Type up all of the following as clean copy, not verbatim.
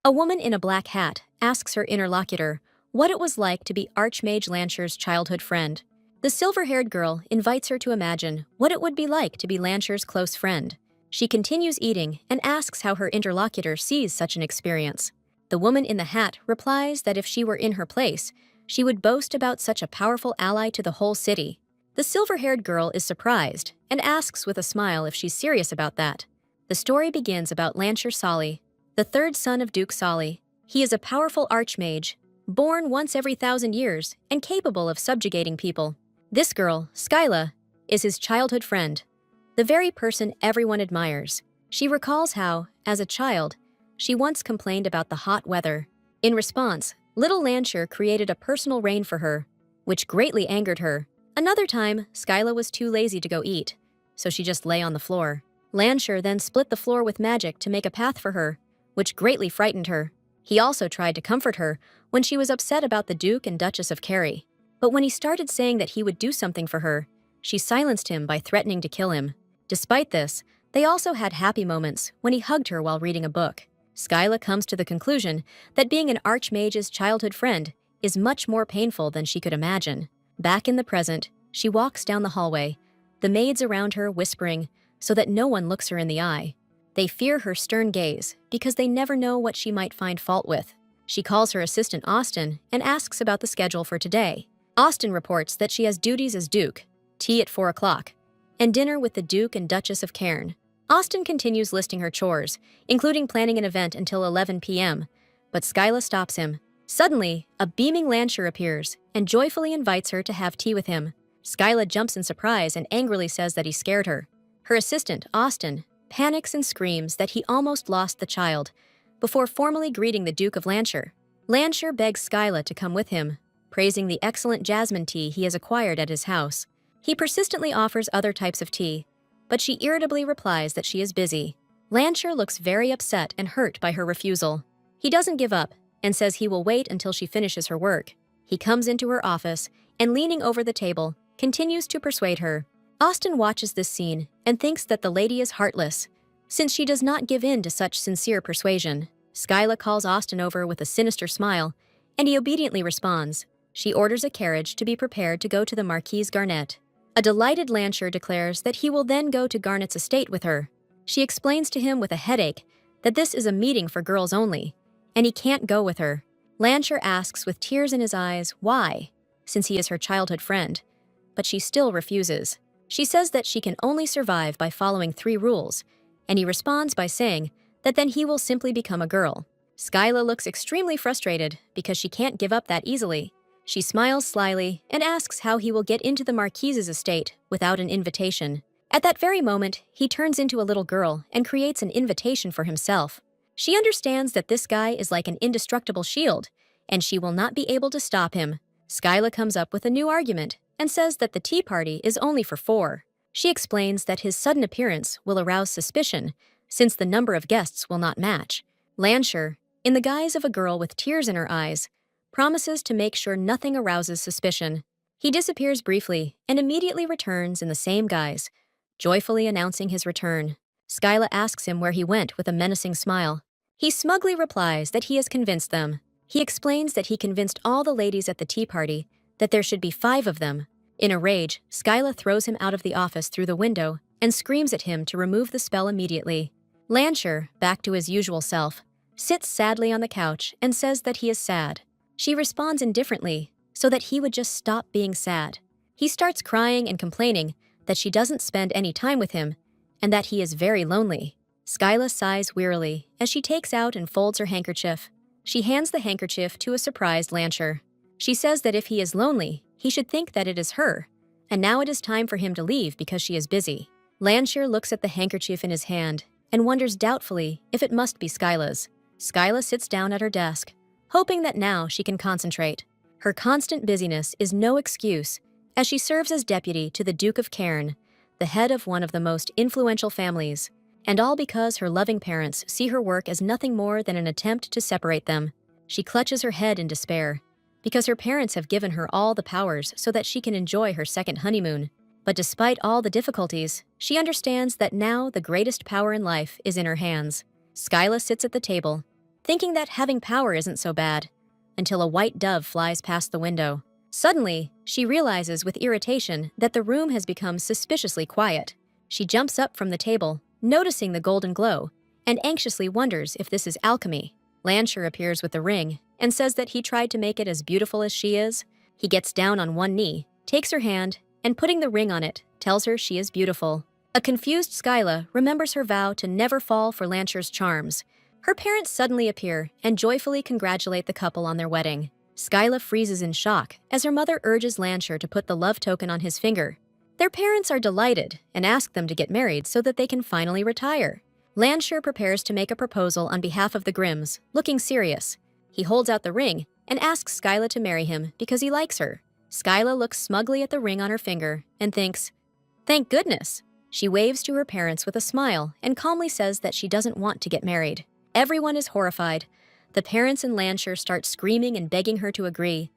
A woman in a black hat asks her interlocutor what it was like to be Archmage Lancher's childhood friend. The silver-haired girl invites her to imagine what it would be like to be Lancher's close friend. She continues eating and asks how her interlocutor sees such an experience. The woman in the hat replies that if she were in her place, she would boast about such a powerful ally to the whole city. The silver-haired girl is surprised and asks with a smile if she's serious about that. The story begins about Lancher Solly, the third son of Duke Solly. He is a powerful archmage, born once every 1,000 years and capable of subjugating people. This girl, Skyla, is his childhood friend, the very person everyone admires. She recalls how, as a child, she once complained about the hot weather. In response, little Lancher created a personal rain for her, which greatly angered her. Another time, Skyla was too lazy to go eat, so she just lay on the floor. Lancher then split the floor with magic to make a path for her, which greatly frightened her. He also tried to comfort her when she was upset about the Duke and Duchess of Kerry. But when he started saying that he would do something for her, she silenced him by threatening to kill him. Despite this, they also had happy moments when he hugged her while reading a book. Skyla comes to the conclusion that being an Archmage's childhood friend is much more painful than she could imagine. Back in the present, she walks down the hallway, the maids around her whispering so that no one looks her in the eye. They fear her stern gaze because they never know what she might find fault with. She calls her assistant Austin and asks about the schedule for today. Austin reports that she has duties as Duke, tea at 4 o'clock, and dinner with the Duke and Duchess of Cairn. Austin continues listing her chores, including planning an event until 11 p.m., but Skyla stops him. Suddenly, a beaming Lancher appears and joyfully invites her to have tea with him. Skyla jumps in surprise and angrily says that he scared her. Her assistant, Austin, panics and screams that he almost lost the child before formally greeting the Duke of Lancher. Lancher begs Skyla to come with him, praising the excellent jasmine tea he has acquired at his house. He persistently offers other types of tea, but she irritably replies that she is busy. Lancher looks very upset and hurt by her refusal. He doesn't give up and says he will wait until she finishes her work. He comes into her office and, leaning over the table, continues to persuade her. Austin watches this scene and thinks that the lady is heartless, since she does not give in to such sincere persuasion. Skyla calls Austin over with a sinister smile, and he obediently responds. She orders a carriage to be prepared to go to the Marquise Garnet. A delighted Lancher declares that he will then go to Garnet's estate with her. She explains to him with a headache that this is a meeting for girls only, and he can't go with her. Lancher asks with tears in his eyes why, since he is her childhood friend, but she still refuses. She says that she can only survive by following 3 rules, and he responds by saying that then he will simply become a girl. Skyla looks extremely frustrated because she can't give up that easily. She smiles slyly and asks how he will get into the Marquise's estate without an invitation. At that very moment, he turns into a little girl and creates an invitation for himself. She understands that this guy is like an indestructible shield, and she will not be able to stop him. Skyla comes up with a new argument and says that the tea party is only for 4. She explains that his sudden appearance will arouse suspicion, since the number of guests will not match. Lancher, in the guise of a girl with tears in her eyes, promises to make sure nothing arouses suspicion. He disappears briefly and immediately returns in the same guise, joyfully announcing his return. Skyla asks him where he went with a menacing smile. He smugly replies that he has convinced them. He explains that he convinced all the ladies at the tea party that there should be 5 of them. In a rage, Skyla throws him out of the office through the window and screams at him to remove the spell immediately. Lancher, back to his usual self, sits sadly on the couch and says that he is sad. She responds indifferently, so that he would just stop being sad. He starts crying and complaining that she doesn't spend any time with him, and that he is very lonely. Skyla sighs wearily as she takes out and folds her handkerchief. She hands the handkerchief to a surprised Lancher. She says that if he is lonely, he should think that it is her, and now it is time for him to leave because she is busy. Lancher looks at the handkerchief in his hand and wonders doubtfully if it must be Skyla's. Skyla sits down at her desk, hoping that now she can concentrate. Her constant busyness is no excuse, as she serves as deputy to the Duke of Cairn, the head of one of the most influential families, and all because her loving parents see her work as nothing more than an attempt to separate them. She clutches her head in despair, because her parents have given her all the powers so that she can enjoy her second honeymoon. But despite all the difficulties, she understands that now the greatest power in life is in her hands. Skyla sits at the table, thinking that having power isn't so bad, until a white dove flies past the window. Suddenly, she realizes with irritation that the room has become suspiciously quiet. She jumps up from the table, noticing the golden glow, and anxiously wonders if this is alchemy. Lancher appears with the ring and says that he tried to make it as beautiful as she is. He gets down on one knee, takes her hand, and putting the ring on it, tells her she is beautiful. A confused Skyla remembers her vow to never fall for Lancher's charms. Her parents suddenly appear and joyfully congratulate the couple on their wedding. Skyla freezes in shock as her mother urges Lancher to put the love token on his finger. Their parents are delighted and ask them to get married so that they can finally retire. Lancher prepares to make a proposal on behalf of the Grimms, looking serious. He holds out the ring and asks Skyla to marry him because he likes her. Skyla looks smugly at the ring on her finger and thinks, "Thank goodness." She waves to her parents with a smile and calmly says that she doesn't want to get married. Everyone is horrified. The parents and Lancher start screaming and begging her to agree,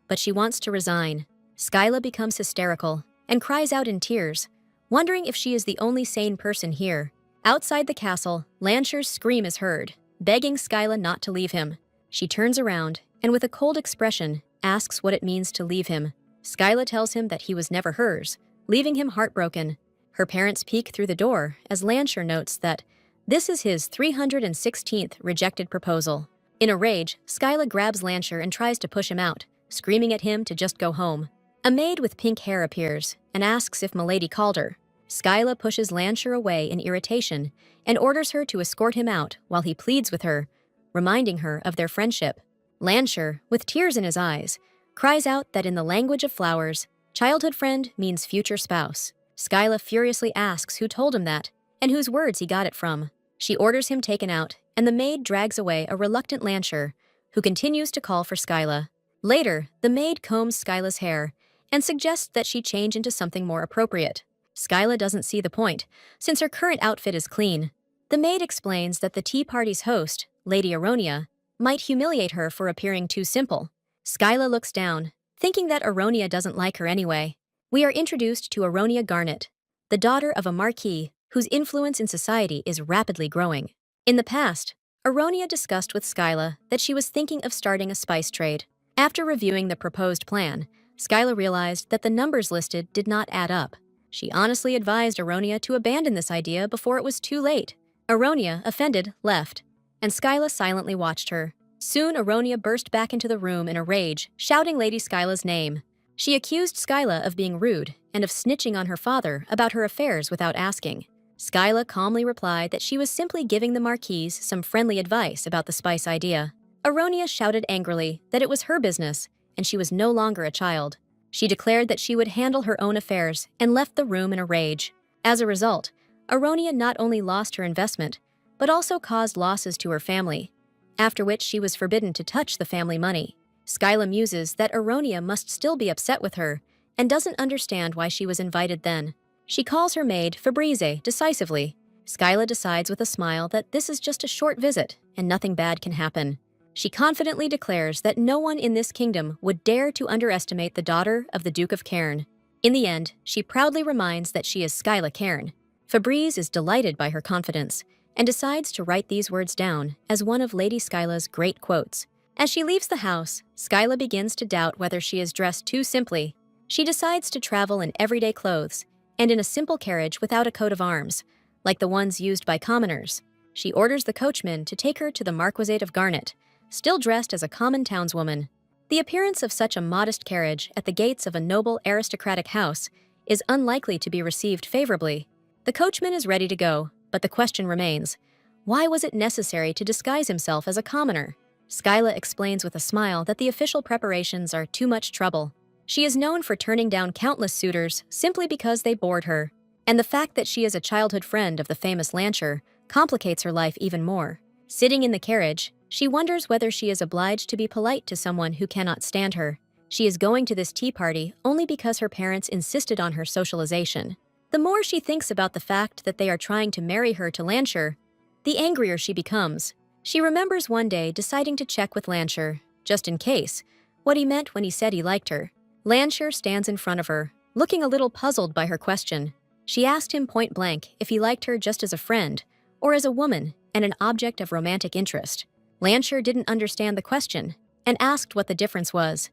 but she wants to resign. Skyla becomes hysterical and cries out in tears, wondering if she is the only sane person here. Outside the castle, Lancher's scream is heard, begging Skyla not to leave him. She turns around and with a cold expression asks what it means to leave him. Skyla tells him that he was never hers, leaving him heartbroken. Her parents peek through the door as Lancher notes that this is his 316th rejected proposal. In a rage, Skyla grabs Lancher and tries to push him out, screaming at him to just go home. A maid with pink hair appears and asks if Milady called her. Skyla pushes Lancher away in irritation and orders her to escort him out while he pleads with her, reminding her of their friendship. Lancher, with tears in his eyes, cries out that in the language of flowers, childhood friend means future spouse. Skyla furiously asks who told him that and whose words he got it from. She orders him taken out, and the maid drags away a reluctant Lancher, who continues to call for Skyla. Later, the maid combs Skyla's hair and suggests that she change into something more appropriate. Skyla doesn't see the point, since her current outfit is clean. The maid explains that the tea party's host, Lady Aronia, might humiliate her for appearing too simple. Skyla looks down, thinking that Aronia doesn't like her anyway. We are introduced to Aronia Garnet, the daughter of a marquis whose influence in society is rapidly growing. In the past, Aronia discussed with Skyla that she was thinking of starting a spice trade. After reviewing the proposed plan, Skyla realized that the numbers listed did not add up. She honestly advised Aronia to abandon this idea before it was too late. Aronia, offended, left, and Skyla silently watched her. Soon Aronia burst back into the room in a rage, shouting Lady Skyla's name. She accused Skyla of being rude and of snitching on her father about her affairs without asking. Skyla calmly replied that she was simply giving the Marquise some friendly advice about the spice idea. Aronia shouted angrily that it was her business and she was no longer a child. She declared that she would handle her own affairs and left the room in a rage. As a result, Aronia not only lost her investment, but also caused losses to her family, after which she was forbidden to touch the family money. Skyla muses that Aronia must still be upset with her and doesn't understand why she was invited then. She calls her maid Fabrice decisively. Skyla decides with a smile that this is just a short visit and nothing bad can happen. She confidently declares that no one in this kingdom would dare to underestimate the daughter of the Duke of Cairn. In the end, she proudly reminds that she is Skyla Cairn. Fabrice is delighted by her confidence and decides to write these words down as one of Lady Skyla's great quotes. As she leaves the house, Skyla begins to doubt whether she is dressed too simply. She decides to travel in everyday clothes and in a simple carriage without a coat of arms, like the ones used by commoners. She orders the coachman to take her to the Marquisate of Garnet, still dressed as a common townswoman. The appearance of such a modest carriage at the gates of a noble aristocratic house is unlikely to be received favorably. The coachman is ready to go, but the question remains, why was it necessary to disguise himself as a commoner? Skyla explains with a smile that the official preparations are too much trouble. She is known for turning down countless suitors simply because they bored her, and the fact that she is a childhood friend of the famous Lancher complicates her life even more. Sitting in the carriage, she wonders whether she is obliged to be polite to someone who cannot stand her. She is going to this tea party only because her parents insisted on her socialization. The more she thinks about the fact that they are trying to marry her to Lancher, the angrier she becomes. She remembers one day deciding to check with Lancher, just in case, what he meant when he said he liked her. Lancher stands in front of her, looking a little puzzled by her question. She asked him point blank if he liked her just as a friend, or as a woman and an object of romantic interest. Lancher didn't understand the question and asked what the difference was,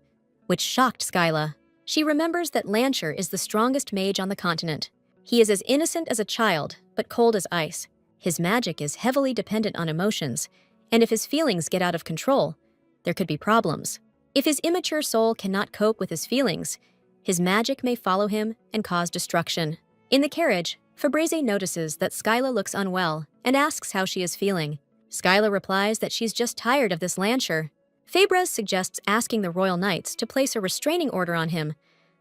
which shocked Skyla. She remembers that Lancher is the strongest mage on the continent. He is as innocent as a child, but cold as ice. His magic is heavily dependent on emotions, and if his feelings get out of control, there could be problems. If his immature soul cannot cope with his feelings, his magic may follow him and cause destruction. In the carriage, Fabrizi notices that Skyla looks unwell and asks how she is feeling. Skyla replies that she's just tired of this Lancher. Fabrez suggests asking the Royal Knights to place a restraining order on him,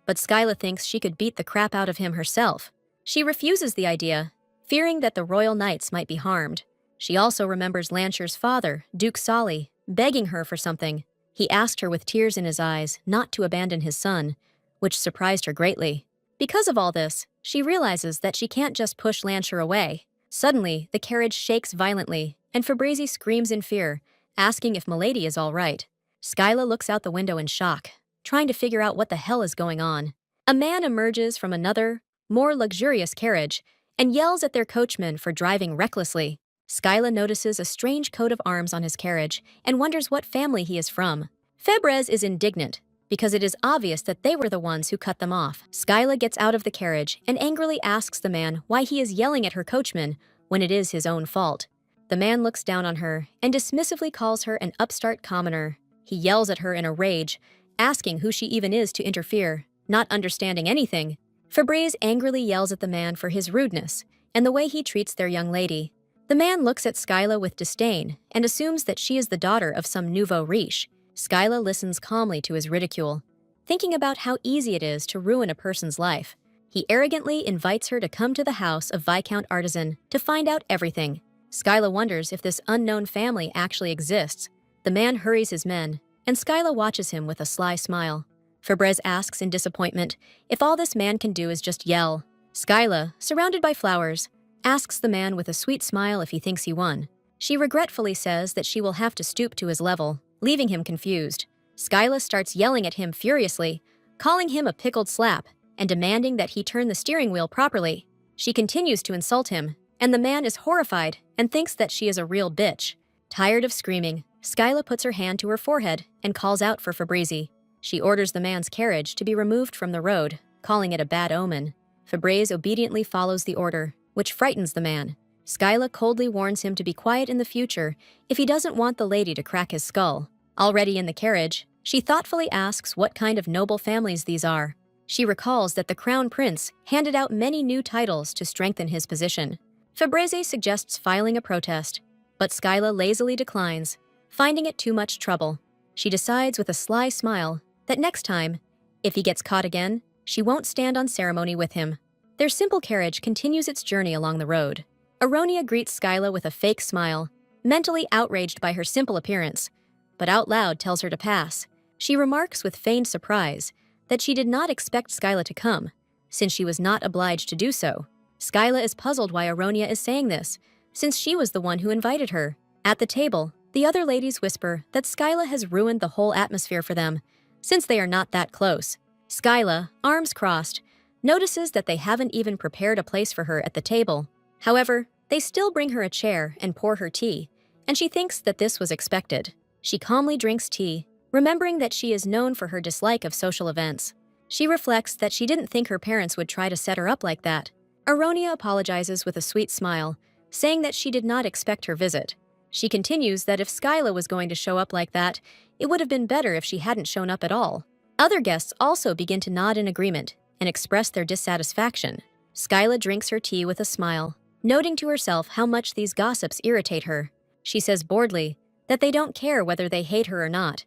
but Skyla thinks she could beat the crap out of him herself. She refuses the idea, fearing that the Royal Knights might be harmed. She also remembers Lancher's father, Duke Solly, begging her for something. He asked her with tears in his eyes not to abandon his son, which surprised her greatly. Because of all this, she realizes that she can't just push Lancher away. Suddenly, the carriage shakes violently, and Fabrizi screams in fear, asking if Milady is all right. Skyla looks out the window in shock, trying to figure out what the hell is going on. A man emerges from another, more luxurious carriage and yells at their coachman for driving recklessly. Skyla notices a strange coat of arms on his carriage and wonders what family he is from. Fabrez is indignant because it is obvious that they were the ones who cut them off. Skyla gets out of the carriage and angrily asks the man why he is yelling at her coachman when it is his own fault. The man looks down on her and dismissively calls her an upstart commoner. He yells at her in a rage, asking who she even is to interfere. Not understanding anything, Fabriz angrily yells at the man for his rudeness and the way he treats their young lady. The man looks at Skyla with disdain and assumes that she is the daughter of some nouveau riche. Skyla listens calmly to his ridicule, thinking about how easy it is to ruin a person's life. He arrogantly invites her to come to the house of Viscount Artisan to find out everything. Skyla wonders if this unknown family actually exists. The man hurries his men, and Skyla watches him with a sly smile. Fabrez asks in disappointment if all this man can do is just yell. Skyla, surrounded by flowers, asks the man with a sweet smile if he thinks he won. She regretfully says that she will have to stoop to his level, leaving him confused. Skyla starts yelling at him furiously, calling him a pickled slap, and demanding that he turn the steering wheel properly. She continues to insult him, and the man is horrified and thinks that she is a real bitch. Tired of screaming, Skyla puts her hand to her forehead and calls out for Fabrizi. She orders the man's carriage to be removed from the road, calling it a bad omen. Fabriz obediently follows the order, which frightens the man. Skyla coldly warns him to be quiet in the future if he doesn't want the lady to crack his skull. Already in the carriage, she thoughtfully asks what kind of noble families these are. She recalls that the crown prince handed out many new titles to strengthen his position. Fabrizi suggests filing a protest, but Skyla lazily declines, finding it too much trouble. She decides with a sly smile that next time, if he gets caught again, she won't stand on ceremony with him. Their simple carriage continues its journey along the road. Aronia greets Skyla with a fake smile, mentally outraged by her simple appearance, but out loud tells her to pass. She remarks with feigned surprise that she did not expect Skyla to come, since she was not obliged to do so. Skyla is puzzled why Aronia is saying this, since she was the one who invited her. At the table, the other ladies whisper that Skyla has ruined the whole atmosphere for them, since they are not that close. Skyla, arms crossed, notices that they haven't even prepared a place for her at the table. However, they still bring her a chair and pour her tea, and she thinks that this was expected. She calmly drinks tea, remembering that she is known for her dislike of social events. She reflects that she didn't think her parents would try to set her up like that. Aronia apologizes with a sweet smile, saying that she did not expect her visit. She continues that if Skyla was going to show up like that, it would have been better if she hadn't shown up at all. Other guests also begin to nod in agreement and express their dissatisfaction. Skyla drinks her tea with a smile, noting to herself how much these gossips irritate her. She says boredly that they don't care whether they hate her or not,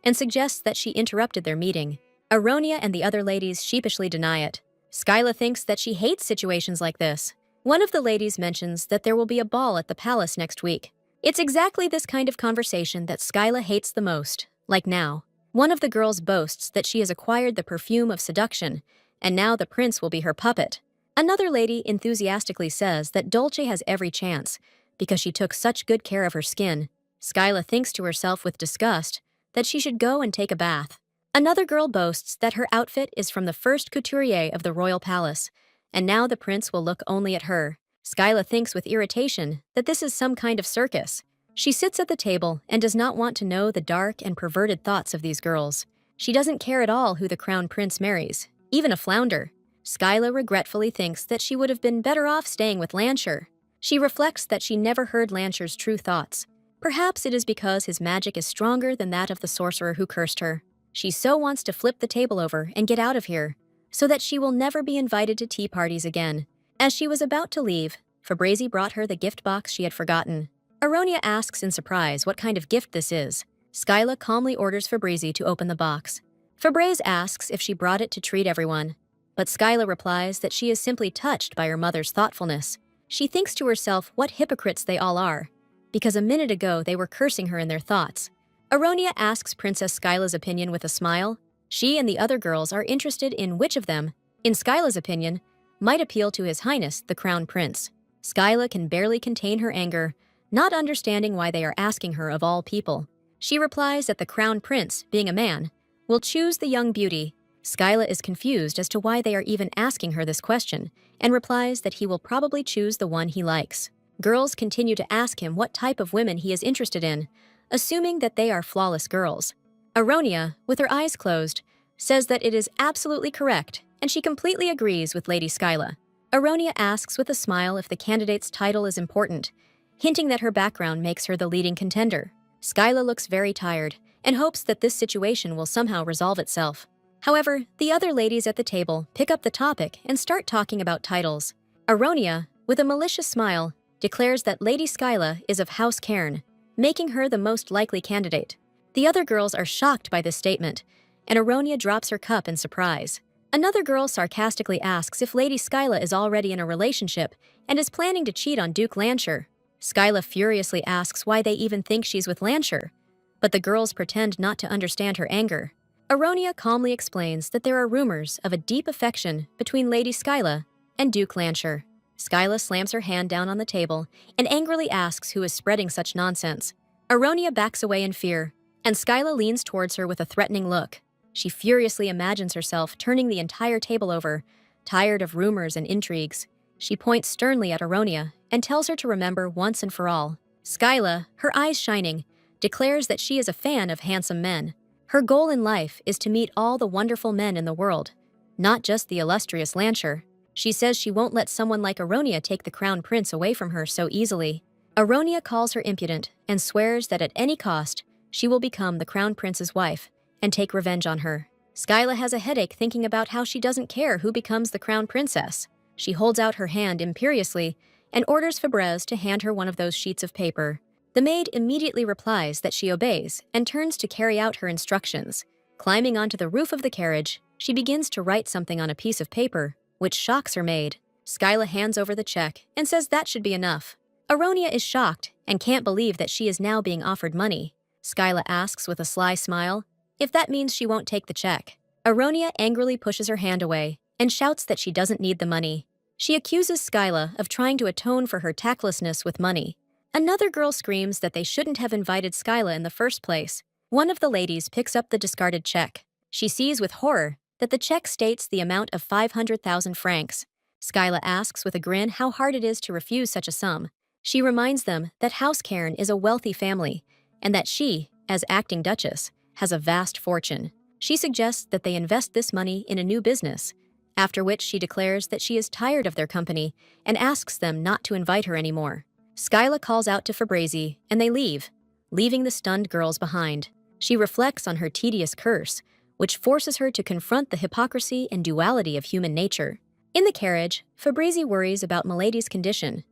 and suggests that she interrupted their meeting. Aronia and the other ladies sheepishly deny it. Skyla thinks that she hates situations like this. One of the ladies mentions that there will be a ball at the palace next week. It's exactly this kind of conversation that Skyla hates the most, like now. One of the girls boasts that she has acquired the perfume of seduction, and now the prince will be her puppet. Another lady enthusiastically says that Dolce has every chance, because she took such good care of her skin. Skyla thinks to herself with disgust that she should go and take a bath. Another girl boasts that her outfit is from the first couturier of the royal palace, and now the prince will look only at her. Skyla thinks with irritation that this is some kind of circus. She sits at the table and does not want to know the dark and perverted thoughts of these girls. She doesn't care at all who the crown prince marries, even a flounder. Skyla regretfully thinks that she would have been better off staying with Lancer. She reflects that she never heard Lancer's true thoughts. Perhaps it is because his magic is stronger than that of the sorcerer who cursed her. She so wants to flip the table over and get out of here, so that she will never be invited to tea parties again. As she was about to leave, Fabrizi brought her the gift box she had forgotten. Aronia asks in surprise what kind of gift this is. Skyla calmly orders Fabrizi to open the box. Fabrizi asks if she brought it to treat everyone, but Skyla replies that she is simply touched by her mother's thoughtfulness. She thinks to herself what hypocrites they all are, because a minute ago they were cursing her in their thoughts. Aronia asks Princess Skyla's opinion with a smile. She and the other girls are interested in which of them, in Skyla's opinion, might appeal to His Highness, the Crown Prince. Skyla can barely contain her anger, not understanding why they are asking her of all people. She replies that the Crown Prince, being a man, will choose the young beauty. Skyla is confused as to why they are even asking her this question, and replies that he will probably choose the one he likes. Girls continue to ask him what type of women he is interested in, assuming that they are flawless girls. Aronia, with her eyes closed, says that it is absolutely correct, and she completely agrees with Lady Skyla. Aronia asks with a smile if the candidate's title is important, hinting that her background makes her the leading contender. Skyla looks very tired and hopes that this situation will somehow resolve itself. However, the other ladies at the table pick up the topic and start talking about titles. Aronia, with a malicious smile, declares that Lady Skyla is of House Cairn, making her the most likely candidate. The other girls are shocked by this statement, and Aronia drops her cup in surprise. Another girl sarcastically asks if Lady Skyla is already in a relationship and is planning to cheat on Duke Lancer. Skyla furiously asks why they even think she's with Lancer, but the girls pretend not to understand her anger. Aronia calmly explains that there are rumors of a deep affection between Lady Skyla and Duke Lancer. Skyla slams her hand down on the table and angrily asks who is spreading such nonsense. Aronia backs away in fear, and Skyla leans towards her with a threatening look. She furiously imagines herself turning the entire table over, tired of rumors and intrigues. She points sternly at Aronia and tells her to remember once and for all. Skyla, her eyes shining, declares that she is a fan of handsome men. Her goal in life is to meet all the wonderful men in the world, not just the illustrious Lancer. She says she won't let someone like Aronia take the crown prince away from her so easily. Aronia calls her impudent and swears that at any cost, she will become the crown prince's wife and take revenge on her. Skyla has a headache thinking about how she doesn't care who becomes the crown princess. She holds out her hand imperiously and orders Fabrizi to hand her one of those sheets of paper. The maid immediately replies that she obeys and turns to carry out her instructions. Climbing onto the roof of the carriage, she begins to write something on a piece of paper, which shocks her maid. Skyla hands over the check and says that should be enough. Aronia is shocked and can't believe that she is now being offered money. Skyla asks with a sly smile if that means she won't take the check. Aronia angrily pushes her hand away and shouts that she doesn't need the money. She accuses Skyla of trying to atone for her tactlessness with money. Another girl screams that they shouldn't have invited Skyla in the first place. One of the ladies picks up the discarded check. She sees with horror that the check states the amount of 500,000 francs. Skyla asks with a grin how hard it is to refuse such a sum. She reminds them that House Cairn is a wealthy family, and that she, as acting duchess, has a vast fortune. She suggests that they invest this money in a new business, after which she declares that she is tired of their company and asks them not to invite her anymore. Skyla calls out to Fabrizi, and they leave, leaving the stunned girls behind. She reflects on her tedious curse, which forces her to confront the hypocrisy and duality of human nature. In the carriage, Fabrizi worries about Milady's condition,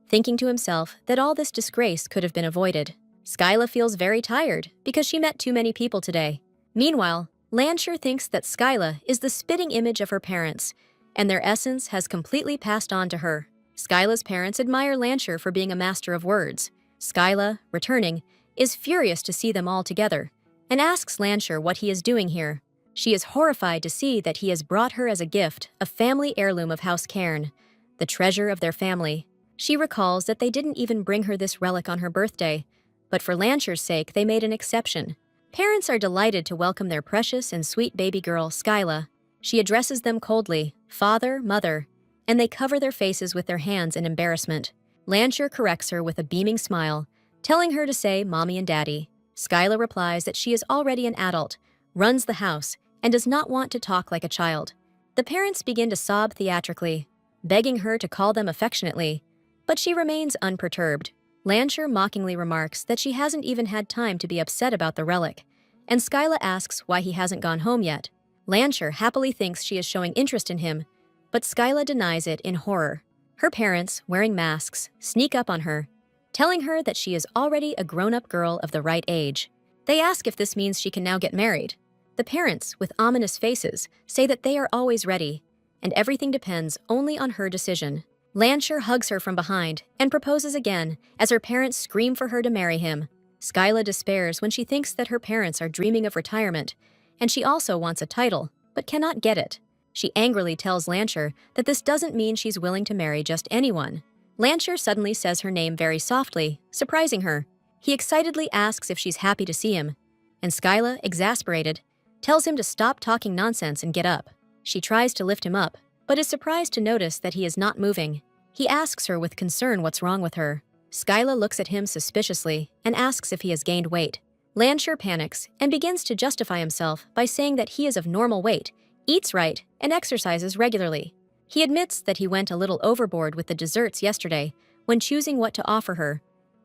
thinking to himself that all this disgrace could have been avoided. Skyla feels very tired because she met too many people today. Meanwhile, Lancer thinks that Skyla is the spitting image of her parents, and their essence has completely passed on to her. Skyla's parents admire Lancer for being a master of words. Skyla, returning, is furious to see them all together, and asks Lancer what he is doing here. She is horrified to see that he has brought her as a gift a family heirloom of House Cairn, the treasure of their family. She recalls that they didn't even bring her this relic on her birthday, but for Lancer's sake they made an exception. Parents are delighted to welcome their precious and sweet baby girl, Skyla. She addresses them coldly, father, mother, and they cover their faces with their hands in embarrassment. Lancer corrects her with a beaming smile, telling her to say mommy and daddy. Skyla replies that she is already an adult, runs the house, and does not want to talk like a child. The parents begin to sob theatrically, begging her to call them affectionately, but she remains unperturbed. Lancher mockingly remarks that she hasn't even had time to be upset about the relic, and Skyla asks why he hasn't gone home yet. Lancher happily thinks she is showing interest in him, but Skyla denies it in horror. Her parents, wearing masks, sneak up on her, telling her that she is already a grown-up girl of the right age. They ask if this means she can now get married. The parents, with ominous faces, say that they are always ready, and everything depends only on her decision. Lancher hugs her from behind and proposes again as her parents scream for her to marry him. Skyla despairs when she thinks that her parents are dreaming of retirement, and she also wants a title, but cannot get it. She angrily tells Lancher that this doesn't mean she's willing to marry just anyone. Lancher suddenly says her name very softly, surprising her. He excitedly asks if she's happy to see him, and Skyla, exasperated, tells him to stop talking nonsense and get up. She tries to lift him up, but is surprised to notice that he is not moving. He asks her with concern what's wrong with her. Skyla looks at him suspiciously and asks if he has gained weight. Lancher panics and begins to justify himself by saying that he is of normal weight, eats right, and exercises regularly. He admits that he went a little overboard with the desserts yesterday when choosing what to offer her,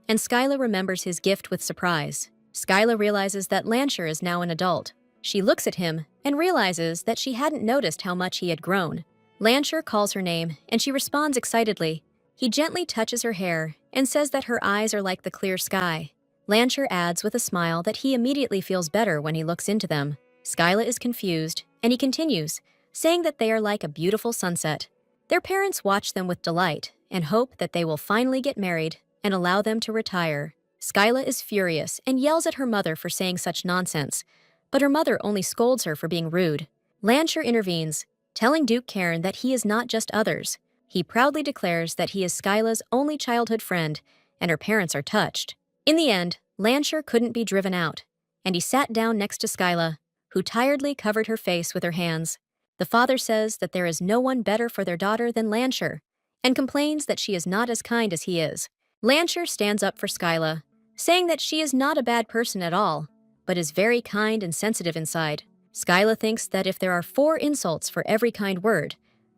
and Skyla remembers his gift with surprise. Skyla realizes that Lancher is now an adult. She looks at him and realizes that she hadn't noticed how much he had grown. Lancher calls her name, and she responds excitedly. He gently touches her hair and says that her eyes are like the clear sky. Lancher adds with a smile that he immediately feels better when he looks into them. Skyla is confused, and he continues, saying that they are like a beautiful sunset. Their parents watch them with delight and hope that they will finally get married and allow them to retire. Skyla is furious and yells at her mother for saying such nonsense, but her mother only scolds her for being rude. Lancher intervenes, telling Duke Cairn that he is not just others. He proudly declares that he is Skyla's only childhood friend, and her parents are touched. In the end, Lancher couldn't be driven out, and he sat down next to Skyla, who tiredly covered her face with her hands. The father says that there is no one better for their daughter than Lancher, and complains that she is not as kind as he is. Lancher stands up for Skyla, saying that she is not a bad person at all, but is very kind and sensitive inside. Skyla thinks that if there are 4 insults for every kind word,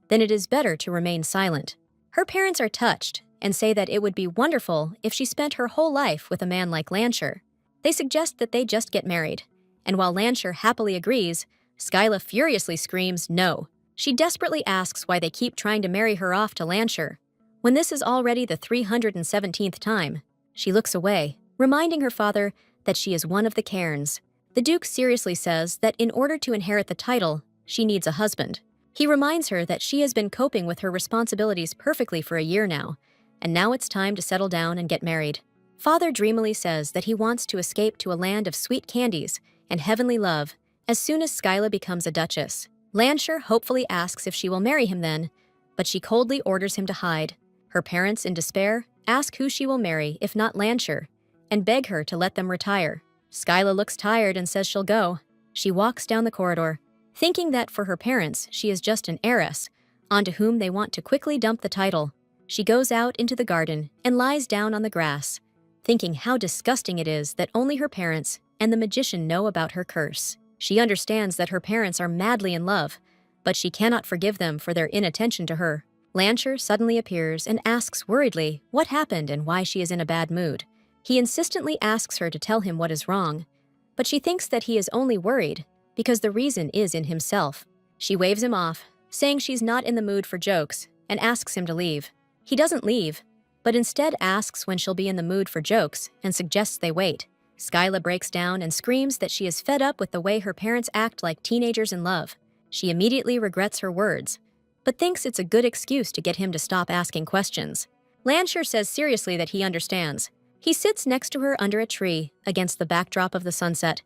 then it is better to remain silent. Her parents are touched and say that it would be wonderful if she spent her whole life with a man like Lancher. They suggest that they just get married, and while Lancher happily agrees, Skyla furiously screams no. She desperately asks why they keep trying to marry her off to Lancher, when this is already the 317th time. She looks away, reminding her father that she is one of the Cairns. The Duke seriously says that in order to inherit the title, she needs a husband. He reminds her that she has been coping with her responsibilities perfectly for a year now, and now it's time to settle down and get married. Father dreamily says that he wants to escape to a land of sweet candies and heavenly love as soon as Skyla becomes a duchess. Lancher hopefully asks if she will marry him then, but she coldly orders him to hide. Her parents, in despair, ask who she will marry if not Lancher, and beg her to let them retire. Skyla looks tired and says she'll go. She walks down the corridor, thinking that for her parents she is just an heiress, onto whom they want to quickly dump the title. She goes out into the garden and lies down on the grass, thinking how disgusting it is that only her parents and the magician know about her curse. She understands that her parents are madly in love, but she cannot forgive them for their inattention to her. Lancher suddenly appears and asks worriedly what happened and why she is in a bad mood. He insistently asks her to tell him what is wrong, but she thinks that he is only worried because the reason is in himself. She waves him off, saying she's not in the mood for jokes, and asks him to leave. He doesn't leave, but instead asks when she'll be in the mood for jokes and suggests they wait. Skyla breaks down and screams that she is fed up with the way her parents act like teenagers in love. She immediately regrets her words, but thinks it's a good excuse to get him to stop asking questions. Lancher says seriously that he understands. He sits next to her under a tree against the backdrop of the sunset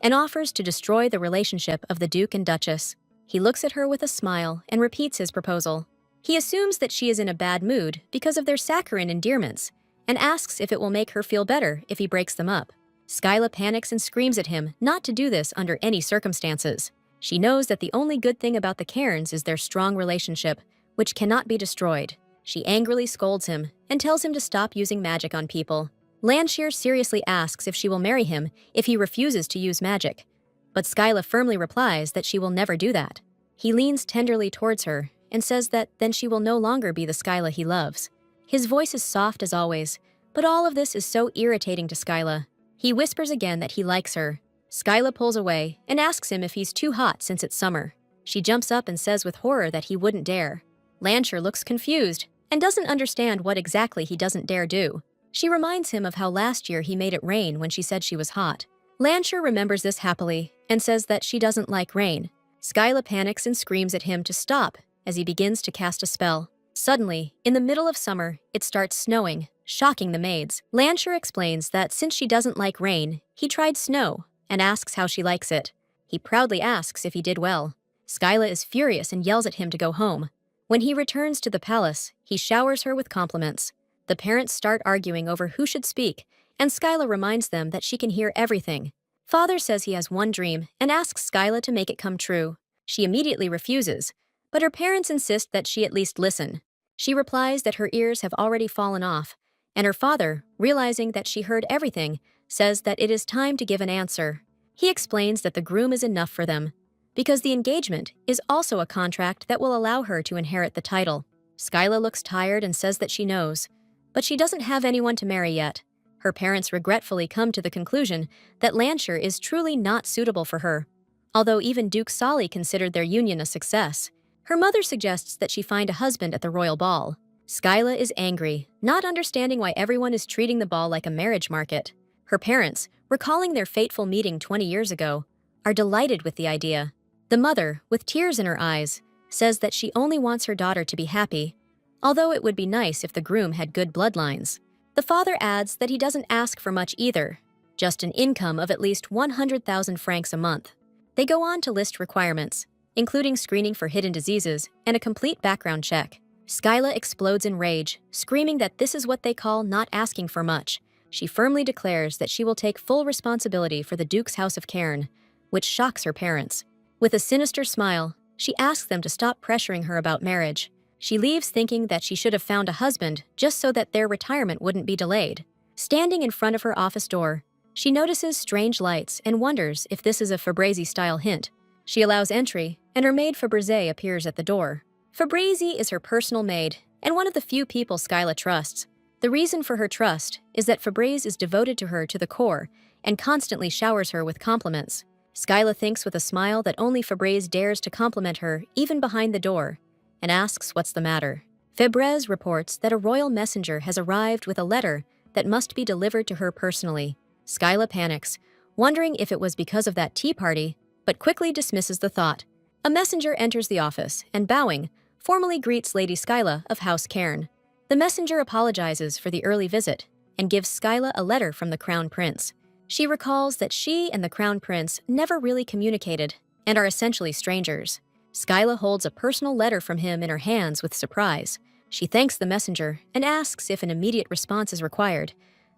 and offers to destroy the relationship of the Duke and Duchess. He looks at her with a smile and repeats his proposal. He assumes that she is in a bad mood because of their saccharine endearments and asks if it will make her feel better if he breaks them up. Skyla panics and screams at him not to do this under any circumstances. She knows that the only good thing about the Cairns is their strong relationship, which cannot be destroyed. She angrily scolds him and tells him to stop using magic on people. Landshire seriously asks if she will marry him if he refuses to use magic, but Skyla firmly replies that she will never do that. He leans tenderly towards her and says that then she will no longer be the Skyla he loves. His voice is soft as always, but all of this is so irritating to Skyla. He whispers again that he likes her. Skyla pulls away and asks him if he's too hot since it's summer. She jumps up and says with horror that he wouldn't dare. Landshire looks confused and doesn't understand what exactly he doesn't dare do. She reminds him of how last year he made it rain when she said she was hot. Landshire remembers this happily and says that she doesn't like rain. Skyla panics and screams at him to stop as he begins to cast a spell. Suddenly, in the middle of summer, it starts snowing, shocking the maids. Landshire explains that since she doesn't like rain, he tried snow and asks how she likes it. He proudly asks if he did well. Skyla is furious and yells at him to go home. When he returns to the palace, he showers her with compliments. The parents start arguing over who should speak, and Skyla reminds them that she can hear everything. Father says he has one dream and asks Skyla to make it come true. She immediately refuses, but her parents insist that she at least listen. She replies that her ears have already fallen off, and her father, realizing that she heard everything, says that it is time to give an answer. He explains that the groom is enough for them, because the engagement is also a contract that will allow her to inherit the title. Skyla looks tired and says that she knows, but she doesn't have anyone to marry yet. Her parents regretfully come to the conclusion that Landshire is truly not suitable for her. Although even Duke Solly considered their union a success, her mother suggests that she find a husband at the royal ball. Skyla is angry, not understanding why everyone is treating the ball like a marriage market. Her parents, recalling their fateful meeting 20 years ago, are delighted with the idea. The mother, with tears in her eyes, says that she only wants her daughter to be happy, although it would be nice if the groom had good bloodlines. The father adds that he doesn't ask for much either, just an income of at least 100,000 francs a month. They go on to list requirements, including screening for hidden diseases and a complete background check. Skyla explodes in rage, screaming that this is what they call not asking for much. She firmly declares that she will take full responsibility for the Duke's House of Cairn, which shocks her parents. With a sinister smile, she asks them to stop pressuring her about marriage. She leaves thinking that she should have found a husband just so that their retirement wouldn't be delayed. Standing in front of her office door, she notices strange lights and wonders if this is a Fabrizi-style hint. She allows entry, and her maid Fabrizi appears at the door. Fabrizi is her personal maid and one of the few people Skyla trusts. The reason for her trust is that Fabrizi is devoted to her to the core and constantly showers her with compliments. Skyla thinks with a smile that only Fabrizi dares to compliment her even behind the door, and asks what's the matter. Fabrizi reports that a royal messenger has arrived with a letter that must be delivered to her personally. Skyla panics, wondering if it was because of that tea party, but quickly dismisses the thought. A messenger enters the office and, bowing, formally greets Lady Skyla of House Cairn. The messenger apologizes for the early visit and gives Skyla a letter from the Crown Prince. She recalls that she and the Crown Prince never really communicated and are essentially strangers. Skyla holds a personal letter from him in her hands with surprise. She thanks the messenger and asks if an immediate response is required,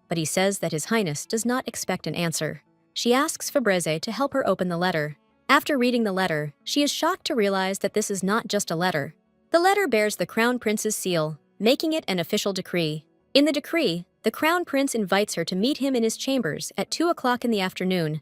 but he says that His Highness does not expect an answer. She asks Fabrizi to help her open the letter. After reading the letter, she is shocked to realize that this is not just a letter. The letter bears the Crown Prince's seal, making it an official decree. In the decree, the Crown Prince invites her to meet him in his chambers at 2 o'clock in the afternoon,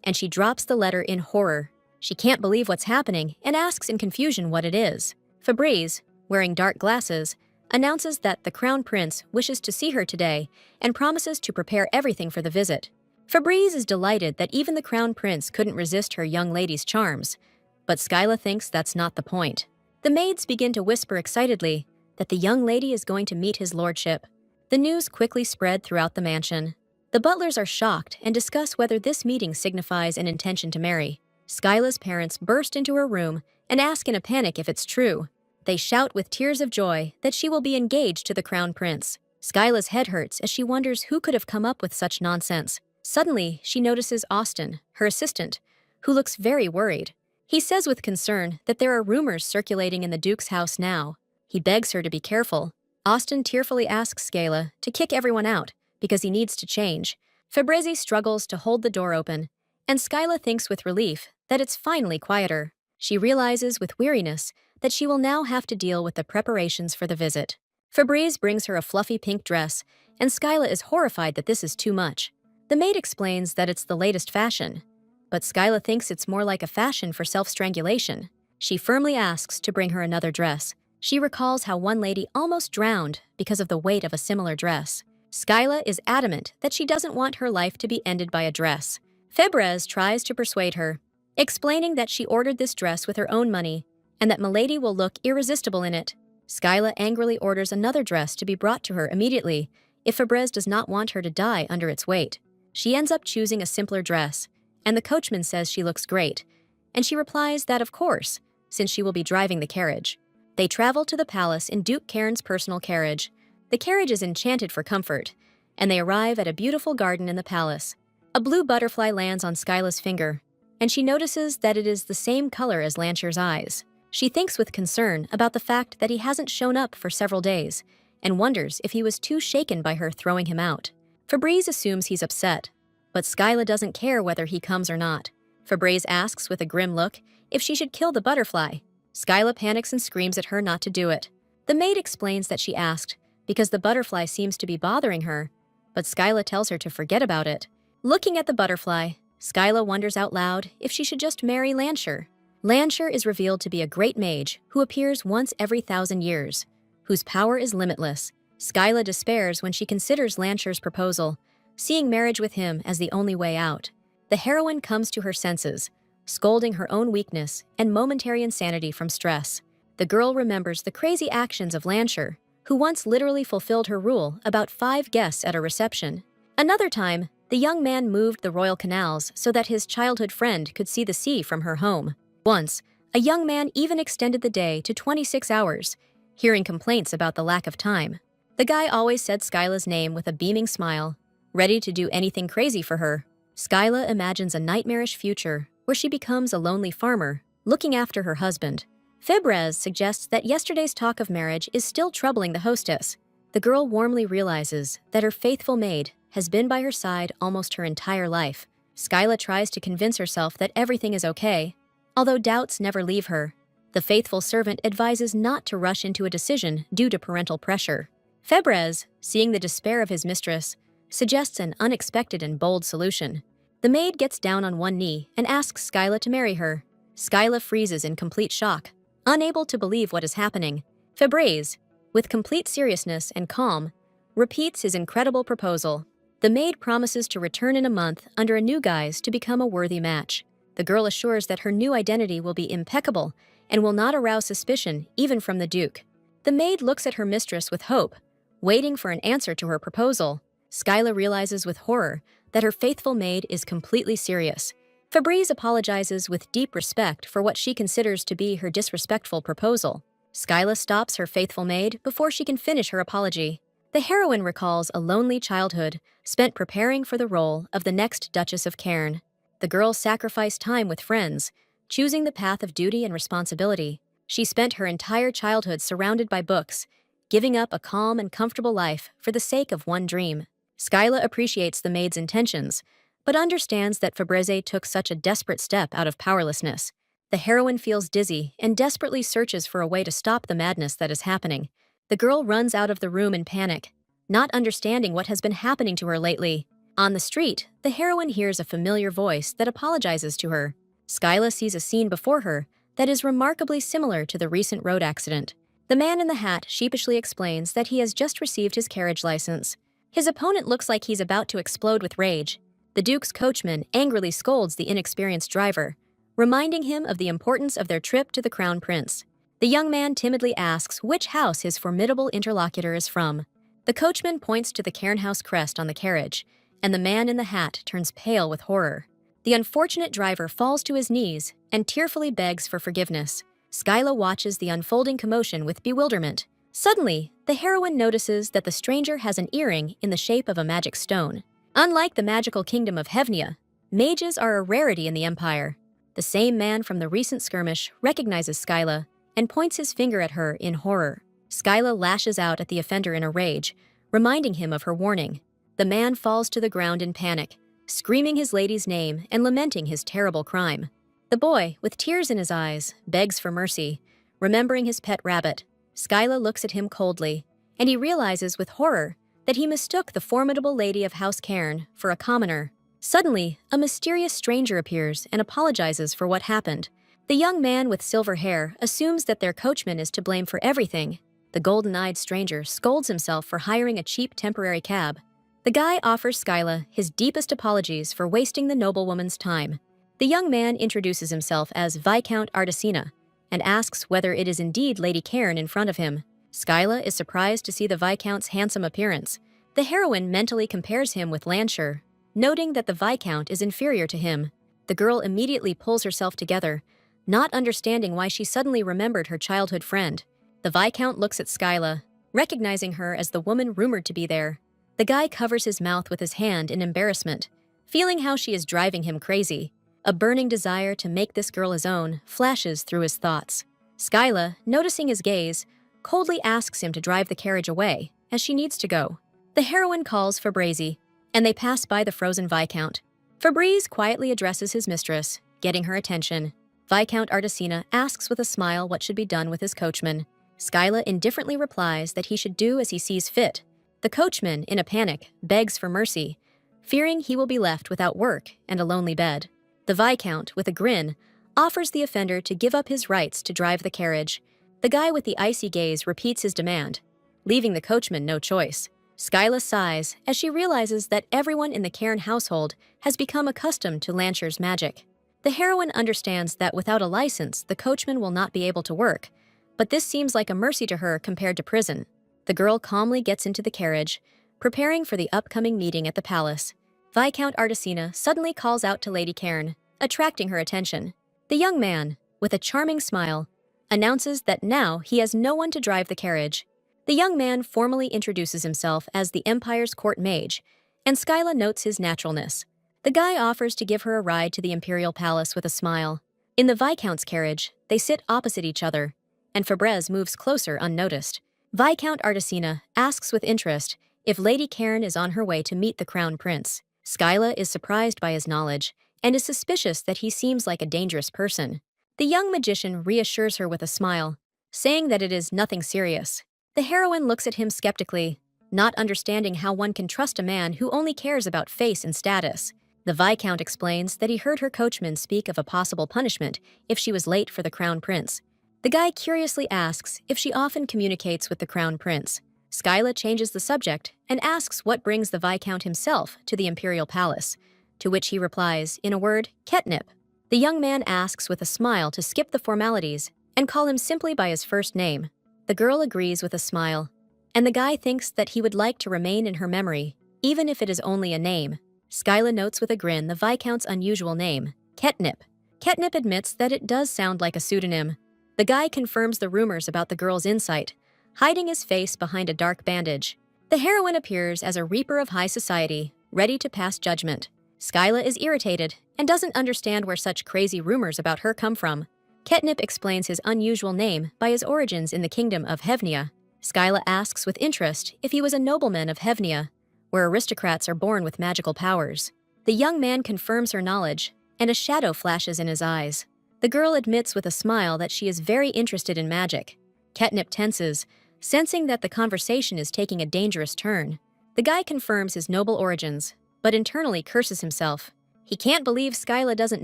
and she drops the letter in horror. She can't believe what's happening and asks in confusion what it is. Fabrizi, wearing dark glasses, announces that the Crown Prince wishes to see her today and promises to prepare everything for the visit. Fabrizi is delighted that even the Crown Prince couldn't resist her young lady's charms, but Skyla thinks that's not the point. The maids begin to whisper excitedly that the young lady is going to meet his lordship. The news quickly spread throughout the mansion. The butlers are shocked and discuss whether this meeting signifies an intention to marry. Skyla's parents burst into her room and ask in a panic if it's true. They shout with tears of joy that she will be engaged to the Crown Prince. Skyla's head hurts as she wonders who could have come up with such nonsense. Suddenly, she notices Austin, her assistant, who looks very worried. He says with concern that there are rumors circulating in the Duke's house now. He begs her to be careful. Austin tearfully asks Skyla to kick everyone out because he needs to change. Fabrizi struggles to hold the door open, and Skyla thinks with relief that it's finally quieter. She realizes with weariness that she will now have to deal with the preparations for the visit. Febreze brings her a fluffy pink dress, and Skyla is horrified that this is too much. The maid explains that it's the latest fashion, but Skyla thinks it's more like a fashion for self-strangulation. She firmly asks to bring her another dress. She recalls how one lady almost drowned because of the weight of a similar dress. Skyla is adamant that she doesn't want her life to be ended by a dress. Febreze tries to persuade her, explaining that she ordered this dress with her own money and that Milady will look irresistible in it. Skyla angrily orders another dress to be brought to her immediately if Febreze does not want her to die under its weight. She ends up choosing a simpler dress, and the coachman says she looks great, and she replies that of course, since she will be driving the carriage. They travel to the palace in Duke Cairn's personal carriage. The carriage is enchanted for comfort, and they arrive at a beautiful garden in the palace. A blue butterfly lands on Skyla's finger, and she notices that it is the same color as Lancher's eyes. She thinks with concern about the fact that he hasn't shown up for several days, and wonders if he was too shaken by her throwing him out. Febreze assumes he's upset, but Skyla doesn't care whether he comes or not. Febreze asks with a grim look if she should kill the butterfly. Skyla panics and screams at her not to do it. The maid explains that she asked because the butterfly seems to be bothering her, but Skyla tells her to forget about it. Looking at the butterfly, Skyla wonders out loud if she should just marry Lancher. Lancher is revealed to be a great mage who appears once every 1,000 years, whose power is limitless. Skyla despairs when she considers Lancher's proposal, seeing marriage with him as the only way out. The heroine comes to her senses, scolding her own weakness and momentary insanity from stress. The girl remembers the crazy actions of Lancher, who once literally fulfilled her rule about 5 guests at a reception. Another time, the young man moved the royal canals so that his childhood friend could see the sea from her home. Once, a young man even extended the day to 26 hours, hearing complaints about the lack of time. The guy always said Skyla's name with a beaming smile, ready to do anything crazy for her. Skyla imagines a nightmarish future where she becomes a lonely farmer, looking after her husband. Febreze suggests that yesterday's talk of marriage is still troubling the hostess. The girl warmly realizes that her faithful maid has been by her side almost her entire life. Skyla tries to convince herself that everything is okay, although doubts never leave her. The faithful servant advises not to rush into a decision due to parental pressure. Febreze, seeing the despair of his mistress, suggests an unexpected and bold solution. The maid gets down on one knee and asks Skyla to marry her. Skyla freezes in complete shock, unable to believe what is happening. Febreze, with complete seriousness and calm, repeats his incredible proposal. The maid promises to return in a month under a new guise to become a worthy match. The girl assures that her new identity will be impeccable and will not arouse suspicion even from the Duke. The maid looks at her mistress with hope, waiting for an answer to her proposal. Skyla realizes with horror that her faithful maid is completely serious. Febreze apologizes with deep respect for what she considers to be her disrespectful proposal. Skyla stops her faithful maid before she can finish her apology. The heroine recalls a lonely childhood spent preparing for the role of the next Duchess of Cairn. The girl sacrificed time with friends, choosing the path of duty and responsibility. She spent her entire childhood surrounded by books, giving up a calm and comfortable life for the sake of one dream. Skyla appreciates the maid's intentions, but understands that Febreze took such a desperate step out of powerlessness. The heroine feels dizzy and desperately searches for a way to stop the madness that is happening. The girl runs out of the room in panic, not understanding what has been happening to her lately. On the street, the heroine hears a familiar voice that apologizes to her. Skyla sees a scene before her that is remarkably similar to the recent road accident. The man in the hat sheepishly explains that he has just received his carriage license. His opponent looks like he's about to explode with rage. The Duke's coachman angrily scolds the inexperienced driver, reminding him of the importance of their trip to the Crown Prince. The young man timidly asks which house his formidable interlocutor is from. The coachman points to the Cairn House crest on the carriage, and the man in the hat turns pale with horror. The unfortunate driver falls to his knees and tearfully begs for forgiveness. Skyla watches the unfolding commotion with bewilderment. Suddenly, the heroine notices that the stranger has an earring in the shape of a magic stone. Unlike the magical kingdom of Hevnia, mages are a rarity in the Empire. The same man from the recent skirmish recognizes Skyla and points his finger at her in horror. Skyla lashes out at the offender in a rage, reminding him of her warning. The man falls to the ground in panic, screaming his lady's name and lamenting his terrible crime. The boy, with tears in his eyes, begs for mercy, remembering his pet rabbit. Skyla looks at him coldly, and he realizes with horror that he mistook the formidable lady of House Cairn for a commoner. Suddenly, a mysterious stranger appears and apologizes for what happened. The young man with silver hair assumes that their coachman is to blame for everything. The golden-eyed stranger scolds himself for hiring a cheap temporary cab. The guy offers Skyla his deepest apologies for wasting the noblewoman's time. The young man introduces himself as Viscount Artesina and asks whether it is indeed Lady Cairn in front of him. Skyla is surprised to see the Viscount's handsome appearance. The heroine mentally compares him with Lansher, noting that the Viscount is inferior to him. The girl immediately pulls herself together, not understanding why she suddenly remembered her childhood friend. The Viscount looks at Skyla, recognizing her as the woman rumored to be there. The guy covers his mouth with his hand in embarrassment, feeling how she is driving him crazy. A burning desire to make this girl his own flashes through his thoughts. Skyla, noticing his gaze, coldly asks him to drive the carriage away, as she needs to go. The heroine calls Fabrizi, and they pass by the frozen Viscount. Fabrizi quietly addresses his mistress, getting her attention. Viscount Artesina asks with a smile what should be done with his coachman. Skyla indifferently replies that he should do as he sees fit. The coachman, in a panic, begs for mercy, fearing he will be left without work and a lonely bed. The Viscount, with a grin, offers the offender to give up his rights to drive the carriage. The guy with the icy gaze repeats his demand, leaving the coachman no choice. Skyla sighs as she realizes that everyone in the Cairn household has become accustomed to Lansher's magic. The heroine understands that without a license, the coachman will not be able to work, but this seems like a mercy to her compared to prison. The girl calmly gets into the carriage, preparing for the upcoming meeting at the palace. Viscount Artesina suddenly calls out to Lady Cairn, attracting her attention. The young man, with a charming smile, announces that now he has no one to drive the carriage. The young man formally introduces himself as the Empire's court mage, and Skyla notes his naturalness. The guy offers to give her a ride to the Imperial Palace with a smile. In the Viscount's carriage, they sit opposite each other, and Fabrizi moves closer unnoticed. Viscount Artesina asks with interest if Lady Cairn is on her way to meet the Crown Prince. Skyla is surprised by his knowledge and is suspicious that he seems like a dangerous person. The young magician reassures her with a smile, saying that it is nothing serious. The heroine looks at him skeptically, not understanding how one can trust a man who only cares about face and status. The Viscount explains that he heard her coachman speak of a possible punishment if she was late for the Crown Prince. The guy curiously asks if she often communicates with the Crown Prince. Skyla changes the subject and asks what brings the Viscount himself to the Imperial Palace, to which he replies, in a word, catnip. The young man asks with a smile to skip the formalities and call him simply by his first name. The girl agrees with a smile, and the guy thinks that he would like to remain in her memory, even if it is only a name. Skyla notes with a grin the Viscount's unusual name, Ketnip. Ketnip admits that it does sound like a pseudonym. The guy confirms the rumors about the girl's insight, hiding his face behind a dark bandage. The heroine appears as a reaper of high society, ready to pass judgment. Skyla is irritated and doesn't understand where such crazy rumors about her come from. Ketnip explains his unusual name by his origins in the kingdom of Hevnia. Skyla asks with interest if he was a nobleman of Hevnia, where aristocrats are born with magical powers. The young man confirms her knowledge, and a shadow flashes in his eyes. The girl admits with a smile that she is very interested in magic. Ketnip tenses, sensing that the conversation is taking a dangerous turn. The guy confirms his noble origins, but internally curses himself. He can't believe Skyla doesn't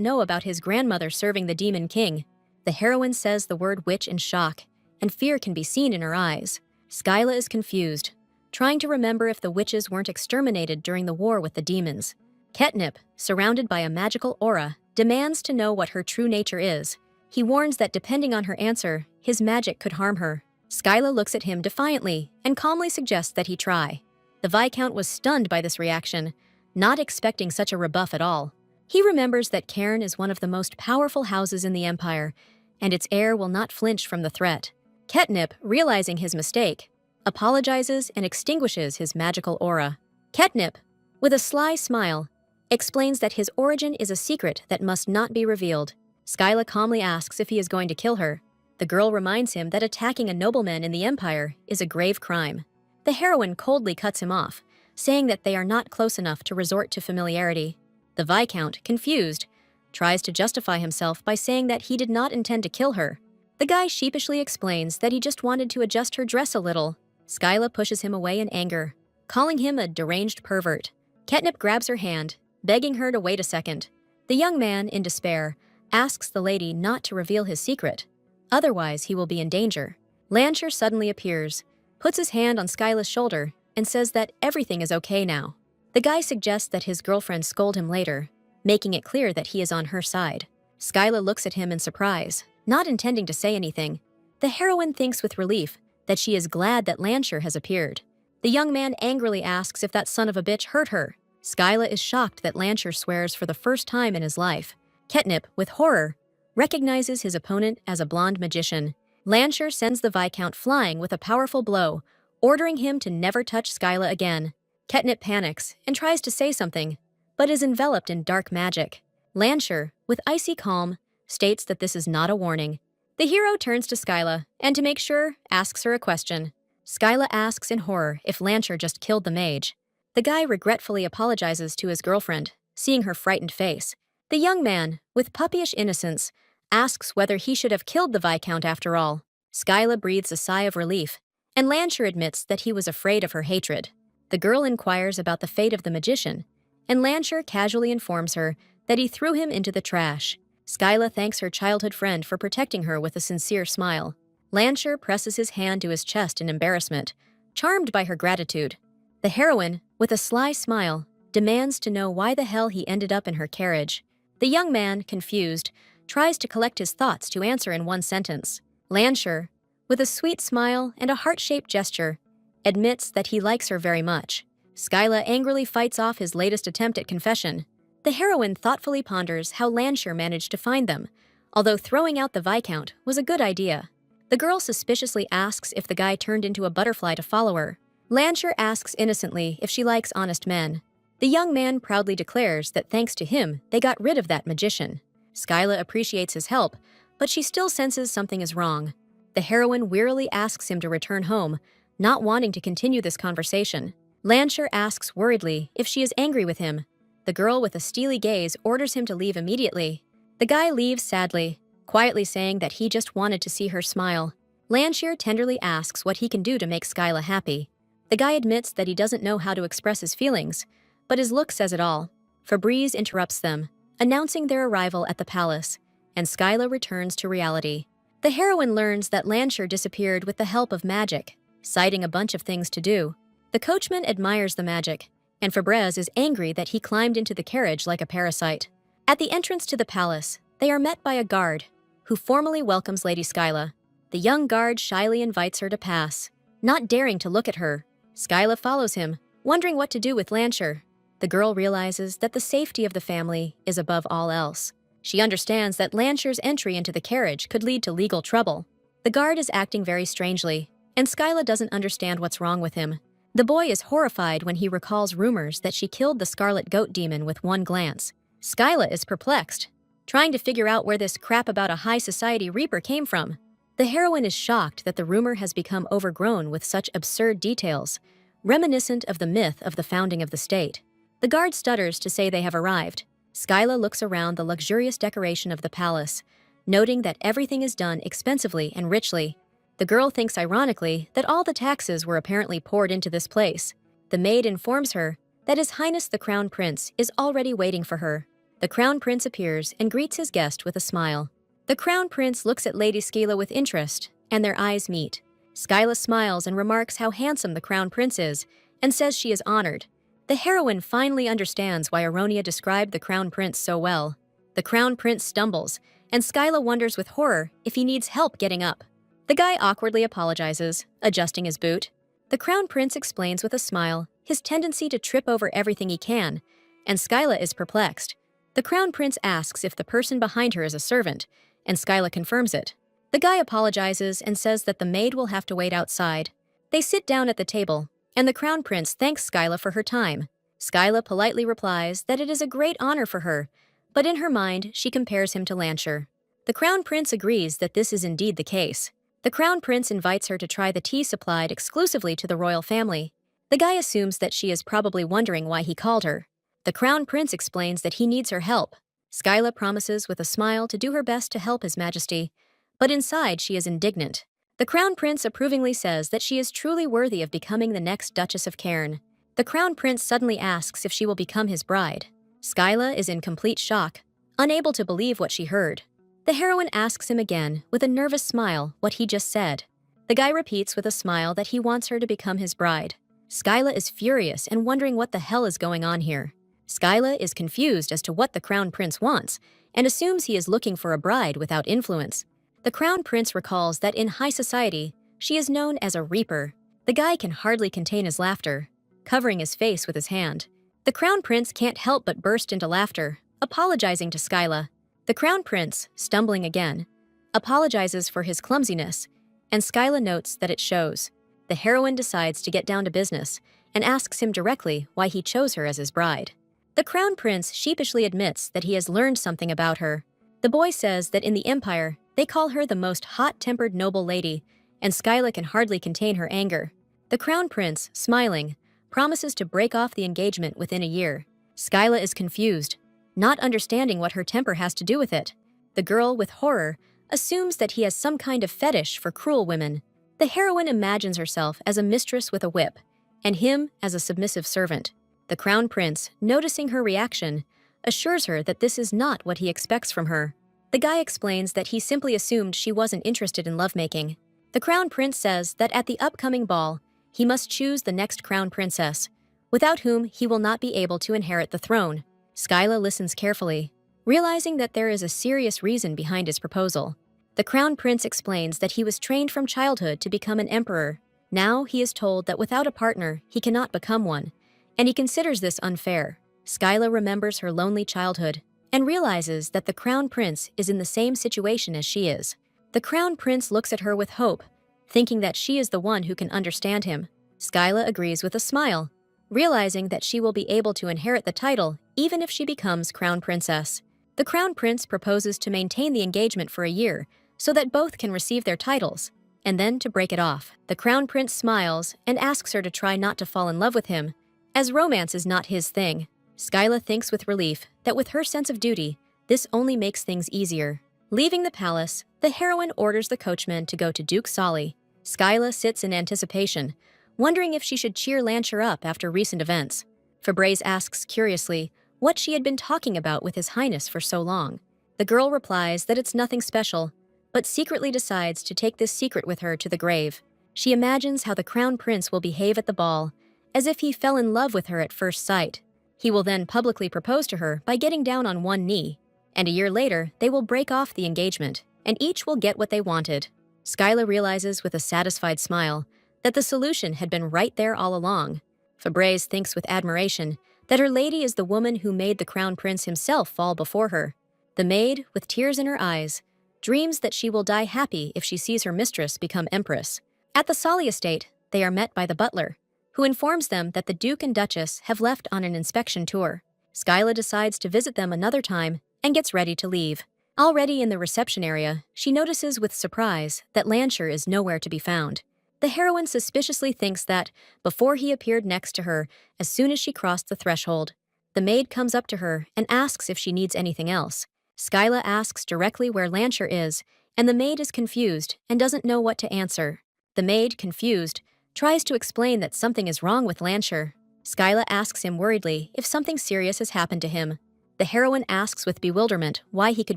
know about his grandmother serving the Demon King. The heroine says the word witch in shock, and fear can be seen in her eyes. Skyla is confused, trying to remember if the witches weren't exterminated during the war with the demons. Ketnip, surrounded by a magical aura, demands to know what her true nature is. He warns that depending on her answer, his magic could harm her. Skyla looks at him defiantly and calmly suggests that he try. The Viscount was stunned by this reaction, not expecting such a rebuff at all. He remembers that Cairn is one of the most powerful houses in the Empire, and its heir will not flinch from the threat. Ketnip, realizing his mistake, apologizes and extinguishes his magical aura. Ketnip, with a sly smile, explains that his origin is a secret that must not be revealed. Skyla calmly asks if he is going to kill her. The girl reminds him that attacking a nobleman in the Empire is a grave crime. The heroine coldly cuts him off, saying that they are not close enough to resort to familiarity. The Viscount, confused, tries to justify himself by saying that he did not intend to kill her. The guy sheepishly explains that he just wanted to adjust her dress a little. Skyla pushes him away in anger, calling him a deranged pervert. Ketnip grabs her hand, begging her to wait a second. The young man, in despair, asks the lady not to reveal his secret. Otherwise, he will be in danger. Lancher suddenly appears, puts his hand on Skyla's shoulder, and says that everything is okay now. The guy suggests that his girlfriend scold him later, making it clear that he is on her side. Skyla looks at him in surprise, not intending to say anything. The heroine thinks with relief that she is glad that Lancher has appeared. The young man angrily asks if that son of a bitch hurt her. Skyla is shocked that Lancher swears for the first time in his life. Ketnip, with horror, recognizes his opponent as a blonde magician. Lancher sends the Viscount flying with a powerful blow, ordering him to never touch Skyla again. Ketnip panics and tries to say something, but is enveloped in dark magic. Lancher, with icy calm, states that this is not a warning. The hero turns to Skyla, and to make sure, asks her a question. Skyla asks in horror if Lancher just killed the mage. The guy regretfully apologizes to his girlfriend, seeing her frightened face. The young man, with puppyish innocence, asks whether he should have killed the Viscount after all. Skyla breathes a sigh of relief, and Lancher admits that he was afraid of her hatred. The girl inquires about the fate of the magician, and Lancher casually informs her that he threw him into the trash. Skyla thanks her childhood friend for protecting her with a sincere smile. Lancher presses his hand to his chest in embarrassment, charmed by her gratitude. The heroine, with a sly smile, demands to know why the hell he ended up in her carriage. The young man, confused, tries to collect his thoughts to answer in one sentence. Lancher, with a sweet smile and a heart-shaped gesture, admits that he likes her very much. Skyla angrily fights off his latest attempt at confession. The heroine thoughtfully ponders how Lancher managed to find them, although throwing out the Viscount was a good idea. The girl suspiciously asks if the guy turned into a butterfly to follow her. Lancher asks innocently if she likes honest men. The young man proudly declares that thanks to him, they got rid of that magician. Skyla appreciates his help, but she still senses something is wrong. The heroine wearily asks him to return home, not wanting to continue this conversation. Lancher asks worriedly if she is angry with him. The girl with a steely gaze orders him to leave immediately. The guy leaves sadly, quietly saying that he just wanted to see her smile. Lancher tenderly asks what he can do to make Skyla happy. The guy admits that he doesn't know how to express his feelings, but his look says it all. Febreze interrupts them, announcing their arrival at the palace, and Skyla returns to reality. The heroine learns that Lancher disappeared with the help of magic, citing a bunch of things to do. The coachman admires the magic, and Febreze is angry that he climbed into the carriage like a parasite. At the entrance to the palace, they are met by a guard, who formally welcomes Lady Skyla. The young guard shyly invites her to pass, not daring to look at her. Skyla follows him, wondering what to do with Lancher. The girl realizes that the safety of the family is above all else. She understands that Lancher's entry into the carriage could lead to legal trouble. The guard is acting very strangely, and Skyla doesn't understand what's wrong with him. The boy is horrified when he recalls rumors that she killed the Scarlet Goat Demon with one glance. Skyla is perplexed, trying to figure out where this crap about a high society reaper came from. The heroine is shocked that the rumor has become overgrown with such absurd details, reminiscent of the myth of the founding of the state. The guard stutters to say they have arrived. Skyla looks around the luxurious decoration of the palace, noting that everything is done expensively and richly. The girl thinks ironically that all the taxes were apparently poured into this place. The maid informs her that His Highness the Crown Prince is already waiting for her. The Crown Prince appears and greets his guest with a smile. The Crown Prince looks at Lady Skyla with interest, and their eyes meet. Skyla smiles and remarks how handsome the Crown Prince is, and says she is honored. The heroine finally understands why Aronia described the Crown Prince so well. The Crown Prince stumbles, and Skyla wonders with horror if he needs help getting up. The guy awkwardly apologizes, adjusting his boot. The Crown Prince explains with a smile his tendency to trip over everything he can, and Skyla is perplexed. The Crown Prince asks if the person behind her is a servant, and Skyla confirms it. The guy apologizes and says that the maid will have to wait outside. They sit down at the table, and the Crown Prince thanks Skyla for her time. Skyla politely replies that it is a great honor for her, but in her mind she compares him to Lancher. The Crown Prince agrees that this is indeed the case. The Crown Prince invites her to try the tea supplied exclusively to the royal family. The guy assumes that she is probably wondering why he called her. The Crown Prince explains that he needs her help. Skyla promises with a smile to do her best to help His Majesty, but inside she is indignant. The Crown Prince approvingly says that she is truly worthy of becoming the next Duchess of Cairn. The Crown Prince suddenly asks if she will become his bride. Skyla is in complete shock, unable to believe what she heard. The heroine asks him again, with a nervous smile, what he just said. The guy repeats with a smile that he wants her to become his bride. Skyla is furious and wondering what the hell is going on here. Skyla is confused as to what the Crown Prince wants and assumes he is looking for a bride without influence. The Crown Prince recalls that in high society, she is known as a reaper. The guy can hardly contain his laughter, covering his face with his hand. The Crown Prince can't help but burst into laughter, apologizing to Skyla. The Crown Prince, stumbling again, apologizes for his clumsiness, and Skyla notes that it shows. The heroine decides to get down to business and asks him directly why he chose her as his bride. The Crown Prince sheepishly admits that he has learned something about her. The boy says that in the Empire, they call her the most hot-tempered noble lady, and Skyla can hardly contain her anger. The Crown Prince, smiling, promises to break off the engagement within a year. Skyla is confused, not understanding what her temper has to do with it. The girl, with horror, assumes that he has some kind of fetish for cruel women. The heroine imagines herself as a mistress with a whip, and him as a submissive servant. The Crown Prince, noticing her reaction, assures her that this is not what he expects from her. The guy explains that he simply assumed she wasn't interested in lovemaking. The Crown Prince says that at the upcoming ball, he must choose the next Crown Princess, without whom he will not be able to inherit the throne. Skyla listens carefully, realizing that there is a serious reason behind his proposal. The Crown Prince explains that he was trained from childhood to become an emperor. Now he is told that without a partner, he cannot become one, and he considers this unfair. Skyla remembers her lonely childhood and realizes that the Crown Prince is in the same situation as she is. The Crown Prince looks at her with hope, thinking that she is the one who can understand him. Skyla agrees with a smile, realizing that she will be able to inherit the title even if she becomes Crown Princess. The Crown Prince proposes to maintain the engagement for a year so that both can receive their titles, and then to break it off. The Crown Prince smiles and asks her to try not to fall in love with him, as romance is not his thing. Skyla thinks with relief that with her sense of duty, this only makes things easier. Leaving the palace, the heroine orders the coachman to go to Duke Solly. Skyla sits in anticipation, wondering if she should cheer Lancher up after recent events. Fabrice asks curiously what she had been talking about with His Highness for so long. The girl replies that it's nothing special, but secretly decides to take this secret with her to the grave. She imagines how the Crown Prince will behave at the ball, as if he fell in love with her at first sight. He will then publicly propose to her by getting down on one knee, and a year later they will break off the engagement, and each will get what they wanted. Skyla realizes with a satisfied smile that the solution had been right there all along. Fabrice thinks with admiration that her lady is the woman who made the Crown Prince himself fall before her. The maid, with tears in her eyes, dreams that she will die happy if she sees her mistress become empress. At the Solly estate, they are met by the butler, who informs them that the Duke and Duchess have left on an inspection tour. Skyla decides to visit them another time and gets ready to leave. Already in the reception area, she notices with surprise that Lancher is nowhere to be found. The heroine suspiciously thinks that, before he appeared next to her as soon as she crossed the threshold, the maid comes up to her and asks if she needs anything else. Skyla asks directly where Lancher is, and the maid is confused and doesn't know what to answer. The maid, confused, tries to explain that something is wrong with Lancher. Skyla asks him worriedly if something serious has happened to him. The heroine asks with bewilderment why he could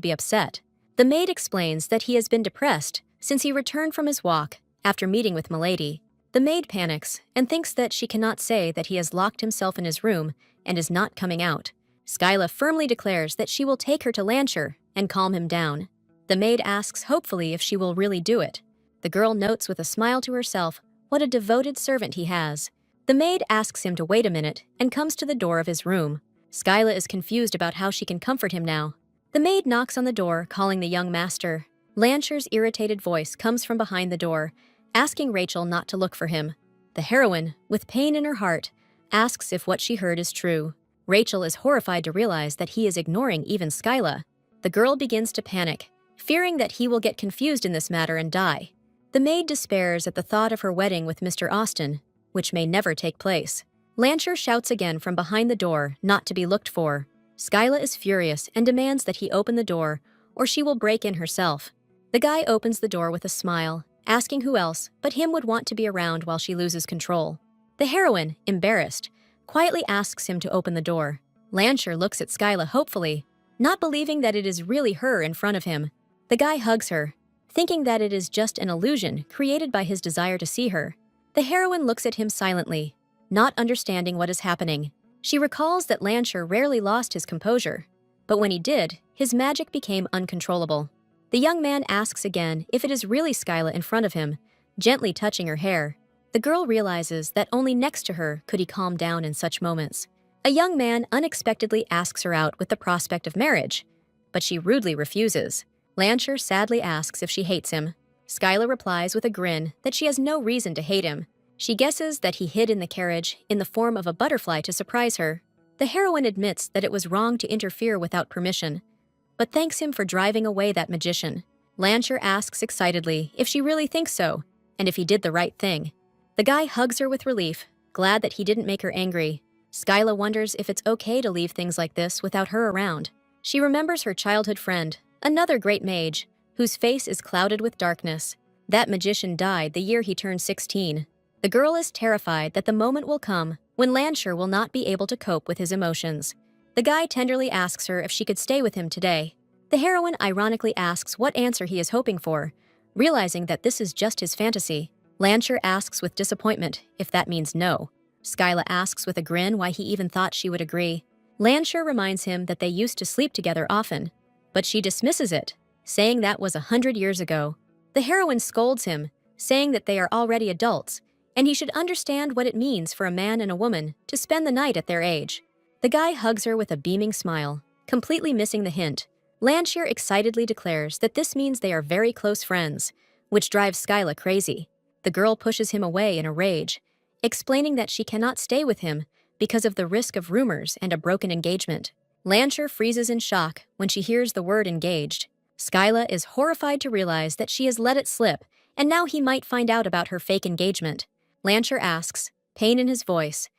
be upset. The maid explains that he has been depressed since he returned from his walk after meeting with Milady. The maid panics and thinks that she cannot say that he has locked himself in his room and is not coming out. Skyla firmly declares that she will take her to Lancher and calm him down. The maid asks hopefully if she will really do it. The girl notes with a smile to herself what a devoted servant he has. The maid asks him to wait a minute and comes to the door of his room. Skyla is confused about how she can comfort him now. The maid knocks on the door, calling the young master. Lancher's irritated voice comes from behind the door, asking Rachel not to look for him. The heroine, with pain in her heart, asks if what she heard is true. Rachel is horrified to realize that he is ignoring even Skyla. The girl begins to panic, fearing that he will get confused in this matter and die. The maid despairs at the thought of her wedding with Mr. Austen, which may never take place. Lancher shouts again from behind the door, not to be looked for. Skyla is furious and demands that he open the door, or she will break in herself. The guy opens the door with a smile asking who else but him would want to be around while she loses control. The heroine, embarrassed, quietly asks him to open the door. Lancher looks at Skyla hopefully, not believing that it is really her in front of him. The guy hugs her, thinking that it is just an illusion created by his desire to see her. The heroine looks at him silently, not understanding what is happening. She recalls that Lancher rarely lost his composure, but when he did, his magic became uncontrollable. The young man asks again if it is really Skyla in front of him, gently touching her hair. The girl realizes that only next to her could he calm down in such moments. A young man unexpectedly asks her out with the prospect of marriage, but she rudely refuses. Lancher sadly asks if she hates him. Skyla replies with a grin that she has no reason to hate him. She guesses that he hid in the carriage in the form of a butterfly to surprise her. The heroine admits that it was wrong to interfere without permission, but thanks him for driving away that magician. Lancher asks excitedly if she really thinks so, and if he did the right thing. The guy hugs her with relief, glad that he didn't make her angry. Skyla wonders if it's okay to leave things like this without her around. She remembers her childhood friend, another great mage, whose face is clouded with darkness. That magician died the year he turned 16. The girl is terrified that the moment will come when Lancher will not be able to cope with his emotions. The guy tenderly asks her if she could stay with him today. The heroine ironically asks what answer he is hoping for, realizing that this is just his fantasy. Lancher asks with disappointment if that means no. Skyla asks with a grin why he even thought she would agree. Lancher reminds him that they used to sleep together often, but she dismisses it, saying that was 100 years ago. The heroine scolds him, saying that they are already adults, and he should understand what it means for a man and a woman to spend the night at their age. The guy hugs her with a beaming smile, completely missing the hint. Lancher excitedly declares that this means they are very close friends, which drives Skyla crazy. The girl pushes him away in a rage, explaining that she cannot stay with him because of the risk of rumors and a broken engagement. Lancher freezes in shock when she hears the word engaged. Skyla is horrified to realize that she has let it slip, and now he might find out about her fake engagement. Lancher asks, pain in his voice,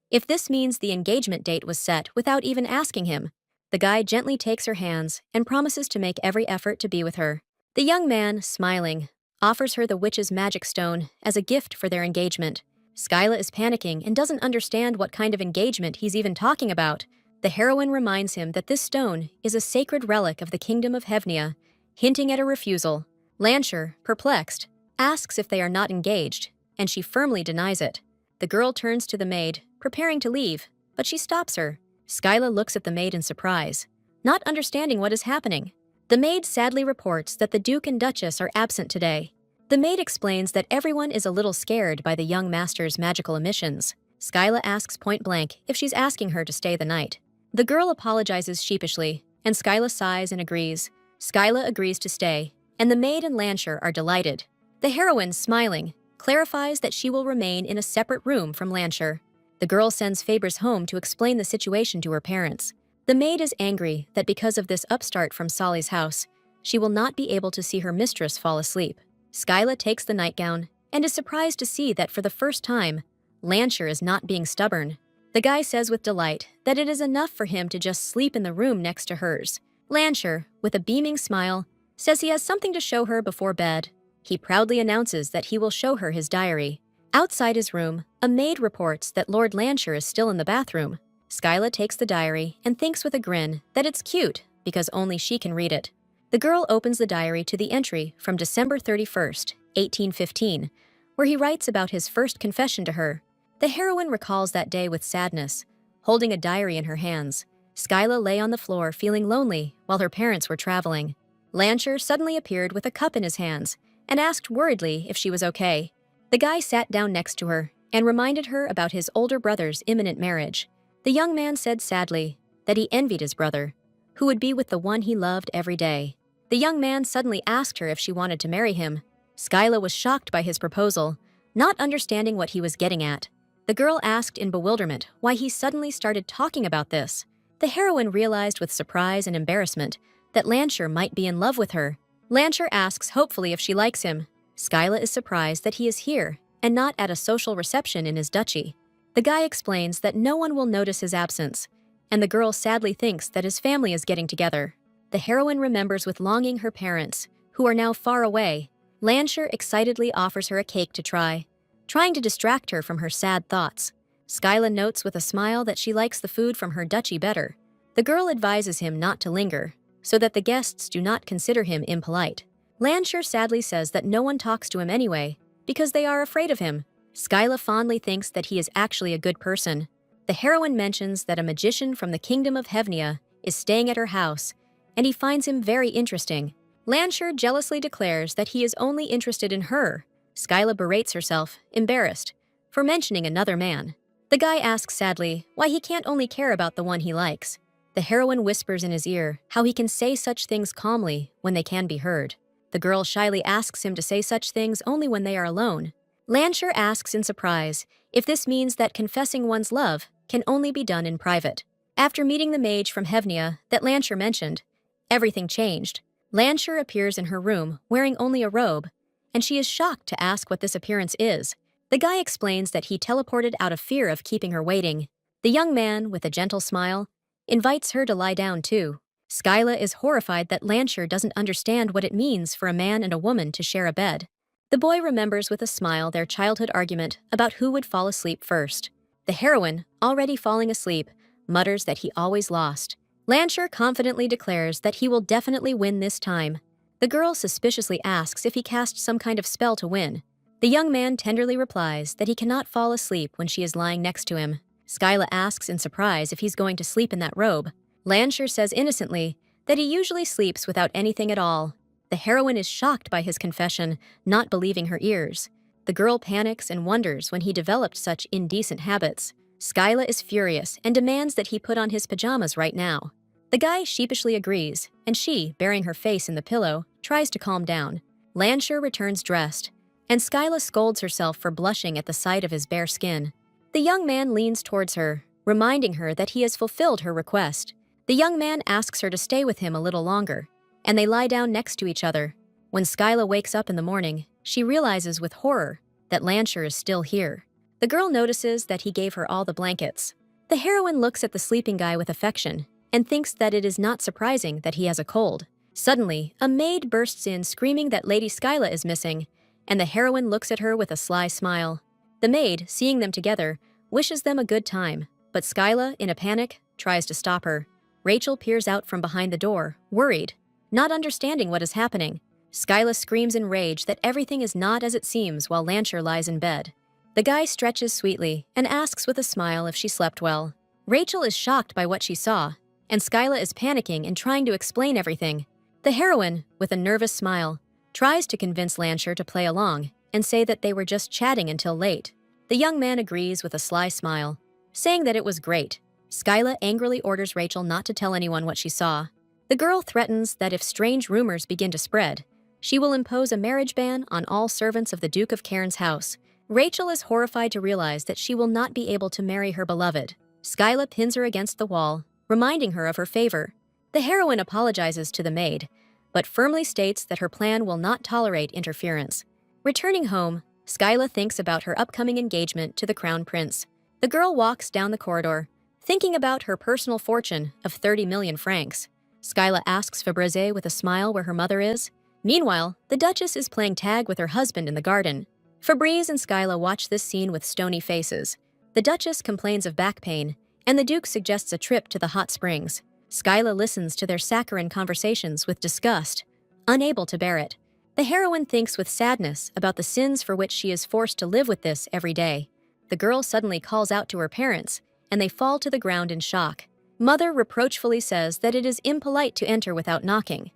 if this means the engagement date was set without even asking him. The guy gently takes her hands and promises to make every effort to be with her. The young man, smiling, offers her the witch's magic stone as a gift for their engagement. Skyla is panicking and doesn't understand what kind of engagement he's even talking about. The heroine reminds him that this stone is a sacred relic of the kingdom of Hevnia, hinting at a refusal. Lancher, perplexed, asks if they are not engaged, and she firmly denies it. The girl turns to the maid, preparing to leave, but she stops her. Skyla looks at the maid in surprise, not understanding what is happening. The maid sadly reports that the Duke and Duchess are absent today. The maid explains that everyone is a little scared by the young master's magical emissions. Skyla asks point-blank if she's asking her to stay the night. The girl apologizes sheepishly, and Skyla sighs and agrees. Skyla agrees to stay, and the maid and Lancher are delighted. The heroine, smiling, clarifies that she will remain in a separate room from Lancher. The girl sends Fabers home to explain the situation to her parents. The maid is angry that because of this upstart from Solly's house, she will not be able to see her mistress fall asleep. Skyla takes the nightgown and is surprised to see that for the first time, Lancher is not being stubborn. The guy says with delight that it is enough for him to just sleep in the room next to hers. Lancher, with a beaming smile, says he has something to show her before bed. He proudly announces that he will show her his diary. Outside his room, a maid reports that Lord Lancher is still in the bathroom. Skyla takes the diary and thinks with a grin that it's cute because only she can read it. The girl opens the diary to the entry from December 31st, 1815, where he writes about his first confession to her. The heroine recalls that day with sadness, holding a diary in her hands. Skyla lay on the floor feeling lonely while her parents were traveling. Lancher suddenly appeared with a cup in his hands and asked worriedly if she was okay. The guy sat down next to her and reminded her about his older brother's imminent marriage. The young man said sadly that he envied his brother, who would be with the one he loved every day. The young man suddenly asked her if she wanted to marry him. Skyla was shocked by his proposal, not understanding what he was getting at. The girl asked in bewilderment why he suddenly started talking about this. The heroine realized with surprise and embarrassment that Lancher might be in love with her. Lancher asks hopefully if she likes him. Skyla is surprised that he is here and not at a social reception in his duchy. The guy explains that no one will notice his absence, and the girl sadly thinks that his family is getting together. The heroine remembers with longing her parents, who are now far away. Lansher excitedly offers her a cake to try, trying to distract her from her sad thoughts. Skyla notes with a smile that she likes the food from her duchy better. The girl advises him not to linger, so that the guests do not consider him impolite. Lansher sadly says that no one talks to him anyway, because they are afraid of him. Skyla fondly thinks that he is actually a good person. The heroine mentions that a magician from the kingdom of Hevnia is staying at her house, and he finds him very interesting. Lansher jealously declares that he is only interested in her. Skyla berates herself, embarrassed, for mentioning another man. The guy asks sadly why he can't only care about the one he likes. The heroine whispers in his ear how he can say such things calmly when they can be heard. The girl shyly asks him to say such things only when they are alone. Lansher asks in surprise if this means that confessing one's love can only be done in private. After meeting the mage from Hevnia that Lansher mentioned, everything changed. Lansher appears in her room wearing only a robe, and she is shocked to ask what this appearance is. The guy explains that he teleported out of fear of keeping her waiting. The young man, with a gentle smile, invites her to lie down too. Skyla is horrified that Lansher doesn't understand what it means for a man and a woman to share a bed. The boy remembers with a smile their childhood argument about who would fall asleep first. The heroine, already falling asleep, mutters that he always lost. Lansher confidently declares that he will definitely win this time. The girl suspiciously asks if he cast some kind of spell to win. The young man tenderly replies that he cannot fall asleep when she is lying next to him. Skyla asks in surprise if he's going to sleep in that robe. Lansher says innocently that he usually sleeps without anything at all. The heroine is shocked by his confession, not believing her ears. The girl panics and wonders when he developed such indecent habits. Skyla is furious and demands that he put on his pajamas right now. The guy sheepishly agrees, and she, burying her face in the pillow, tries to calm down. Lansher returns dressed, and Skyla scolds herself for blushing at the sight of his bare skin. The young man leans towards her, reminding her that he has fulfilled her request. The young man asks her to stay with him a little longer, and they lie down next to each other. When Skyla wakes up in the morning, she realizes with horror that Lansher is still here. The girl notices that he gave her all the blankets. The heroine looks at the sleeping guy with affection and thinks that it is not surprising that he has a cold. Suddenly, a maid bursts in screaming that Lady Skyla is missing, and the heroine looks at her with a sly smile. The maid, seeing them together, wishes them a good time, but Skyla, in a panic, tries to stop her. Rachel peers out from behind the door, worried, not understanding what is happening. Skyla screams in rage that everything is not as it seems while Lansher lies in bed. The guy stretches sweetly and asks with a smile if she slept well. Rachel is shocked by what she saw, and Skyla is panicking and trying to explain everything. The heroine, with a nervous smile, tries to convince Lansher to play along and say that they were just chatting until late. The young man agrees with a sly smile, saying that it was great. Skyla angrily orders Rachel not to tell anyone what she saw. The girl threatens that if strange rumors begin to spread, she will impose a marriage ban on all servants of the Duke of Cairn's house. Rachel is horrified to realize that she will not be able to marry her beloved. Skyla pins her against the wall, reminding her of her favor. The heroine apologizes to the maid, but firmly states that her plan will not tolerate interference. Returning home, Skyla thinks about her upcoming engagement to the crown prince. The girl walks down the corridor, thinking about her personal fortune of 30 million francs. Skyla asks Fabrice with a smile where her mother is. Meanwhile, the Duchess is playing tag with her husband in the garden. Fabrice and Skyla watch this scene with stony faces. The Duchess complains of back pain, and the Duke suggests a trip to the hot springs. Skyla listens to their saccharine conversations with disgust, unable to bear it. The heroine thinks with sadness about the sins for which she is forced to live with this every day. The girl suddenly calls out to her parents, and they fall to the ground in shock. Mother reproachfully says that it is impolite to enter without knocking,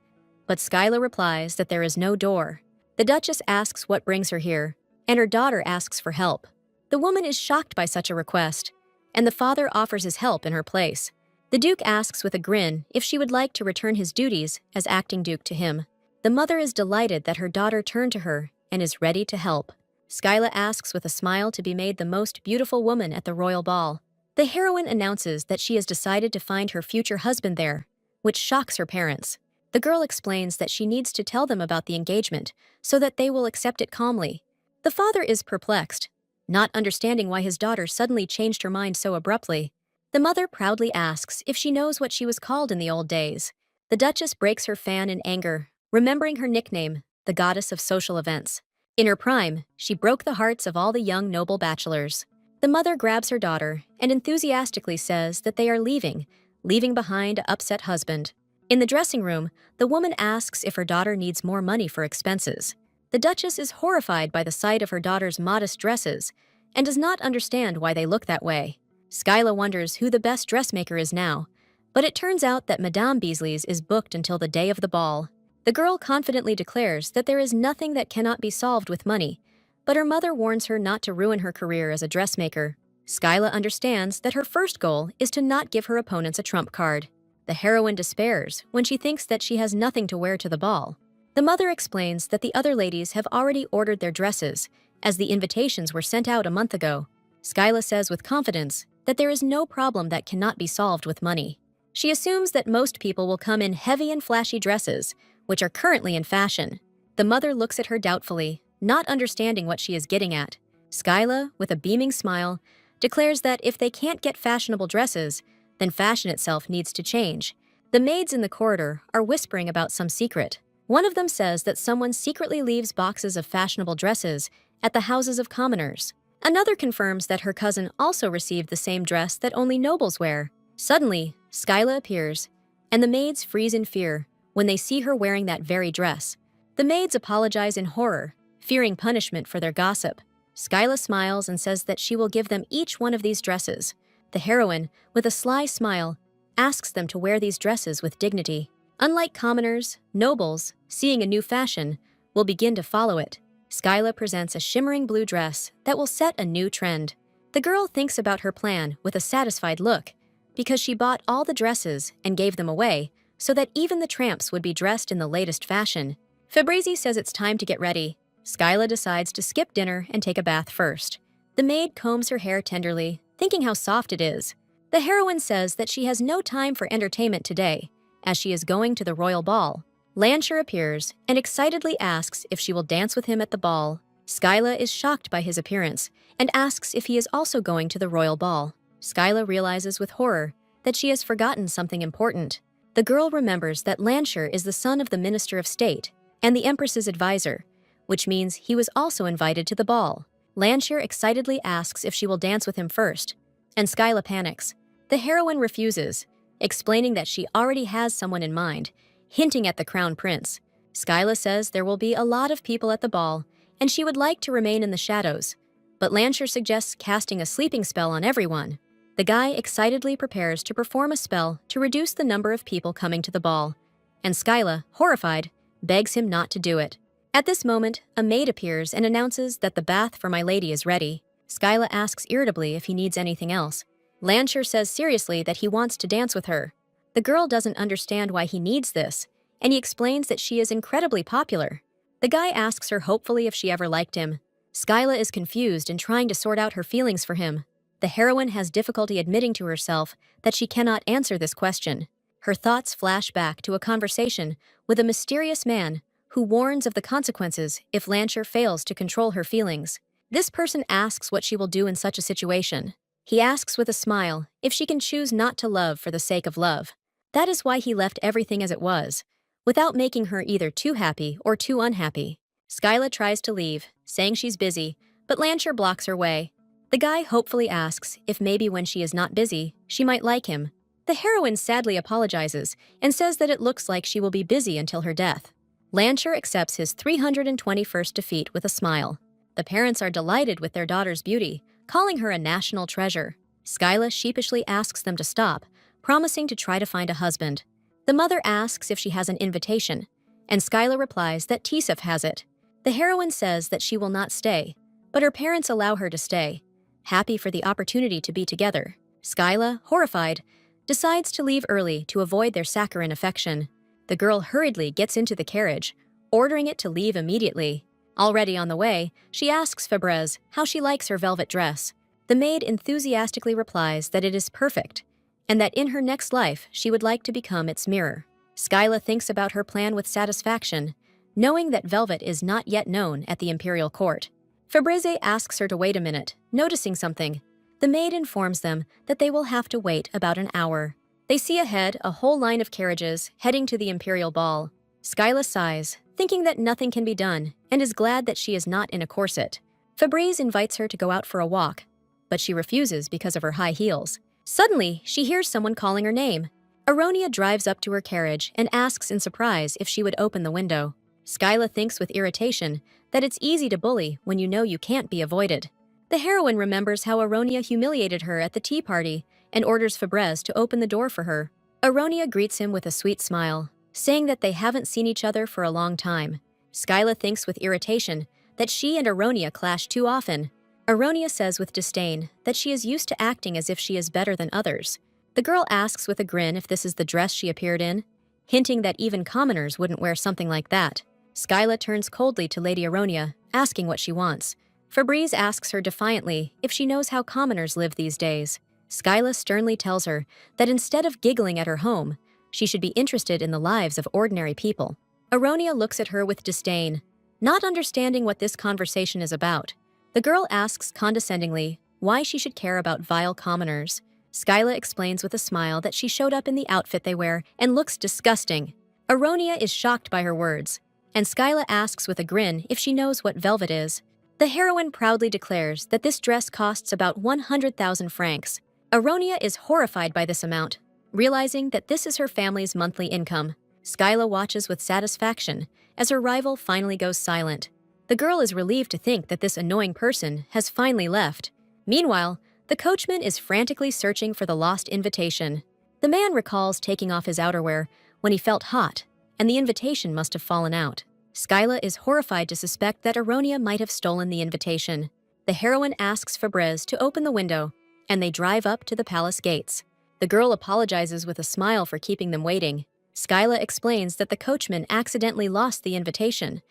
but Skyla replies that there is no door. The Duchess asks what brings her here, and her daughter asks for help. The woman is shocked by such a request, and the father offers his help in her place. The Duke asks with a grin if she would like to return his duties as acting Duke to him. The mother is delighted that her daughter turned to her and is ready to help. Skyla asks with a smile to be made the most beautiful woman at the royal ball. The heroine announces that she has decided to find her future husband there, which shocks her parents. The girl explains that she needs to tell them about the engagement so that they will accept it calmly. The father is perplexed, not understanding why his daughter suddenly changed her mind so abruptly. The mother proudly asks if she knows what she was called in the old days. The Duchess breaks her fan in anger, remembering her nickname, the goddess of social events. In her prime, she broke the hearts of all the young noble bachelors. The mother grabs her daughter and enthusiastically says that they are leaving behind an upset husband. In the dressing room, the woman asks if her daughter needs more money for expenses. The Duchess is horrified by the sight of her daughter's modest dresses and does not understand why they look that way. Skyla wonders who the best dressmaker is now, but it turns out that Madame Beasley's is booked until the day of the ball. The girl confidently declares that there is nothing that cannot be solved with money, but her mother warns her not to ruin her career as a dressmaker. Skyla understands that her first goal is to not give her opponents a trump card. The heroine despairs when she thinks that she has nothing to wear to the ball. The mother explains that the other ladies have already ordered their dresses, as the invitations were sent out a month ago. Skyla says with confidence that there is no problem that cannot be solved with money. She assumes that most people will come in heavy and flashy dresses, which are currently in fashion. The mother looks at her doubtfully, not understanding what she is getting at. Skyla, with a beaming smile, declares that if they can't get fashionable dresses, then fashion itself needs to change. The maids in the corridor are whispering about some secret. One of them says that someone secretly leaves boxes of fashionable dresses at the houses of commoners. Another confirms that her cousin also received the same dress that only nobles wear. Suddenly, Skyla appears, and the maids freeze in fear when they see her wearing that very dress. The maids apologize in horror, fearing punishment for their gossip. Skyla smiles and says that she will give them each one of these dresses. The heroine, with a sly smile, asks them to wear these dresses with dignity. Unlike commoners, nobles, seeing a new fashion, will begin to follow it. Skyla presents a shimmering blue dress that will set a new trend. The girl thinks about her plan with a satisfied look, because she bought all the dresses and gave them away so that even the tramps would be dressed in the latest fashion. Fabrizi says it's time to get ready. Skyla decides to skip dinner and take a bath first. The maid combs her hair tenderly, thinking how soft it is. The heroine says that she has no time for entertainment today, as she is going to the royal ball. Lancher appears and excitedly asks if she will dance with him at the ball. Skyla is shocked by his appearance and asks if he is also going to the royal ball. Skyla realizes with horror that she has forgotten something important. The girl remembers that Lancher is the son of the Minister of State and the Empress's advisor, which means he was also invited to the ball. Lancher excitedly asks if she will dance with him first, and Skyla panics. The heroine refuses, explaining that she already has someone in mind, hinting at the crown prince. Skyla says there will be a lot of people at the ball, and she would like to remain in the shadows, but Lancher suggests casting a sleeping spell on everyone. The guy excitedly prepares to perform a spell to reduce the number of people coming to the ball, and Skyla, horrified, begs him not to do it. At this moment, a maid appears and announces that the bath for my lady is ready. Skyla asks irritably if he needs anything else. Lancher says seriously that he wants to dance with her. The girl doesn't understand why he needs this, and he explains that she is incredibly popular. The guy asks her hopefully if she ever liked him. Skyla is confused and trying to sort out her feelings for him. The heroine has difficulty admitting to herself that she cannot answer this question. Her thoughts flash back to a conversation with a mysterious man who warns of the consequences if Lancher fails to control her feelings. This person asks what she will do in such a situation. He asks with a smile if she can choose not to love for the sake of love. That is why he left everything as it was, without making her either too happy or too unhappy. Skyla tries to leave, saying she's busy, but Lancher blocks her way. The guy hopefully asks if maybe when she is not busy, she might like him. The heroine sadly apologizes and says that it looks like she will be busy until her death. Lancher accepts his 321st defeat with a smile. The parents are delighted with their daughter's beauty, calling her a national treasure. Skyla sheepishly asks them to stop, promising to try to find a husband. The mother asks if she has an invitation, and Skyla replies that Tisef has it. The heroine says that she will not stay, but her parents allow her to stay, happy for the opportunity to be together. Skyla, horrified, decides to leave early to avoid their saccharine affection. The girl hurriedly gets into the carriage, ordering it to leave immediately. Already on the way, she asks Fabrez how she likes her velvet dress. The maid enthusiastically replies that it is perfect, and that in her next life she would like to become its mirror. Skyla thinks about her plan with satisfaction, knowing that velvet is not yet known at the imperial court. Fabrize asks her to wait a minute, noticing something. The maid informs them that they will have to wait about an hour. They see ahead a whole line of carriages heading to the imperial ball. Skyla sighs, thinking that nothing can be done and is glad that she is not in a corset. Febreze invites her to go out for a walk, but she refuses because of her high heels. Suddenly, she hears someone calling her name. Aronia drives up to her carriage and asks in surprise if she would open the window. Skyla thinks with irritation that it's easy to bully when you know you can't be avoided. The heroine remembers how Aronia humiliated her at the tea party and orders Febreze to open the door for her. Aronia greets him with a sweet smile, saying that they haven't seen each other for a long time. Skyla thinks with irritation that she and Aronia clash too often. Aronia says with disdain that she is used to acting as if she is better than others. The girl asks with a grin if this is the dress she appeared in, hinting that even commoners wouldn't wear something like that. Skyla turns coldly to Lady Aronia, asking what she wants. Febreze asks her defiantly if she knows how commoners live these days. Skyla sternly tells her that instead of giggling at her home, she should be interested in the lives of ordinary people. Aronia looks at her with disdain, not understanding what this conversation is about. The girl asks condescendingly why she should care about vile commoners. Skyla explains with a smile that she showed up in the outfit they wear and looks disgusting. Aronia is shocked by her words, and Skyla asks with a grin if she knows what velvet is. The heroine proudly declares that this dress costs about 100,000 francs. Aronia is horrified by this amount, realizing that this is her family's monthly income. Skyla watches with satisfaction as her rival finally goes silent. The girl is relieved to think that this annoying person has finally left. Meanwhile, the coachman is frantically searching for the lost invitation. The man recalls taking off his outerwear when he felt hot, and the invitation must have fallen out. Skyla is horrified to suspect that Aronia might have stolen the invitation. The heroine asks Febreze to open the window, and they drive up to the palace gates. The girl apologizes with a smile for keeping them waiting. Skyla explains that the coachman accidentally lost the invitation,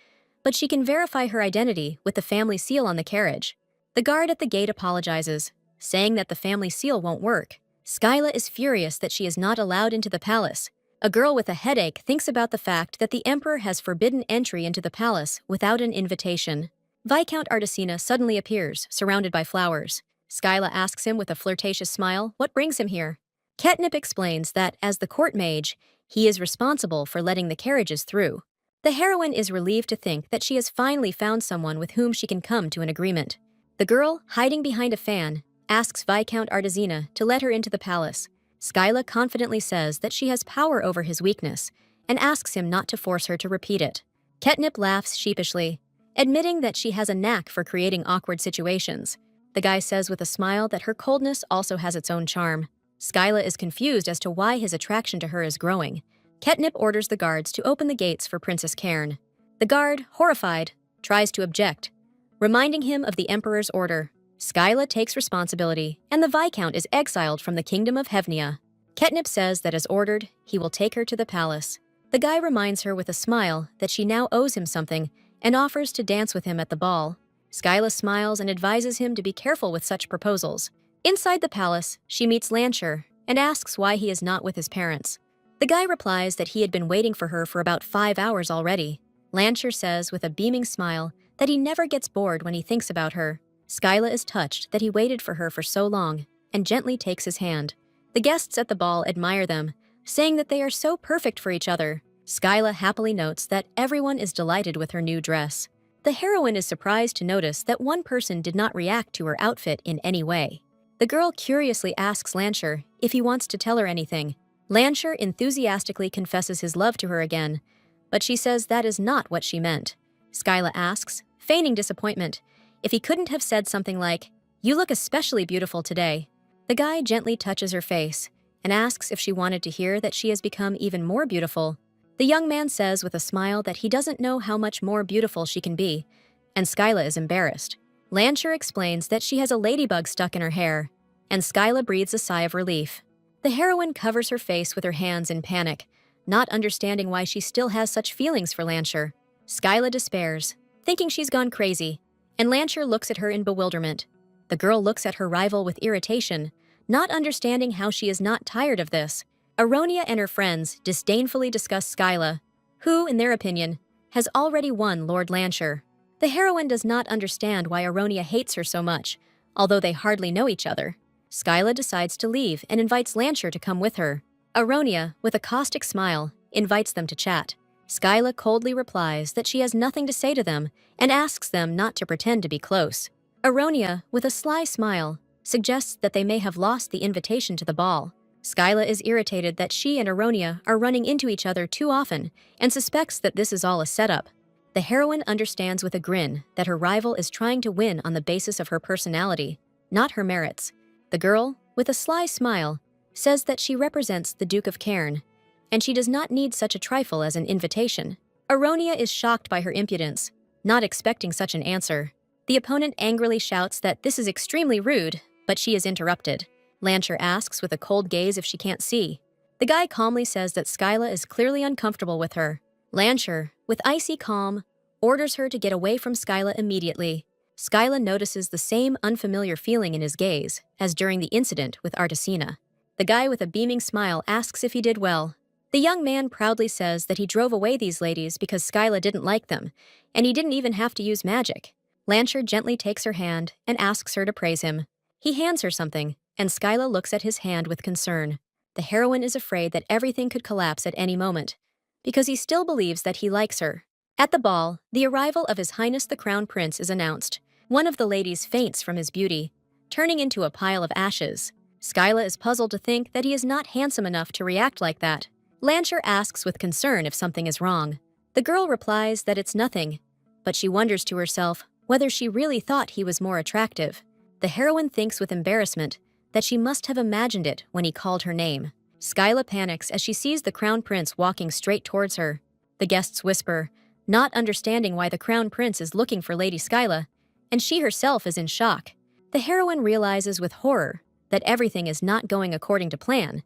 but she can verify her identity with the family seal on the carriage. The guard at the gate apologizes, saying that the family seal won't work. Skyla is furious that she is not allowed into the palace. A girl with a headache thinks about the fact that the emperor has forbidden entry into the palace without an invitation. Viscount Artesina suddenly appears, surrounded by flowers. Skyla asks him with a flirtatious smile what brings him here. Ketnip explains that, as the court mage, he is responsible for letting the carriages through. The heroine is relieved to think that she has finally found someone with whom she can come to an agreement. The girl, hiding behind a fan, asks Viscount Artesina to let her into the palace. Skyla confidently says that she has power over his weakness and asks him not to force her to repeat it. Ketnip laughs sheepishly, admitting that she has a knack for creating awkward situations. The guy says with a smile that her coldness also has its own charm. Skyla is confused as to why his attraction to her is growing. Ketnip orders the guards to open the gates for Princess Cairn. The guard, horrified, tries to object, reminding him of the Emperor's order. Skyla takes responsibility, and the Viscount is exiled from the Kingdom of Hevnia. Ketnip says that as ordered, he will take her to the palace. The guy reminds her with a smile that she now owes him something and offers to dance with him at the ball. Skyla smiles and advises him to be careful with such proposals. Inside the palace, she meets Lancher and asks why he is not with his parents. The guy replies that he had been waiting for her for about 5 hours already. Lancher says with a beaming smile that he never gets bored when he thinks about her. Skyla is touched that he waited for her for so long and gently takes his hand. The guests at the ball admire them, saying that they are so perfect for each other. Skyla happily notes that everyone is delighted with her new dress. The heroine is surprised to notice that one person did not react to her outfit in any way. The girl curiously asks Lancher if he wants to tell her anything. Lancher enthusiastically confesses his love to her again, but she says that is not what she meant. Skyla asks, feigning disappointment, if he couldn't have said something like, "You look especially beautiful today." The guy gently touches her face and asks if she wanted to hear that she has become even more beautiful. The young man says with a smile that he doesn't know how much more beautiful she can be, and Skyla is embarrassed. Lancher explains that she has a ladybug stuck in her hair, and Skyla breathes a sigh of relief. The heroine covers her face with her hands in panic, not understanding why she still has such feelings for Lancher. Skyla despairs, thinking she's gone crazy, and Lancher looks at her in bewilderment. The girl looks at her rival with irritation, not understanding how she is not tired of this. Aronia and her friends disdainfully discuss Skyla, who, in their opinion, has already won Lord Lancher. The heroine does not understand why Aronia hates her so much, although they hardly know each other. Skyla decides to leave and invites Lancher to come with her. Aronia, with a caustic smile, invites them to chat. Skyla coldly replies that she has nothing to say to them and asks them not to pretend to be close. Aronia, with a sly smile, suggests that they may have lost the invitation to the ball. Skyla is irritated that she and Aronia are running into each other too often and suspects that this is all a setup. The heroine understands with a grin that her rival is trying to win on the basis of her personality, not her merits. The girl, with a sly smile, says that she represents the Duke of Cairn, and she does not need such a trifle as an invitation. Aronia is shocked by her impudence, not expecting such an answer. The opponent angrily shouts that this is extremely rude, but she is interrupted. Lancher asks with a cold gaze if she can't see. The guy calmly says that Skyla is clearly uncomfortable with her. Lancher, with icy calm, orders her to get away from Skyla immediately. Skyla notices the same unfamiliar feeling in his gaze as during the incident with Artesina. The guy with a beaming smile asks if he did well. The young man proudly says that he drove away these ladies because Skyla didn't like them, and he didn't even have to use magic. Lancher gently takes her hand and asks her to praise him. He hands her something, and Skyla looks at his hand with concern. The heroine is afraid that everything could collapse at any moment, because he still believes that he likes her. At the ball, the arrival of His Highness the Crown Prince is announced. One of the ladies faints from his beauty, turning into a pile of ashes. Skyla is puzzled to think that he is not handsome enough to react like that. Lancher asks with concern if something is wrong. The girl replies that it's nothing, but she wonders to herself whether she really thought he was more attractive. The heroine thinks with embarrassment that she must have imagined it when he called her name. Skyla panics as she sees the Crown Prince walking straight towards her. The guests whisper, not understanding why the Crown Prince is looking for Lady Skyla, and she herself is in shock. The heroine realizes with horror that everything is not going according to plan,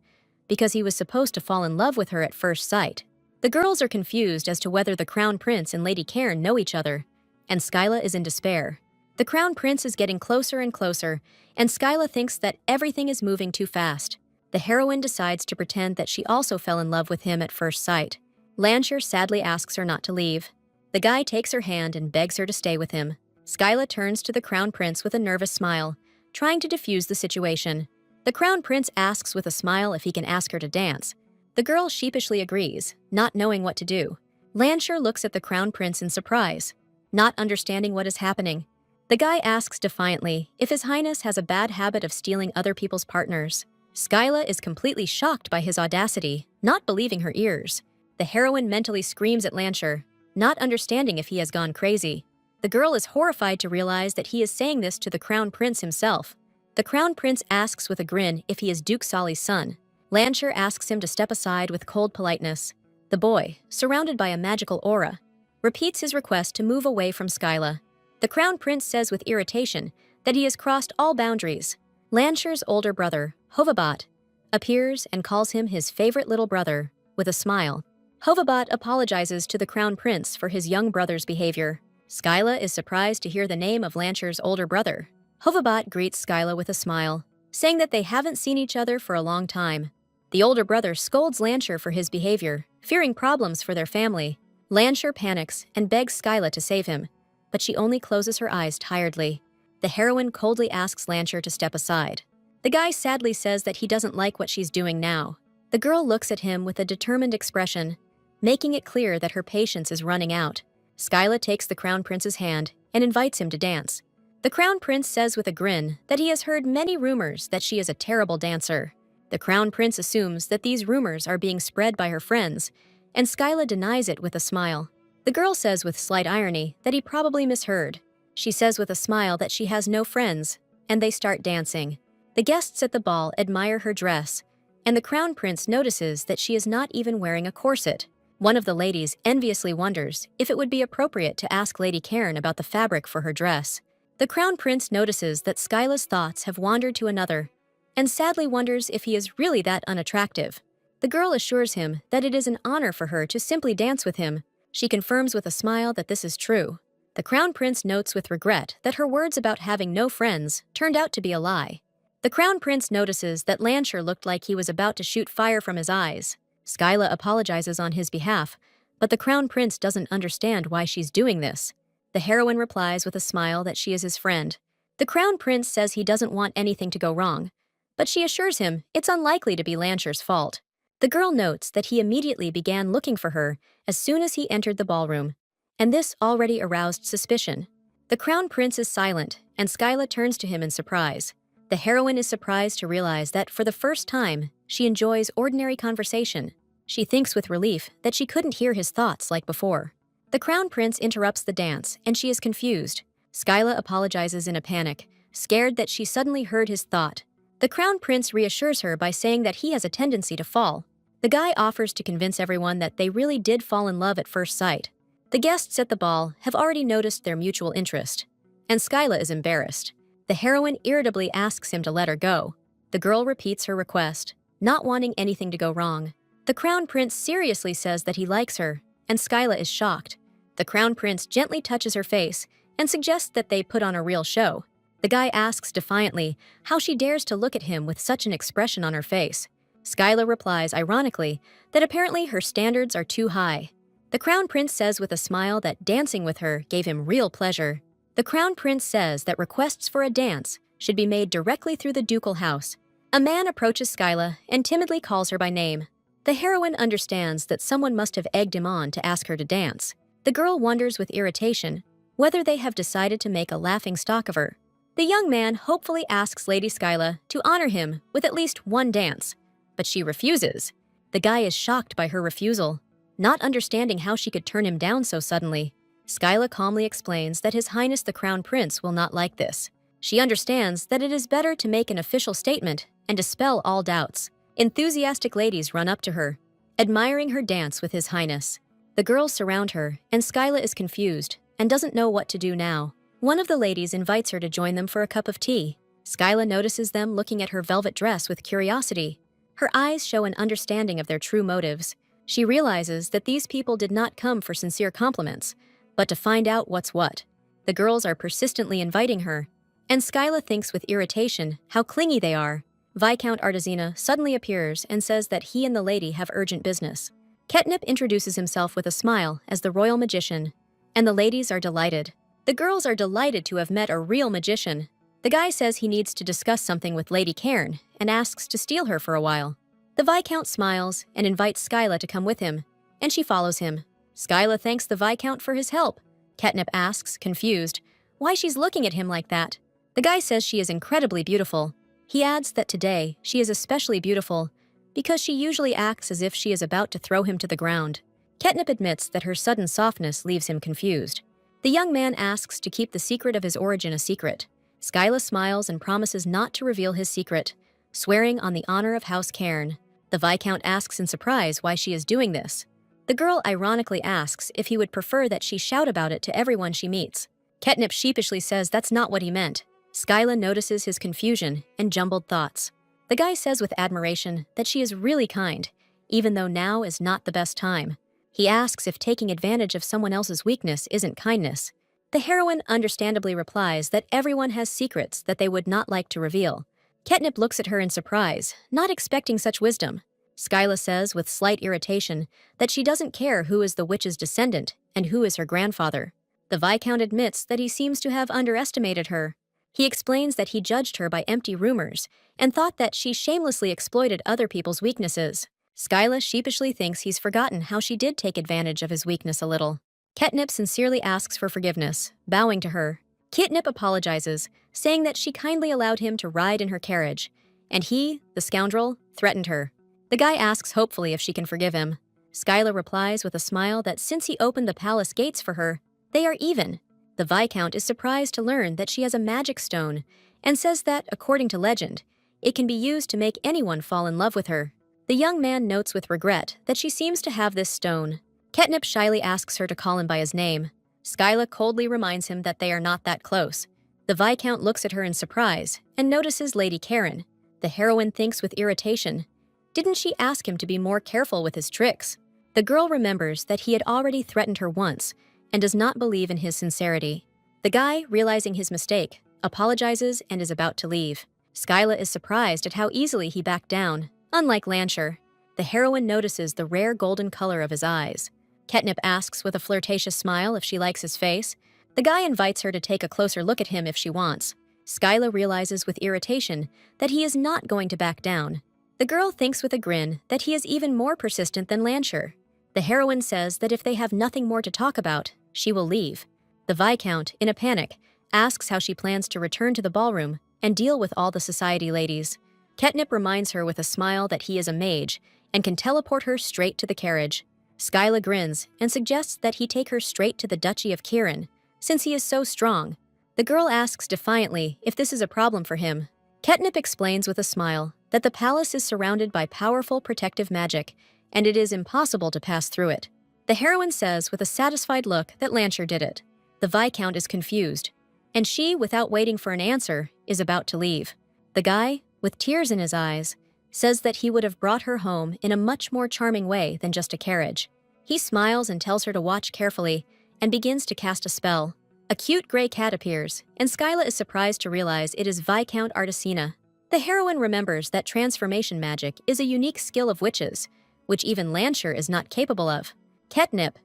because he was supposed to fall in love with her at first sight. The girls are confused as to whether the Crown Prince and Lady Cairn know each other, and Skyla is in despair. The Crown Prince is getting closer and closer, and Skyla thinks that everything is moving too fast. The heroine decides to pretend that she also fell in love with him at first sight. Lancher sadly asks her not to leave. The guy takes her hand and begs her to stay with him. Skyla turns to the Crown Prince with a nervous smile, trying to defuse the situation. The Crown Prince asks with a smile if he can ask her to dance. The girl sheepishly agrees, not knowing what to do. Lancher looks at the Crown Prince in surprise, not understanding what is happening. The guy asks defiantly if His Highness has a bad habit of stealing other people's partners. Skyla is completely shocked by his audacity, not believing her ears. The heroine mentally screams at Lancher, not understanding if he has gone crazy. The girl is horrified to realize that he is saying this to the Crown Prince himself. The Crown Prince asks with a grin if he is Duke Solly's son. Lancher asks him to step aside with cold politeness. The boy, surrounded by a magical aura, repeats his request to move away from Skyla. The Crown Prince says with irritation that he has crossed all boundaries. Lancher's older brother, Hovabat, appears and calls him his favorite little brother, with a smile. Hovabat apologizes to the Crown Prince for his young brother's behavior. Skyla is surprised to hear the name of Lancher's older brother. Hovabat greets Skyla with a smile, saying that they haven't seen each other for a long time. The older brother scolds Lancher for his behavior, fearing problems for their family. Lancher panics and begs Skyla to save him, but she only closes her eyes tiredly. The heroine coldly asks Lancher to step aside. The guy sadly says that he doesn't like what she's doing now. The girl looks at him with a determined expression, making it clear that her patience is running out. Skyla takes the Crown Prince's hand and invites him to dance. The Crown Prince says with a grin that he has heard many rumors that she is a terrible dancer. The Crown Prince assumes that these rumors are being spread by her friends, and Skyla denies it with a smile. The girl says with slight irony that he probably misheard. She says with a smile that she has no friends, and they start dancing. The guests at the ball admire her dress, and the Crown Prince notices that she is not even wearing a corset. One of the ladies enviously wonders if it would be appropriate to ask Lady Cairn about the fabric for her dress. The Crown Prince notices that Skyla's thoughts have wandered to another, and sadly wonders if he is really that unattractive. The girl assures him that it is an honor for her to simply dance with him. She confirms with a smile that this is true. The Crown Prince notes with regret that her words about having no friends turned out to be a lie. The Crown Prince notices that Lancher looked like he was about to shoot fire from his eyes. Skyla apologizes on his behalf, but the Crown Prince doesn't understand why she's doing this. The heroine replies with a smile that she is his friend. The Crown Prince says he doesn't want anything to go wrong, but she assures him it's unlikely to be Lancher's fault. The girl notes that he immediately began looking for her as soon as he entered the ballroom, and this already aroused suspicion. The crown prince is silent, and Skyla turns to him in surprise. The heroine is surprised to realize that for the first time, she enjoys ordinary conversation. She thinks with relief that she couldn't hear his thoughts like before. The crown prince interrupts the dance, and she is confused. Skyla apologizes in a panic, scared that she suddenly heard his thought. The crown prince reassures her by saying that he has a tendency to fall. The guy offers to convince everyone that they really did fall in love at first sight. The guests at the ball have already noticed their mutual interest, and Skyla is embarrassed. The heroine irritably asks him to let her go. The girl repeats her request, not wanting anything to go wrong. The crown prince seriously says that he likes her, and Skyla is shocked. The crown prince gently touches her face and suggests that they put on a real show. The guy asks defiantly how she dares to look at him with such an expression on her face. Skyla replies ironically that apparently her standards are too high. The crown prince says with a smile that dancing with her gave him real pleasure. The crown prince says that requests for a dance should be made directly through the ducal house. A man approaches Skyla and timidly calls her by name. The heroine understands that someone must have egged him on to ask her to dance. The girl wonders with irritation whether they have decided to make a laughing stock of her. The young man hopefully asks Lady Skyla to honor him with at least one dance, but she refuses. The guy is shocked by her refusal, not understanding how she could turn him down so suddenly. Skyla calmly explains that His Highness the Crown Prince will not like this. She understands that it is better to make an official statement and dispel all doubts. Enthusiastic ladies run up to her, admiring her dance with His Highness. The girls surround her, and Skyla is confused and doesn't know what to do now. One of the ladies invites her to join them for a cup of tea. Skyla notices them looking at her velvet dress with curiosity. Her eyes show an understanding of their true motives. She realizes that these people did not come for sincere compliments, but to find out what's what. The girls are persistently inviting her, and Skyla thinks with irritation how clingy they are. Viscount Artesina suddenly appears and says that he and the lady have urgent business. Ketnip introduces himself with a smile as the royal magician, and the ladies are delighted. The girls are delighted to have met a real magician. The guy says he needs to discuss something with Lady Cairn and asks to steal her for a while. The Viscount smiles and invites Skyla to come with him, and she follows him. Skyla thanks the Viscount for his help. Ketnip asks, confused, why she's looking at him like that. The guy says she is incredibly beautiful. He adds that today she is especially beautiful because she usually acts as if she is about to throw him to the ground. Ketnip admits that her sudden softness leaves him confused. The young man asks to keep the secret of his origin a secret. Skyla smiles and promises not to reveal his secret, swearing on the honor of House Cairn. The Viscount asks in surprise why she is doing this. The girl ironically asks if he would prefer that she shout about it to everyone she meets. Ketnip sheepishly says that's not what he meant. Skyla notices his confusion and jumbled thoughts. The guy says with admiration that she is really kind, even though now is not the best time. He asks if taking advantage of someone else's weakness isn't kindness. The heroine understandably replies that everyone has secrets that they would not like to reveal. Ketnip looks at her in surprise, not expecting such wisdom. Skyla says with slight irritation that she doesn't care who is the witch's descendant and who is her grandfather. The Viscount admits that he seems to have underestimated her. He explains that he judged her by empty rumors and thought that she shamelessly exploited other people's weaknesses. Skyla sheepishly thinks he's forgotten how she did take advantage of his weakness a little. Ketnip sincerely asks for forgiveness, bowing to her. Ketnip apologizes, saying that she kindly allowed him to ride in her carriage, and he, the scoundrel, threatened her. The guy asks hopefully if she can forgive him. Skyla replies with a smile that since he opened the palace gates for her, they are even. The Viscount is surprised to learn that she has a magic stone and says that, according to legend, it can be used to make anyone fall in love with her. The young man notes with regret that she seems to have this stone. Ketnip shyly asks her to call him by his name. Skyla coldly reminds him that they are not that close. The Viscount looks at her in surprise and notices Lady Cairn. The heroine thinks with irritation, didn't she ask him to be more careful with his tricks? The girl remembers that he had already threatened her once and does not believe in his sincerity. The guy, realizing his mistake, apologizes and is about to leave. Skyla is surprised at how easily he backed down. Unlike Lansher, the heroine notices the rare golden color of his eyes. Ketnip asks with a flirtatious smile if she likes his face. The guy invites her to take a closer look at him if she wants. Skyla realizes with irritation that he is not going to back down. The girl thinks with a grin that he is even more persistent than Lancher. The heroine says that if they have nothing more to talk about, she will leave. The Viscount, in a panic, asks how she plans to return to the ballroom and deal with all the society ladies. Ketnip reminds her with a smile that he is a mage and can teleport her straight to the carriage. Skyla grins and suggests that he take her straight to the Duchy of Kirin, since he is so strong. The girl asks defiantly if this is a problem for him. Ketnip explains with a smile that the palace is surrounded by powerful protective magic, and it is impossible to pass through it. The heroine says with a satisfied look that Lancher did it. The Viscount is confused, and she, without waiting for an answer, is about to leave. The guy, with tears in his eyes, says that he would have brought her home in a much more charming way than just a carriage. He smiles and tells her to watch carefully and begins to cast a spell. A cute gray cat appears, and Skyla is surprised to realize it is Viscount Artesina. The heroine remembers that transformation magic is a unique skill of witches, which even Lancher is not capable of. Ketnip,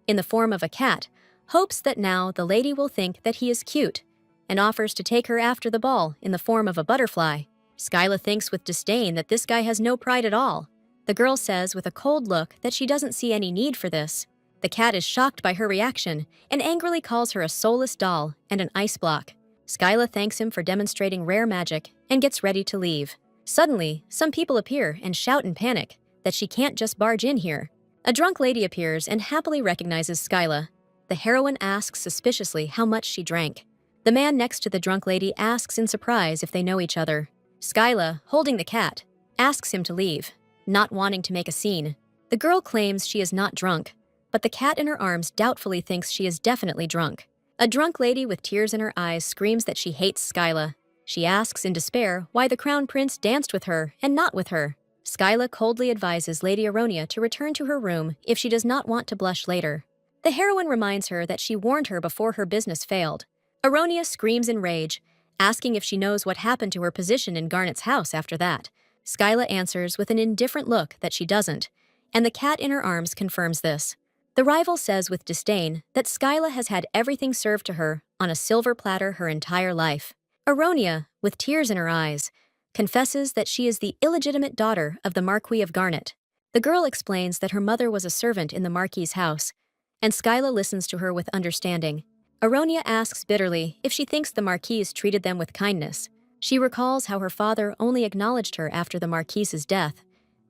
in the form of a cat, hopes that now the lady will think that he is cute, and offers to take her after the ball in the form of a butterfly. Skyla thinks with disdain that this guy has no pride at all. The girl says with a cold look that she doesn't see any need for this. The cat is shocked by her reaction and angrily calls her a soulless doll and an ice block. Skyla thanks him for demonstrating rare magic and gets ready to leave. Suddenly, some people appear and shout in panic that she can't just barge in here. A drunk lady appears and happily recognizes Skyla. The heroine asks suspiciously how much she drank. The man next to the drunk lady asks in surprise if they know each other. Skyla, holding the cat, asks him to leave, not wanting to make a scene. The girl claims she is not drunk, but the cat in her arms doubtfully thinks she is definitely drunk. A drunk lady with tears in her eyes screams that she hates Skyla. She asks in despair why the crown prince danced with her and not with her. Skyla coldly advises Lady Aronia to return to her room if she does not want to blush later. The heroine reminds her that she warned her before her business failed. Aronia screams in rage, asking if she knows what happened to her position in Garnet's house after that. Skyla answers with an indifferent look that she doesn't, and the cat in her arms confirms this. The rival says with disdain that Skyla has had everything served to her on a silver platter her entire life. Aronia, with tears in her eyes, confesses that she is the illegitimate daughter of the Marquis of Garnet. The girl explains that her mother was a servant in the Marquis's house, and Skyla listens to her with understanding. Aronia asks bitterly if she thinks the Marquis treated them with kindness. She recalls how her father only acknowledged her after the Marquis's death,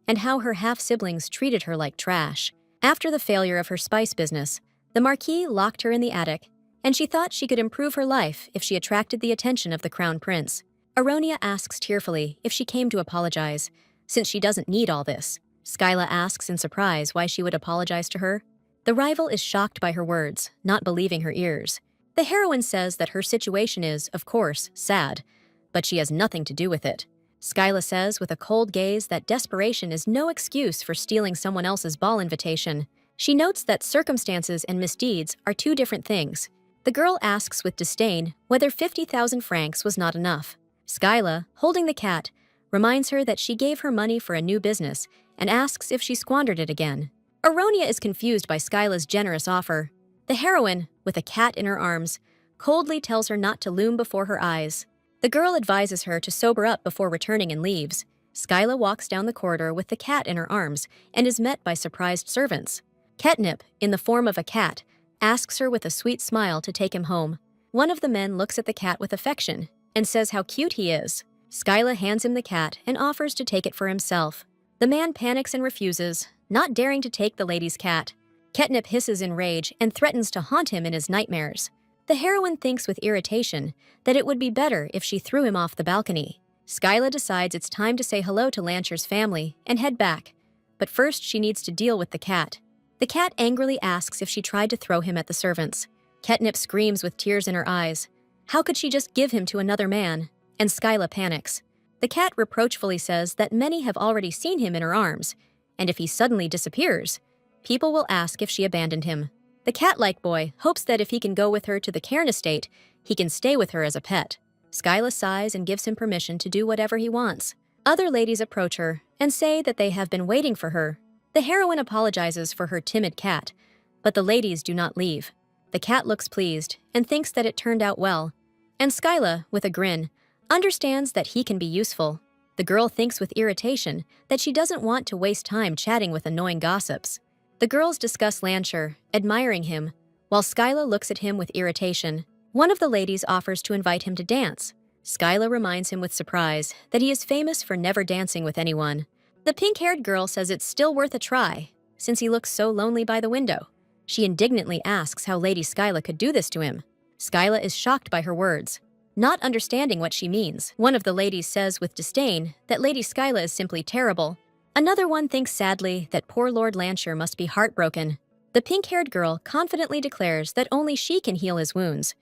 and how her half-siblings treated her like trash. After the failure of her spice business, the Marquis locked her in the attic, and she thought she could improve her life if she attracted the attention of the Crown Prince. Aronia asks tearfully if she came to apologize, since she doesn't need all this. Skyla asks in surprise why she would apologize to her. The rival is shocked by her words, not believing her ears. The heroine says that her situation is, of course, sad, but she has nothing to do with it. Skyla says with a cold gaze that desperation is no excuse for stealing someone else's ball invitation. She notes that circumstances and misdeeds are two different things. The girl asks with disdain whether 50,000 francs was not enough. Skyla, holding the cat, reminds her that she gave her money for a new business and asks if she squandered it again. Aronia is confused by Skyla's generous offer. The heroine, with a cat in her arms, coldly tells her not to loom before her eyes. The girl advises her to sober up before returning and leaves. Skyla walks down the corridor with the cat in her arms and is met by surprised servants. Ketnip, in the form of a cat, asks her with a sweet smile to take him home. One of the men looks at the cat with affection and says how cute he is. Skyla hands him the cat and offers to take it for himself. The man panics and refuses, not daring to take the lady's cat. Ketnip hisses in rage and threatens to haunt him in his nightmares. The heroine thinks with irritation that it would be better if she threw him off the balcony. Skyla decides it's time to say hello to Lancher's family and head back, but first she needs to deal with the cat. The cat angrily asks if she tried to throw him at the servants. Ketnip screams with tears in her eyes. How could she just give him to another man? And Skyla panics. The cat reproachfully says that many have already seen him in her arms, and if he suddenly disappears, people will ask if she abandoned him. The cat-like boy hopes that if he can go with her to the Cairn estate, he can stay with her as a pet. Skyla sighs and gives him permission to do whatever he wants. Other ladies approach her and say that they have been waiting for her. The heroine apologizes for her timid cat, but the ladies do not leave. The cat looks pleased and thinks that it turned out well, and Skyla, with a grin, understands that he can be useful. The girl thinks with irritation that she doesn't want to waste time chatting with annoying gossips. The girls discuss Lancher, admiring him, while Skyla looks at him with irritation. One of the ladies offers to invite him to dance. Skyla reminds him with surprise that he is famous for never dancing with anyone. The pink-haired girl says it's still worth a try, since he looks so lonely by the window. She indignantly asks how Lady Skyla could do this to him. Skyla is shocked by her words. Not understanding what she means, one of the ladies says with disdain that Lady Skyla is simply terrible. Another one thinks sadly that poor Lord Lancher must be heartbroken. The pink-haired girl confidently declares that only she can heal his wounds.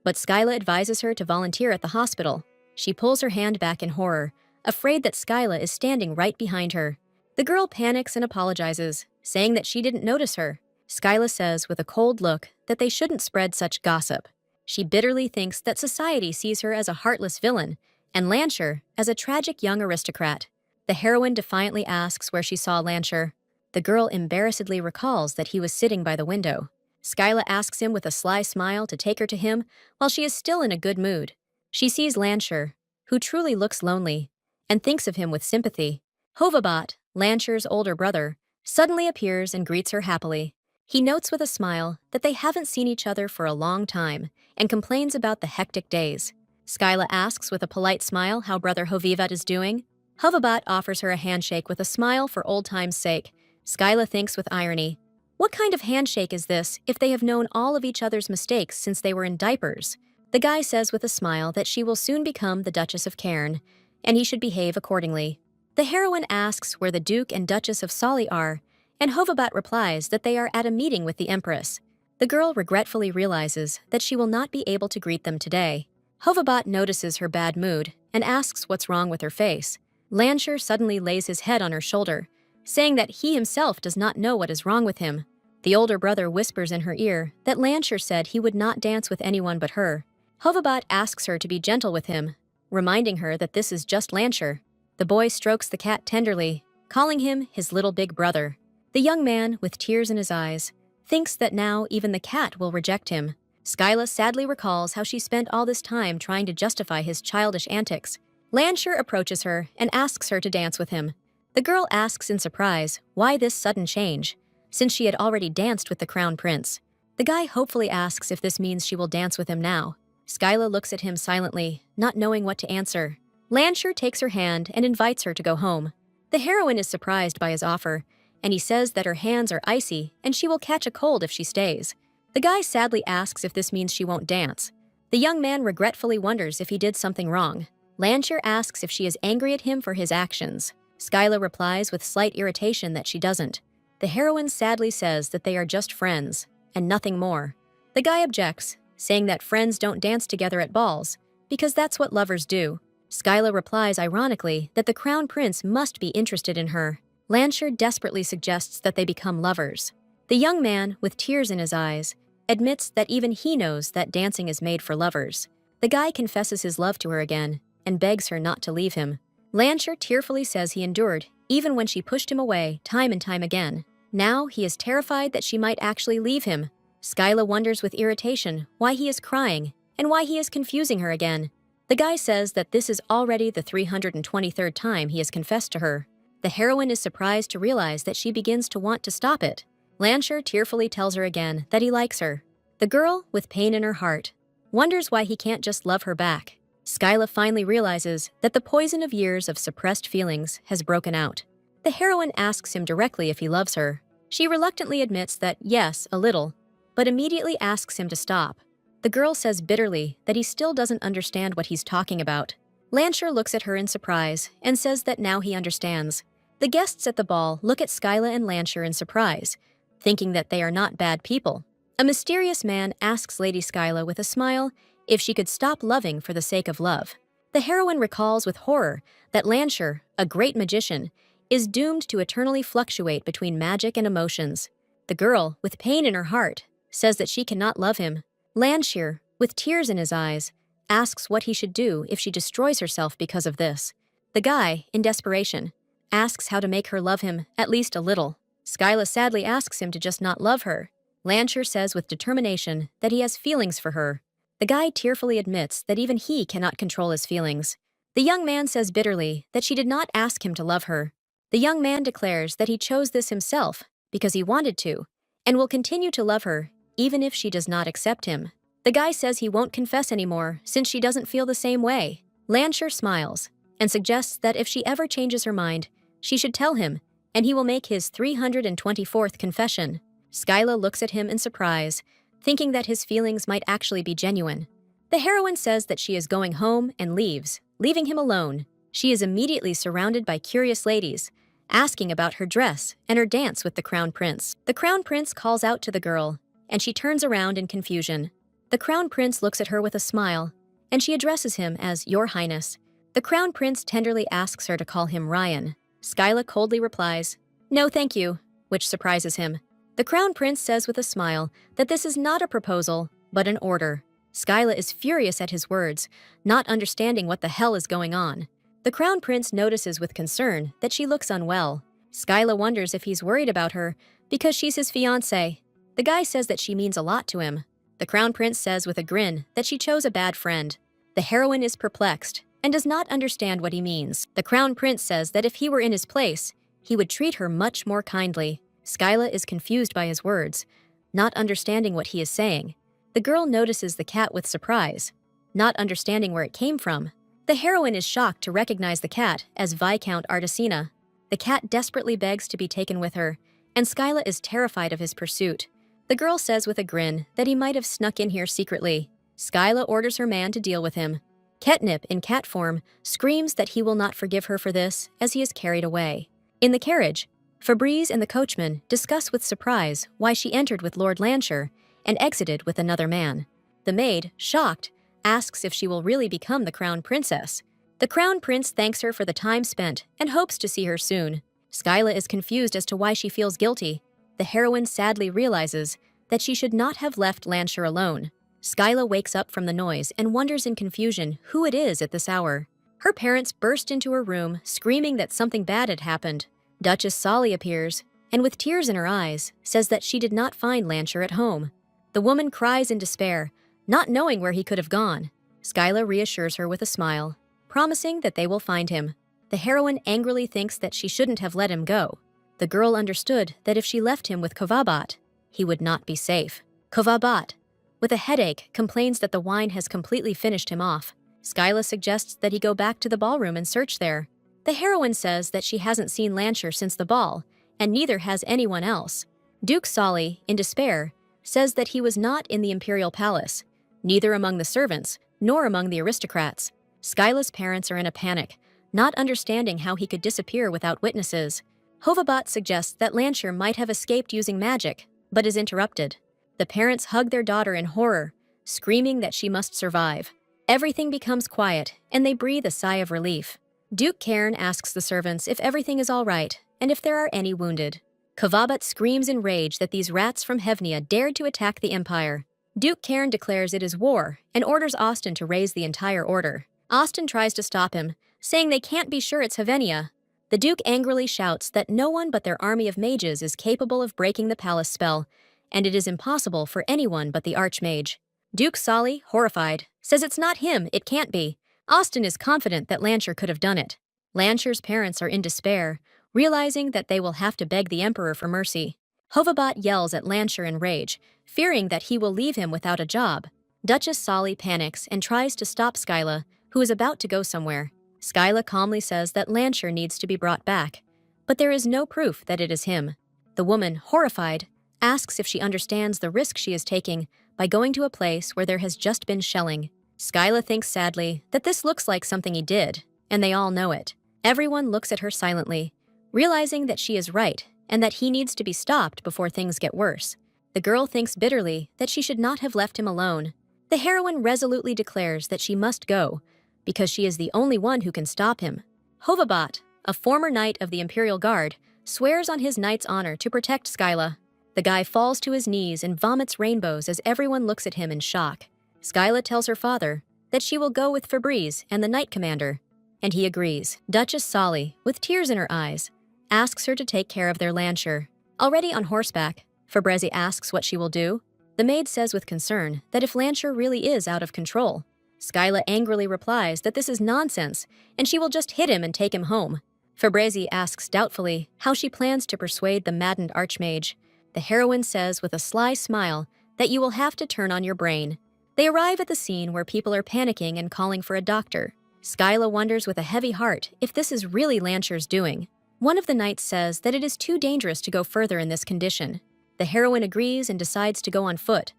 But Skyla advises her to volunteer at the hospital. She pulls her hand back in horror, afraid that Skyla is standing right behind her. The girl panics and apologizes, saying that she didn't notice her. Skyla says with a cold look that they shouldn't spread such gossip. She bitterly thinks that society sees her as a heartless villain, and Lancher as a tragic young aristocrat. The heroine defiantly asks where she saw Lancher. The girl embarrassedly recalls that he was sitting by the window. Skyla asks him with a sly smile to take her to him while she is still in a good mood. She sees Lancher, who truly looks lonely, and thinks of him with sympathy. Hovabat, Lancher's older brother, suddenly appears and greets her happily. He notes with a smile that they haven't seen each other for a long time and complains about the hectic days. Skyla asks with a polite smile how brother Hovivat is doing. Hovabat offers her a handshake with a smile for old time's sake. Skyla thinks with irony, what kind of handshake is this if they have known all of each other's mistakes since they were in diapers? The guy says with a smile that she will soon become the Duchess of Cairn, and he should behave accordingly. The heroine asks where the Duke and Duchess of Sali are, and Hovabat replies that they are at a meeting with the Empress. The girl regretfully realizes that she will not be able to greet them today. Hovabat notices her bad mood and asks what's wrong with her face. Lancher suddenly lays his head on her shoulder, saying that he himself does not know what is wrong with him. The older brother whispers in her ear that Lancher said he would not dance with anyone but her. Hovabat asks her to be gentle with him, reminding her that this is just Lancher. The boy strokes the cat tenderly, calling him his little big brother. The young man, with tears in his eyes, thinks that now even the cat will reject him. Skyla sadly recalls how she spent all this time trying to justify his childish antics. Lancher approaches her and asks her to dance with him. The girl asks in surprise why this sudden change, since she had already danced with the crown prince. The guy hopefully asks if this means she will dance with him now. Skyla looks at him silently, not knowing what to answer. Lancher takes her hand and invites her to go home. The heroine is surprised by his offer, and he says that her hands are icy and she will catch a cold if she stays. The guy sadly asks if this means she won't dance. The young man regretfully wonders if he did something wrong. Lancher asks if she is angry at him for his actions. Skyla replies with slight irritation that she doesn't. The heroine sadly says that they are just friends, and nothing more. The guy objects, saying that friends don't dance together at balls, because that's what lovers do. Skyla replies ironically that the crown prince must be interested in her. Lancher desperately suggests that they become lovers. The young man, with tears in his eyes, admits that even he knows that dancing is made for lovers. The guy confesses his love to her again and begs her not to leave him. Lancher tearfully says he endured, even when she pushed him away time and time again. Now he is terrified that she might actually leave him. Skyla wonders with irritation why he is crying and why he is confusing her again. The guy says that this is already the 323rd time he has confessed to her. The heroine is surprised to realize that she begins to want to stop it. Lancher tearfully tells her again that he likes her. The girl, with pain in her heart, wonders why he can't just love her back. Skyla finally realizes that the poison of years of suppressed feelings has broken out. The heroine asks him directly if he loves her. She reluctantly admits that yes, a little, but immediately asks him to stop. The girl says bitterly that he still doesn't understand what he's talking about. Lancher looks at her in surprise and says that now he understands. The guests at the ball look at Skyla and Lancher in surprise, thinking that they are not bad people. A mysterious man asks Lady Skyla with a smile if she could stop loving for the sake of love. The heroine recalls with horror that Lancher, a great magician, is doomed to eternally fluctuate between magic and emotions. The girl, with pain in her heart, says that she cannot love him. Lancher, with tears in his eyes, asks what he should do if she destroys herself because of this. The guy, in desperation, asks how to make her love him at least a little. Skyla sadly asks him to just not love her. Lancher says with determination that he has feelings for her. The guy tearfully admits that even he cannot control his feelings. The young man says bitterly that she did not ask him to love her. The young man declares that he chose this himself because he wanted to, and will continue to love her even if she does not accept him. The guy says he won't confess anymore since she doesn't feel the same way. Lancher smiles and suggests that if she ever changes her mind, she should tell him, and he will make his 324th confession. Skyla looks at him in surprise, thinking that his feelings might actually be genuine. The heroine says that she is going home and leaves, leaving him alone. She is immediately surrounded by curious ladies, asking about her dress and her dance with the crown prince. The crown prince calls out to the girl, and she turns around in confusion. The crown prince looks at her with a smile, and she addresses him as Your Highness. The crown prince tenderly asks her to call him Ryan. Skyla coldly replies, No, thank you, which surprises him. The crown prince says with a smile that this is not a proposal, but an order. Skyla is furious at his words, not understanding what the hell is going on. The crown prince notices with concern that she looks unwell. Skyla wonders if he's worried about her because she's his fiancée. The guy says that she means a lot to him. The crown prince says with a grin that she chose a bad friend. The heroine is perplexed and does not understand what he means. The crown prince says that if he were in his place, he would treat her much more kindly. Skyla is confused by his words, not understanding what he is saying. The girl notices the cat with surprise, not understanding where it came from. The heroine is shocked to recognize the cat as Viscount Artesina. The cat desperately begs to be taken with her, and Skyla is terrified of his pursuit. The girl says with a grin that he might have snuck in here secretly. Skyla orders her man to deal with him. Ketnip, in cat form, screams that he will not forgive her for this as he is carried away. In the carriage, Fabrice and the coachman discuss with surprise why she entered with Lord Lancher and exited with another man. The maid, shocked, asks if she will really become the crown princess. The crown prince thanks her for the time spent and hopes to see her soon. Skyla is confused as to why she feels guilty. The heroine sadly realizes that she should not have left Lancher alone. Skyla wakes up from the noise and wonders in confusion who it is at this hour. Her parents burst into her room, screaming that something bad had happened. Duchess Solly appears, and with tears in her eyes, says that she did not find Lancher at home. The woman cries in despair, not knowing where he could have gone. Skyla reassures her with a smile, promising that they will find him. The heroine angrily thinks that she shouldn't have let him go. The girl understood that if she left him with Kovabat, he would not be safe. Kovabat, with a headache, complains that the wine has completely finished him off. Skyla suggests that he go back to the ballroom and search there. The heroine says that she hasn't seen Lancher since the ball, and neither has anyone else. Duke Solly, in despair, says that he was not in the imperial palace, neither among the servants nor among the aristocrats. Skyla's parents are in a panic, not understanding how he could disappear without witnesses. Hovabat suggests that Lancher might have escaped using magic, but is interrupted. The parents hug their daughter in horror, screaming that she must survive. Everything becomes quiet, and they breathe a sigh of relief. Duke Cairn asks the servants if everything is all right, and if there are any wounded. Kovabat screams in rage that these rats from Hevnia dared to attack the Empire. Duke Cairn declares it is war, and orders Austin to raise the entire order. Austin tries to stop him, saying they can't be sure it's Hevenia. The Duke angrily shouts that no one but their army of mages is capable of breaking the palace spell, and it is impossible for anyone but the Archmage. Duke Solly, horrified, says it's not him, it can't be. Austin is confident that Lancher could have done it. Lancher's parents are in despair, realizing that they will have to beg the Emperor for mercy. Hovabat yells at Lancher in rage, fearing that he will leave him without a job. Duchess Solly panics and tries to stop Skyla, who is about to go somewhere. Skyla calmly says that Lancher needs to be brought back, but there is no proof that it is him. The woman, horrified, asks if she understands the risk she is taking by going to a place where there has just been shelling. Skyla thinks sadly that this looks like something he did, and they all know it. Everyone looks at her silently, realizing that she is right and that he needs to be stopped before things get worse. The girl thinks bitterly that she should not have left him alone. The heroine resolutely declares that she must go, because she is the only one who can stop him. Hovabat, a former knight of the Imperial Guard, swears on his knight's honor to protect Skyla. The guy falls to his knees and vomits rainbows as everyone looks at him in shock. Skyla tells her father that she will go with Fabrice and the knight commander, and he agrees. Duchess Solly, with tears in her eyes, asks her to take care of their Lancher. Already on horseback, Fabrice asks what she will do. The maid says with concern that if Lancher really is out of control, Skyla angrily replies that this is nonsense, and she will just hit him and take him home. Fabrizi asks doubtfully how she plans to persuade the maddened Archmage. The heroine says with a sly smile that you will have to turn on your brain. They arrive at the scene where people are panicking and calling for a doctor. Skyla wonders with a heavy heart if this is really Lansher's doing. One of the knights says that it is too dangerous to go further in this condition. The heroine agrees and decides to go on foot,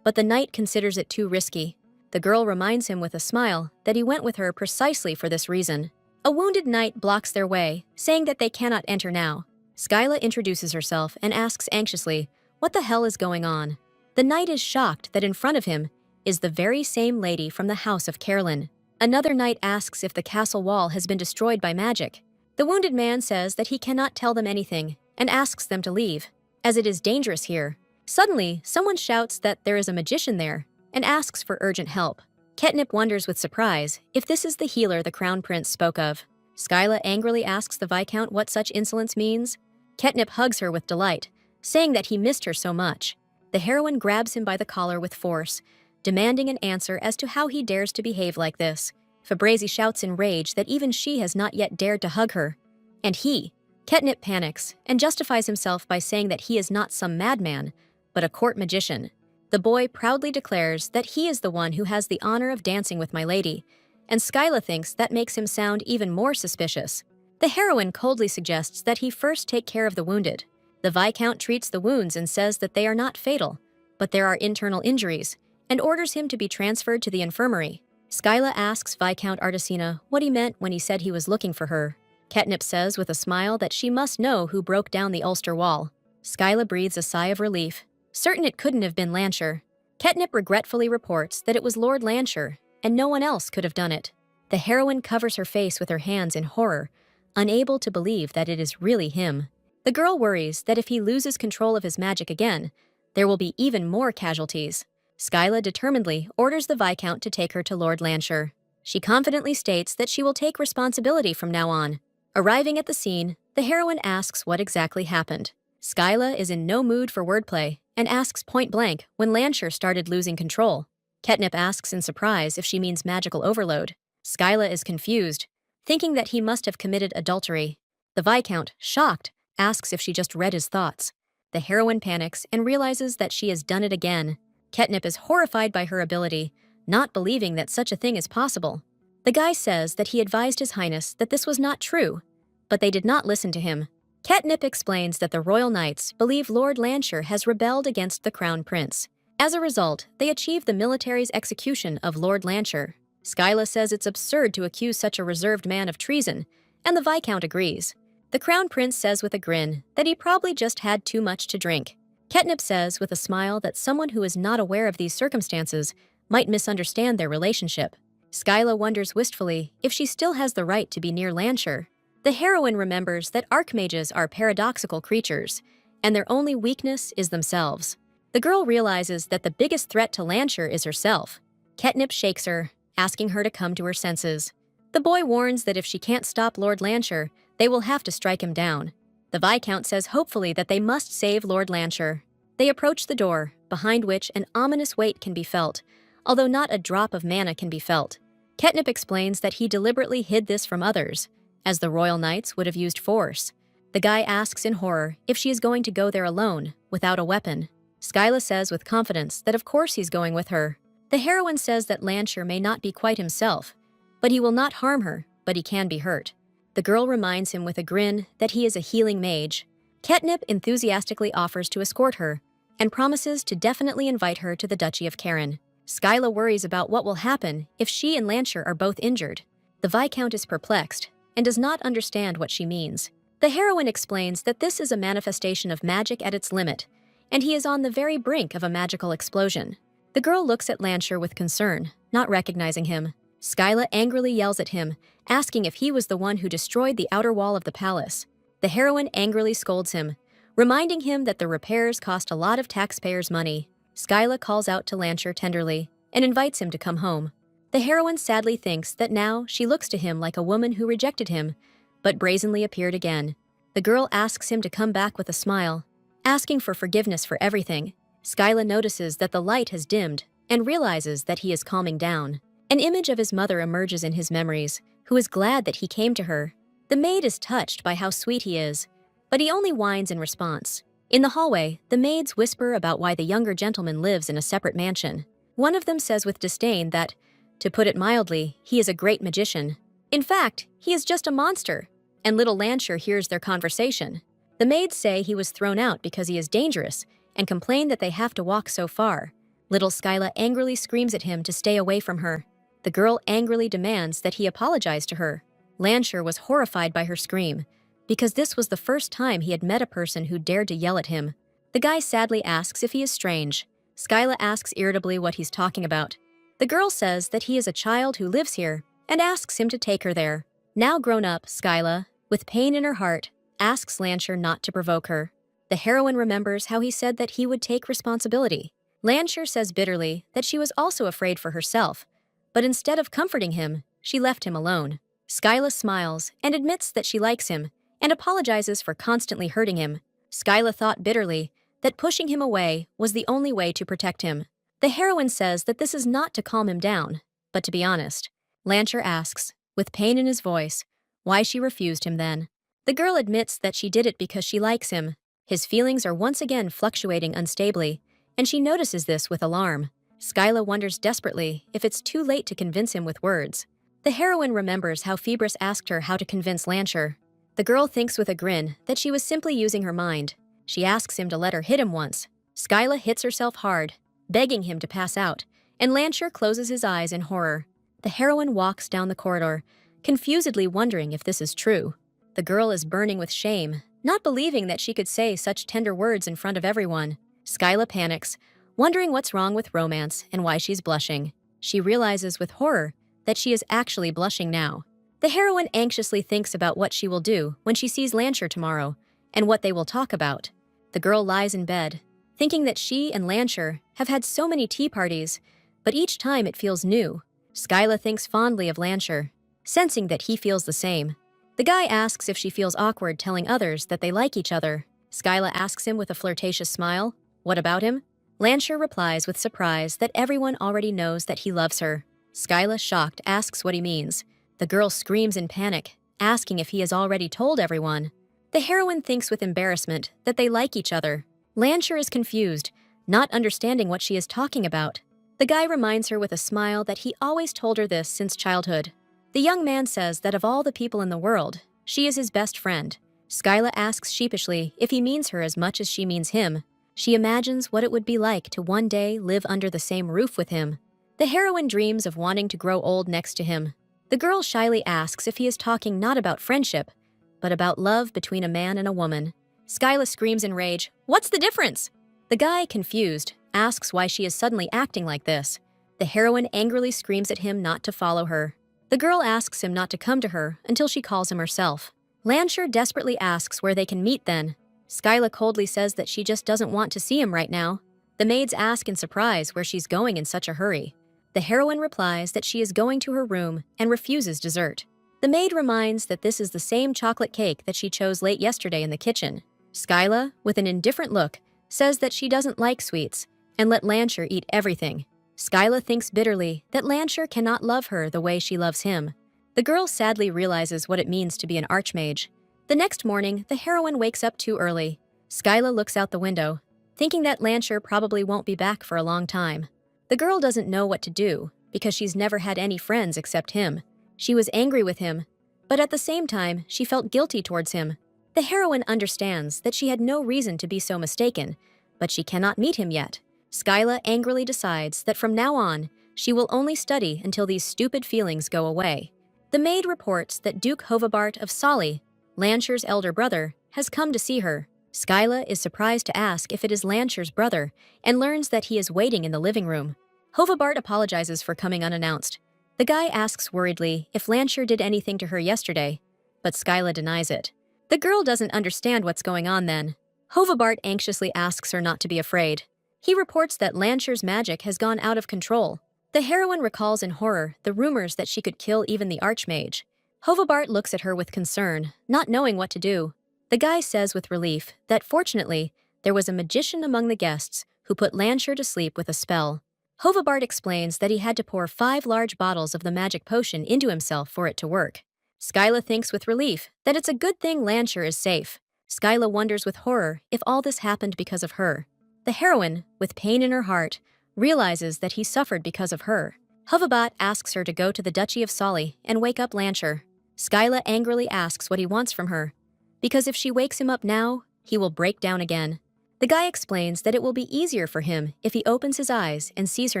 but the knight considers it too risky. The girl reminds him with a smile that he went with her precisely for this reason. A wounded knight blocks their way, saying that they cannot enter now. Skyla introduces herself and asks anxiously, what the hell is going on? The knight is shocked that in front of him is the very same lady from the house of Carolyn. Another knight asks if the castle wall has been destroyed by magic. The wounded man says that he cannot tell them anything and asks them to leave, as it is dangerous here. Suddenly, someone shouts that there is a magician there and asks for urgent help. Ketnip wonders with surprise if this is the healer the Crown Prince spoke of. Skyla angrily asks the Viscount what such insolence means. Ketnip hugs her with delight, saying that he missed her so much. The heroine grabs him by the collar with force, demanding an answer as to how he dares to behave like this. Fabrizi shouts in rage that even she has not yet dared to hug her. And Ketnip panics and justifies himself by saying that he is not some madman, but a court magician. The boy proudly declares that he is the one who has the honor of dancing with my lady, and Skyla thinks that makes him sound even more suspicious. The heroine coldly suggests that he first take care of the wounded. The Viscount treats the wounds and says that they are not fatal, but there are internal injuries, and orders him to be transferred to the infirmary. Skyla asks Viscount Artesina what he meant when he said he was looking for her. Ketnip says with a smile that she must know who broke down the Ulster wall. Skyla breathes a sigh of relief, certain it couldn't have been Lansher. Ketnip regretfully reports that it was Lord Lansher, and no one else could have done it. The heroine covers her face with her hands in horror, unable to believe that it is really him. The girl worries that if he loses control of his magic again, there will be even more casualties. Skyla determinedly orders the Viscount to take her to Lord Lansher. She confidently states that she will take responsibility from now on. Arriving at the scene, the heroine asks what exactly happened. Skyla is in no mood for wordplay and asks point-blank when Lansher started losing control. Ketnip asks in surprise if she means magical overload. Skyla is confused, thinking that he must have committed adultery. The Viscount, shocked, asks if she just read his thoughts. The heroine panics and realizes that she has done it again. Ketnip is horrified by her ability, not believing that such a thing is possible. The guy says that he advised His Highness that this was not true, but they did not listen to him. Ketnip explains that the Royal Knights believe Lord Lansher has rebelled against the Crown Prince. As a result, they achieve the military's execution of Lord Lansher. Skyla says it's absurd to accuse such a reserved man of treason, and the Viscount agrees. The Crown Prince says with a grin that he probably just had too much to drink. Ketnip says with a smile that someone who is not aware of these circumstances might misunderstand their relationship. Skyla wonders wistfully if she still has the right to be near Lansher. The heroine remembers that archmages are paradoxical creatures, and their only weakness is themselves. The girl realizes that the biggest threat to Lansher is herself. Ketnip shakes her, asking her to come to her senses. The boy warns that if she can't stop Lord Lansher, they will have to strike him down. The Viscount says hopefully that they must save Lord Lansher. They approach the door, behind which an ominous weight can be felt, although not a drop of mana can be felt. Ketnip explains that he deliberately hid this from others, as the Royal Knights would have used force. The guy asks in horror if she is going to go there alone, without a weapon. Skyla says with confidence that of course he's going with her. The heroine says that Lansher may not be quite himself, but he will not harm her, but he can be hurt. The girl reminds him with a grin that he is a healing mage. Ketnip enthusiastically offers to escort her, and promises to definitely invite her to the Duchy of Karen. Skyla worries about what will happen if she and Lansher are both injured. The Viscount is perplexed, and does not understand what she means. The heroine explains that this is a manifestation of magic at its limit, and he is on the very brink of a magical explosion. The girl looks at Lansher with concern, not recognizing him. Skyla angrily yells at him, asking if he was the one who destroyed the outer wall of the palace. The heroine angrily scolds him, reminding him that the repairs cost a lot of taxpayers' money. Skyla calls out to Lansher tenderly and invites him to come home. The heroine sadly thinks that now she looks to him like a woman who rejected him, but brazenly appeared again. The girl asks him to come back with a smile, asking for forgiveness for everything. Skyla notices that the light has dimmed and realizes that he is calming down. An image of his mother emerges in his memories, who is glad that he came to her. The maid is touched by how sweet he is, but he only whines in response. In the hallway, the maids whisper about why the younger gentleman lives in a separate mansion. One of them says with disdain that, to put it mildly, he is a great magician. In fact, he is just a monster, and little Lancher hears their conversation. The maids say he was thrown out because he is dangerous and complain that they have to walk so far. Little Skyla angrily screams at him to stay away from her. The girl angrily demands that he apologize to her. Lancher was horrified by her scream, because this was the first time he had met a person who dared to yell at him. The guy sadly asks if he is strange. Skyla asks irritably what he's talking about. The girl says that he is a child who lives here and asks him to take her there. Now grown up, Skyla, with pain in her heart, asks Lancher not to provoke her. The heroine remembers how he said that he would take responsibility. Lancher says bitterly that she was also afraid for herself, but instead of comforting him, she left him alone. Skyla smiles and admits that she likes him and apologizes for constantly hurting him. Skyla thought bitterly that pushing him away was the only way to protect him. The heroine says that this is not to calm him down, but to be honest. Lancher asks, with pain in his voice, why she refused him then. The girl admits that she did it because she likes him. His feelings are once again fluctuating unstably, and she notices this with alarm. Skyla wonders desperately if it's too late to convince him with words. The heroine remembers how Phoebus asked her how to convince Lancher. The girl thinks with a grin that she was simply using her mind. She asks him to let her hit him once. Skyla hits herself hard, begging him to pass out, and Lancher closes his eyes in horror. The heroine walks down the corridor, confusedly wondering if this is true. The girl is burning with shame, not believing that she could say such tender words in front of everyone. Skyla panics, wondering what's wrong with romance and why she's blushing. She realizes with horror that she is actually blushing now. The heroine anxiously thinks about what she will do when she sees Lancher tomorrow and what they will talk about. The girl lies in bed, thinking that she and Lancher have had so many tea parties, but each time it feels new. Skyla thinks fondly of Lancher, sensing that he feels the same. The guy asks if she feels awkward telling others that they like each other. Skyla asks him with a flirtatious smile, what about him? Lancher replies with surprise that everyone already knows that he loves her. Skyla, shocked, asks what he means. The girl screams in panic, asking if he has already told everyone. The heroine thinks with embarrassment that they like each other. Lancher is confused, not understanding what she is talking about. The guy reminds her with a smile that he always told her this since childhood. The young man says that of all the people in the world, she is his best friend. Skyla asks sheepishly if he means her as much as she means him. She imagines what it would be like to one day live under the same roof with him. The heroine dreams of wanting to grow old next to him. The girl shyly asks if he is talking not about friendship, but about love between a man and a woman. Skyla screams in rage, "What's the difference?" The guy, confused, asks why she is suddenly acting like this. The heroine angrily screams at him not to follow her. The girl asks him not to come to her until she calls him herself. Lancher desperately asks where they can meet then. Skyla coldly says that she just doesn't want to see him right now. The maids ask in surprise where she's going in such a hurry. The heroine replies that she is going to her room and refuses dessert. The maid reminds that this is the same chocolate cake that she chose late yesterday in the kitchen. Skyla, with an indifferent look, says that she doesn't like sweets and let Lancher eat everything. Skyla thinks bitterly that Lancher cannot love her the way she loves him. The girl sadly realizes what it means to be an archmage. The next morning, the heroine wakes up too early. Skyla looks out the window, thinking that Lancher probably won't be back for a long time. The girl doesn't know what to do because she's never had any friends except him. She was angry with him, but at the same time, she felt guilty towards him. The heroine understands that she had no reason to be so mistaken, but she cannot meet him yet. Skyla angrily decides that from now on, she will only study until these stupid feelings go away. The maid reports that Duke Hovabart of Sali, Lancher's elder brother, has come to see her. Skyla is surprised to ask if it is Lancher's brother and learns that he is waiting in the living room. Hovabart apologizes for coming unannounced. The guy asks worriedly if Lancher did anything to her yesterday, but Skyla denies it. The girl doesn't understand what's going on then. Hovabart anxiously asks her not to be afraid. He reports that Lancher's magic has gone out of control. The heroine recalls in horror the rumors that she could kill even the Archmage. Hovabart looks at her with concern, not knowing what to do. The guy says with relief that fortunately, there was a magician among the guests who put Lancher to sleep with a spell. Hovabart explains that he had to pour 5 large bottles of the magic potion into himself for it to work. Skyla thinks with relief that it's a good thing Lancher is safe. Skyla wonders with horror if all this happened because of her. The heroine, with pain in her heart, realizes that he suffered because of her. Hovabat asks her to go to the Duchy of Sali and wake up Lancher. Skyla angrily asks what he wants from her, because if she wakes him up now, he will break down again. The guy explains that it will be easier for him if he opens his eyes and sees her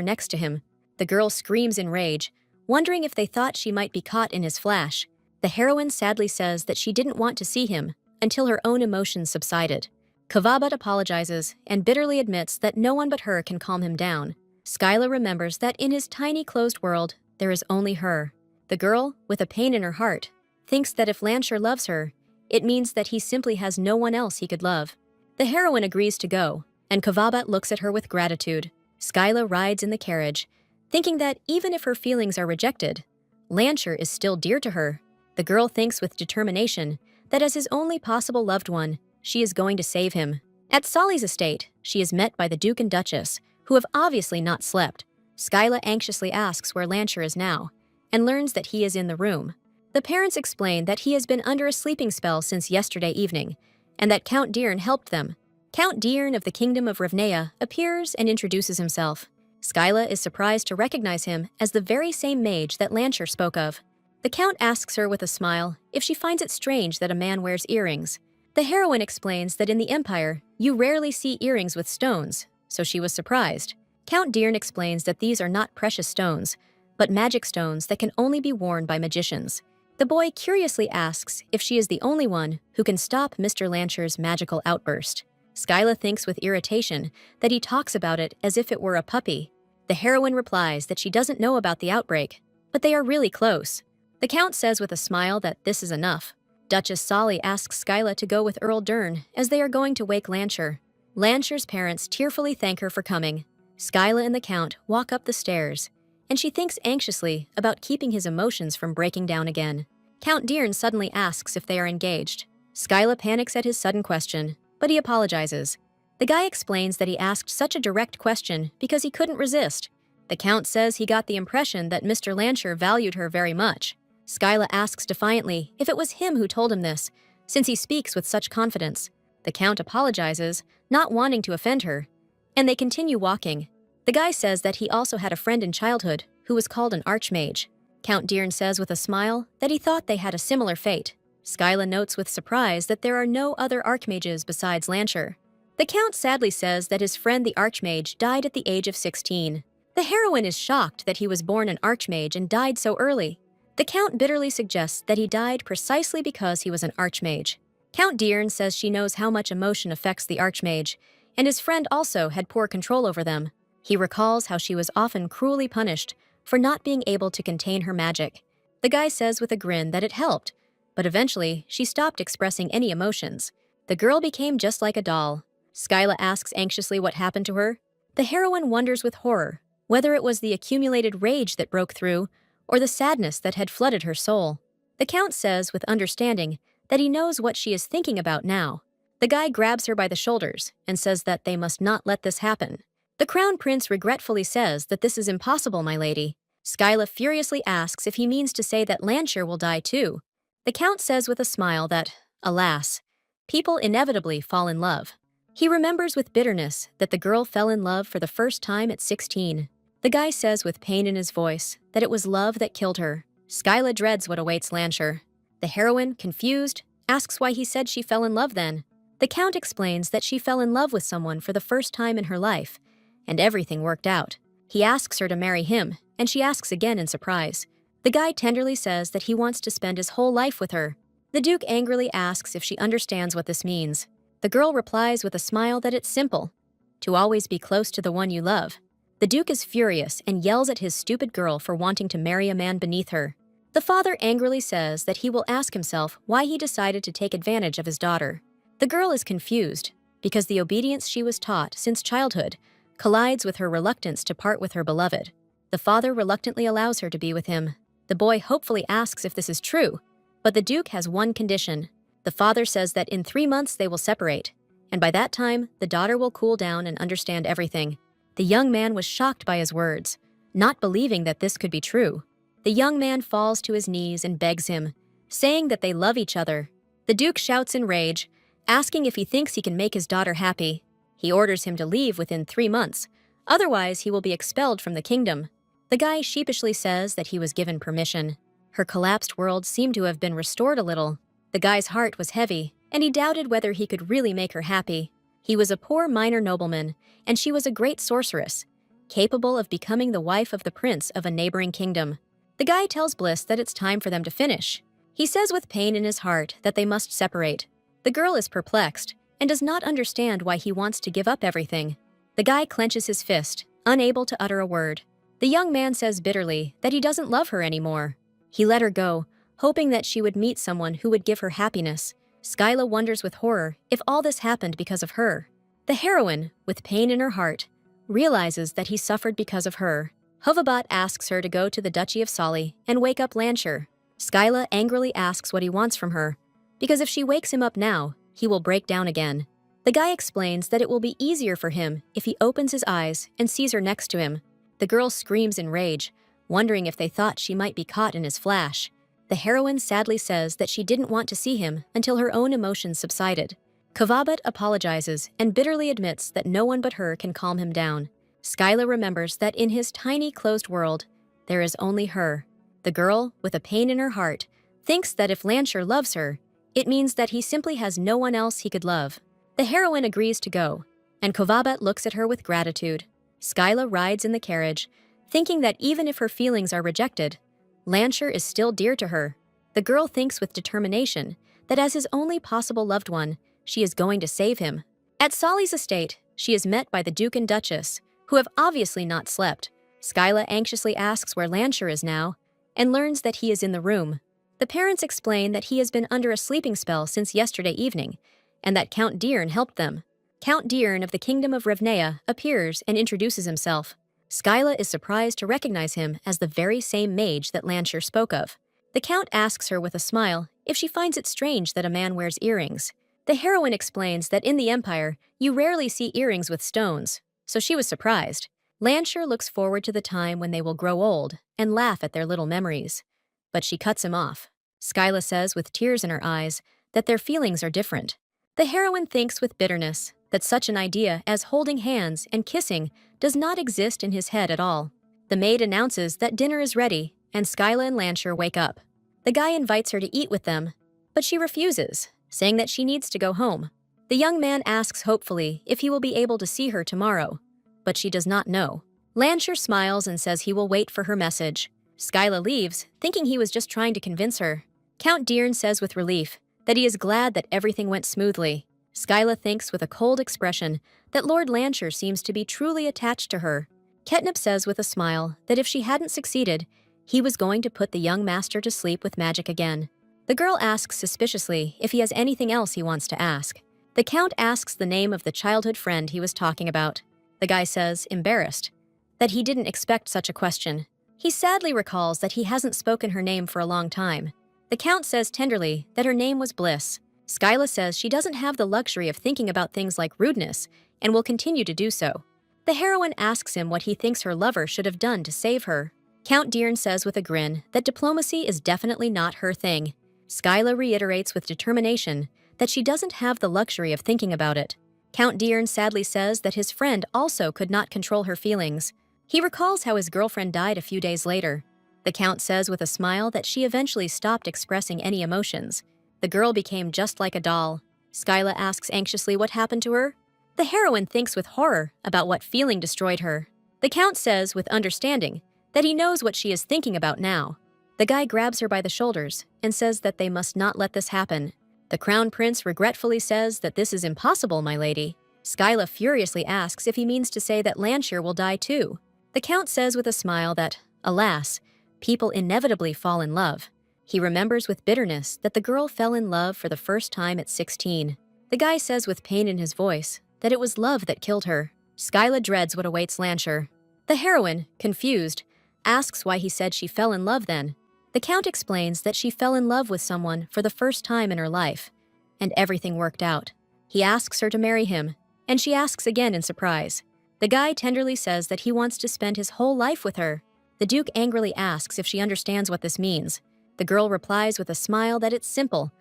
next to him. The girl screams in rage, wondering if they thought she might be caught in his flash. The heroine sadly says that she didn't want to see him until her own emotions subsided. Kavabat apologizes and bitterly admits that no one but her can calm him down. Skyla remembers that in his tiny closed world, there is only her. The girl, with a pain in her heart, thinks that if Lancher loves her, it means that he simply has no one else he could love. The heroine agrees to go, and Kavabat looks at her with gratitude. Skyla rides in the carriage, thinking that even if her feelings are rejected, Lancher is still dear to her. The girl thinks with determination that as his only possible loved one, she is going to save him. At Solly's estate, she is met by the Duke and Duchess, who have obviously not slept. Skyla anxiously asks where Lancher is now, and learns that he is in the room. The parents explain that he has been under a sleeping spell since yesterday evening, and that Count Deern helped them. Count Deern of the Kingdom of Rivnea appears and introduces himself. Skyla is surprised to recognize him as the very same mage that Lancher spoke of. The Count asks her with a smile if she finds it strange that a man wears earrings. The heroine explains that in the Empire, you rarely see earrings with stones, so she was surprised. Count Deern explains that these are not precious stones, but magic stones that can only be worn by magicians. The boy curiously asks if she is the only one who can stop Mr. Lancher's magical outburst. Skyla thinks with irritation that he talks about it as if it were a puppy. The heroine replies that she doesn't know about the outbreak, but they are really close. The Count says with a smile that this is enough. Duchess Solly asks Skyla to go with Earl Dern as they are going to wake Lancher. Lancher's parents tearfully thank her for coming. Skyla and the Count walk up the stairs, and she thinks anxiously about keeping his emotions from breaking down again. Count Deern suddenly asks if they are engaged. Skyla panics at his sudden question, but he apologizes. The guy explains that he asked such a direct question because he couldn't resist. The Count says he got the impression that Mr. Lancher valued her very much. Skyla asks defiantly if it was him who told him this, since he speaks with such confidence. The Count apologizes, not wanting to offend her, and they continue walking. The guy says that he also had a friend in childhood who was called an Archmage. Count Deern says with a smile that he thought they had a similar fate. Skyla notes with surprise that there are no other Archmages besides Lancher. The Count sadly says that his friend the Archmage died at the age of 16. The heroine is shocked that he was born an Archmage and died so early. The Count bitterly suggests that he died precisely because he was an Archmage. Count Deern says she knows how much emotion affects the Archmage, and his friend also had poor control over them. He recalls how she was often cruelly punished for not being able to contain her magic. The guy says with a grin that it helped, but eventually she stopped expressing any emotions. The girl became just like a doll. Skyla asks anxiously what happened to her. The heroine wonders with horror whether it was the accumulated rage that broke through or the sadness that had flooded her soul. The Count says with understanding that he knows what she is thinking about now. The guy grabs her by the shoulders and says that they must not let this happen. The Crown Prince regretfully says that this is impossible, my lady. Skyla furiously asks if he means to say that Lancher will die too. The Count says with a smile that, alas, people inevitably fall in love. He remembers with bitterness that the girl fell in love for the first time at 16. The guy says with pain in his voice that it was love that killed her. Skyla dreads what awaits Lancher. The heroine, confused, asks why he said she fell in love then. The Count explains that she fell in love with someone for the first time in her life, and everything worked out. He asks her to marry him, and she asks again in surprise. The guy tenderly says that he wants to spend his whole life with her. The Duke angrily asks if she understands what this means. The girl replies with a smile that it's simple: to always be close to the one you love. The Duke is furious and yells at his stupid girl for wanting to marry a man beneath her. The father angrily says that he will ask himself why he decided to take advantage of his daughter. The girl is confused because the obedience she was taught since childhood collides with her reluctance to part with her beloved. The father reluctantly allows her to be with him. The boy hopefully asks if this is true, but the Duke has one condition. The father says that in 3 months they will separate, and by that time, the daughter will cool down and understand everything. The young man was shocked by his words, not believing that this could be true. The young man falls to his knees and begs him, saying that they love each other. The Duke shouts in rage, asking if he thinks he can make his daughter happy. He orders him to leave within 3 months, otherwise he will be expelled from the kingdom. The guy sheepishly says that he was given permission. Her collapsed world seemed to have been restored a little. The guy's heart was heavy, and he doubted whether he could really make her happy. He was a poor minor nobleman, and she was a great sorceress, capable of becoming the wife of the prince of a neighboring kingdom. The guy tells Bliss that it's time for them to finish. He says with pain in his heart that they must separate. The girl is perplexed and does not understand why he wants to give up everything. The guy clenches his fist, unable to utter a word. The young man says bitterly that he doesn't love her anymore. He let her go, hoping that she would meet someone who would give her happiness. Skyla wonders with horror if all this happened because of her. The heroine, with pain in her heart, realizes that he suffered because of her. Hovabat asks her to go to the Duchy of Sali and wake up Lancher. Skyla angrily asks what he wants from her, because if she wakes him up now, he will break down again. The guy explains that it will be easier for him if he opens his eyes and sees her next to him. The girl screams in rage, wondering if they thought she might be caught in his flash. The heroine sadly says that she didn't want to see him until her own emotions subsided. Kavabat apologizes and bitterly admits that no one but her can calm him down. Skyla remembers that in his tiny closed world, there is only her. The girl, with a pain in her heart, thinks that if Lancher loves her, it means that he simply has no one else he could love. The heroine agrees to go, and Kavabat looks at her with gratitude. Skyla rides in the carriage, thinking that even if her feelings are rejected, Lancher is still dear to her. The girl thinks with determination that as his only possible loved one, she is going to save him. At Sali's estate, she is met by the Duke and Duchess, who have obviously not slept. Skyla anxiously asks where Lancher is now, and learns that he is in the room. The parents explain that he has been under a sleeping spell since yesterday evening, and that Count Deern helped them. Count Deern of the Kingdom of Revnea appears and introduces himself. Skyla is surprised to recognize him as the very same mage that Lancher spoke of. The Count asks her with a smile if she finds it strange that a man wears earrings. The heroine explains that in the Empire, you rarely see earrings with stones, so she was surprised. Lancher looks forward to the time when they will grow old and laugh at their little memories. But she cuts him off. Skyla says with tears in her eyes that their feelings are different. The heroine thinks with bitterness that such an idea as holding hands and kissing does not exist in his head at all. The maid announces that dinner is ready, and Skyla and Lancher wake up. The guy invites her to eat with them, but she refuses, saying that she needs to go home. The young man asks hopefully if he will be able to see her tomorrow, but she does not know. Lancher smiles and says he will wait for her message. Skyla leaves, thinking he was just trying to convince her. Count Deern says with relief that he is glad that everything went smoothly. Skyla thinks with a cold expression that Lord Lancher seems to be truly attached to her. Ketnip says with a smile that if she hadn't succeeded, he was going to put the young master to sleep with magic again. The girl asks suspiciously if he has anything else he wants to ask. The Count asks the name of the childhood friend he was talking about. The guy says, embarrassed, that he didn't expect such a question. He sadly recalls that he hasn't spoken her name for a long time. The Count says tenderly that her name was Bliss. Skyla says she doesn't have the luxury of thinking about things like rudeness and will continue to do so. The heroine asks him what he thinks her lover should have done to save her. Count Deern says with a grin that diplomacy is definitely not her thing. Skyla reiterates with determination that she doesn't have the luxury of thinking about it. Count Deern sadly says that his friend also could not control her feelings. He recalls how his girlfriend died a few days later. The Count says with a smile that she eventually stopped expressing any emotions. The girl became just like a doll. Skyla asks anxiously what happened to her. The heroine thinks with horror about what feeling destroyed her. The Count says with understanding that he knows what she is thinking about now. The guy grabs her by the shoulders and says that they must not let this happen. The Crown Prince regretfully says that this is impossible, my lady. Skyla furiously asks if he means to say that Lancher will die too. The Count says with a smile that, alas, people inevitably fall in love. He remembers with bitterness that the girl fell in love for the first time at 16. The guy says with pain in his voice that it was love that killed her. Skyla dreads what awaits Lancher. The heroine, confused, asks why he said she fell in love then. The Count explains that she fell in love with someone for the first time in her life, and everything worked out. He asks her to marry him, and she asks again in surprise. The guy tenderly says that he wants to spend his whole life with her. The Duke angrily asks if she understands what this means. The girl replies with a smile that it's simple,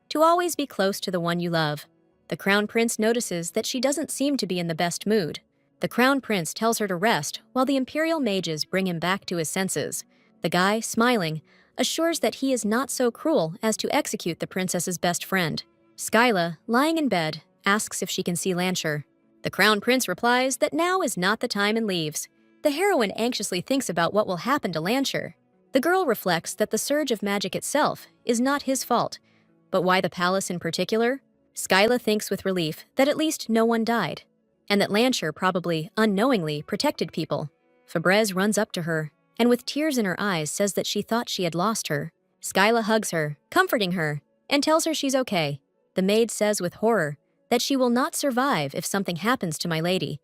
to always be close to the one you love. The Crown Prince notices that she doesn't seem to be in the best mood. The Crown Prince tells her to rest while the Imperial mages bring him back to his senses. The guy, smiling, assures that he is not so cruel as to execute the princess's best friend. Skyla, lying in bed, asks if she can see Lancher. The Crown Prince replies that now is not the time and leaves. The heroine anxiously thinks about what will happen to Lancher. The girl reflects that the surge of magic itself is not his fault, but why the palace in particular? Skyla thinks with relief that at least no one died, and that Lancher probably, unknowingly, protected people. Febreze runs up to her, and with tears in her eyes says that she thought she had lost her. Skyla hugs her, comforting her, and tells her she's okay. The maid says with horror that she will not survive if something happens to my lady,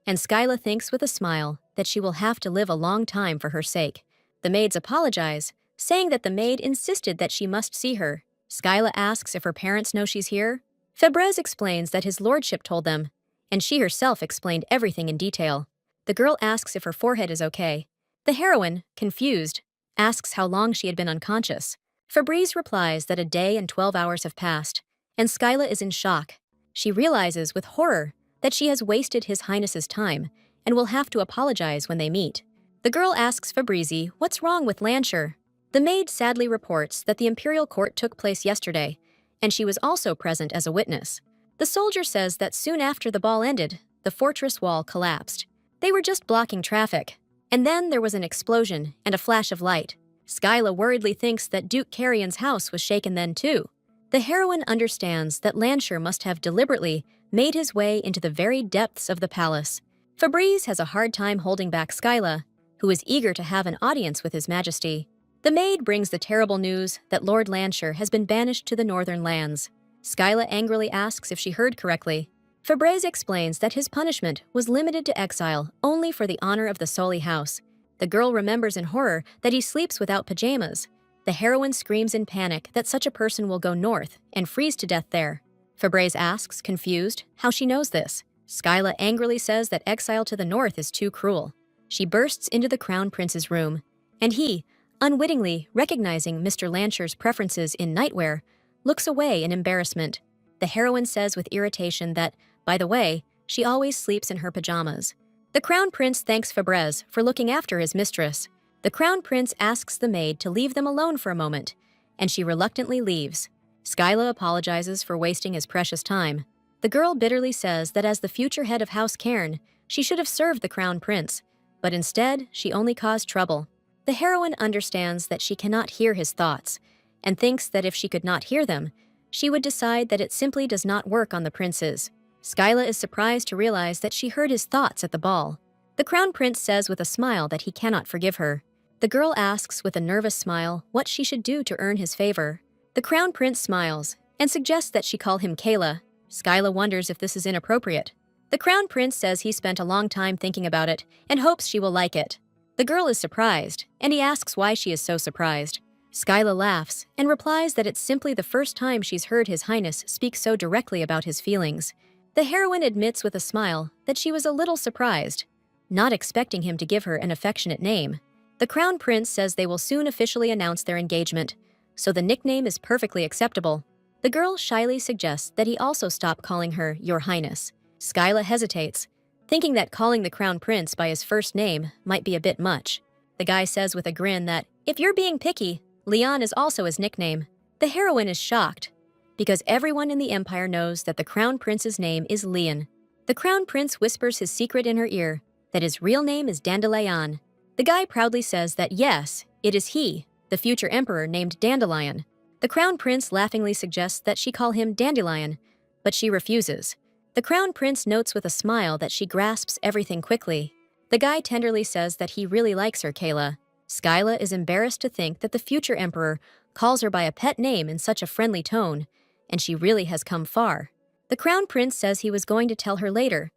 and Skyla thinks with a smile that she will have to live a long time for her sake. The maids apologize, saying that the maid insisted that she must see her. Skyla asks if her parents know she's here. Febreze explains that his lordship told them, and she herself explained everything in detail. The girl asks if her forehead is okay. The heroine, confused, asks how long she had been unconscious. Febreze replies that a day and 12 hours have passed, and Skyla is in shock. She realizes with horror that she has wasted His Highness's time and will have to apologize when they meet. The girl asks Febreze what's wrong with Lancher. The maid sadly reports that the imperial court took place yesterday, and she was also present as a witness. The soldier says that soon after the ball ended, the fortress wall collapsed. They were just blocking traffic, and then there was an explosion and a flash of light. Skyla worriedly thinks that Duke Carrion's house was shaken then too. The heroine understands that Lancher must have deliberately made his way into the very depths of the palace. Febreze has a hard time holding back Skyla, who is eager to have an audience with His Majesty. The maid brings the terrible news that Lord Lancher has been banished to the northern lands. Skyla angrily asks if she heard correctly. Febreze explains that his punishment was limited to exile only for the honor of the Sully house. The girl remembers in horror that he sleeps without pajamas. The heroine screams in panic that such a person will go north and freeze to death there. Febreze asks, confused, how she knows this. Skyla angrily says that exile to the north is too cruel. She bursts into the Crown Prince's room, and he, unwittingly recognizing Mr. Lancher's preferences in nightwear, looks away in embarrassment. The heroine says with irritation that, by the way, she always sleeps in her pajamas. The Crown Prince thanks Febreze for looking after his mistress. The Crown Prince asks the maid to leave them alone for a moment, and she reluctantly leaves. Skyla apologizes for wasting his precious time. The girl bitterly says that as the future head of House Cairn, she should have served the Crown Prince, but instead, she only caused trouble. The heroine understands that she cannot hear his thoughts, and thinks that if she could not hear them, she would decide that it simply does not work on the princes. Skyla is surprised to realize that she heard his thoughts at the ball. The Crown Prince says with a smile that he cannot forgive her. The girl asks with a nervous smile what she should do to earn his favor. The Crown Prince smiles and suggests that she call him Kayla. Skyla wonders if this is inappropriate. The Crown Prince says he spent a long time thinking about it and hopes she will like it. The girl is surprised, and he asks why she is so surprised. Skyla laughs and replies that it's simply the first time she's heard His Highness speak so directly about his feelings. The heroine admits with a smile that she was a little surprised, not expecting him to give her an affectionate name. The Crown Prince says they will soon officially announce their engagement, so the nickname is perfectly acceptable. The girl shyly suggests that he also stop calling her Your Highness. Skyla hesitates, thinking that calling the Crown Prince by his first name might be a bit much. The guy says with a grin that, if you're being picky, Leon is also his nickname. The heroine is shocked, because everyone in the Empire knows that the Crown Prince's name is Leon. The Crown Prince whispers his secret in her ear, that his real name is Dandelion. The guy proudly says that yes, it is he, the future emperor named Dandelion. The Crown Prince laughingly suggests that she call him Dandelion, but she refuses. The Crown Prince notes with a smile that she grasps everything quickly. The guy tenderly says that he really likes her, Kayla. Skyla is embarrassed to think that the future emperor calls her by a pet name in such a friendly tone, and she really has come far. The Crown Prince says he was going to tell her later,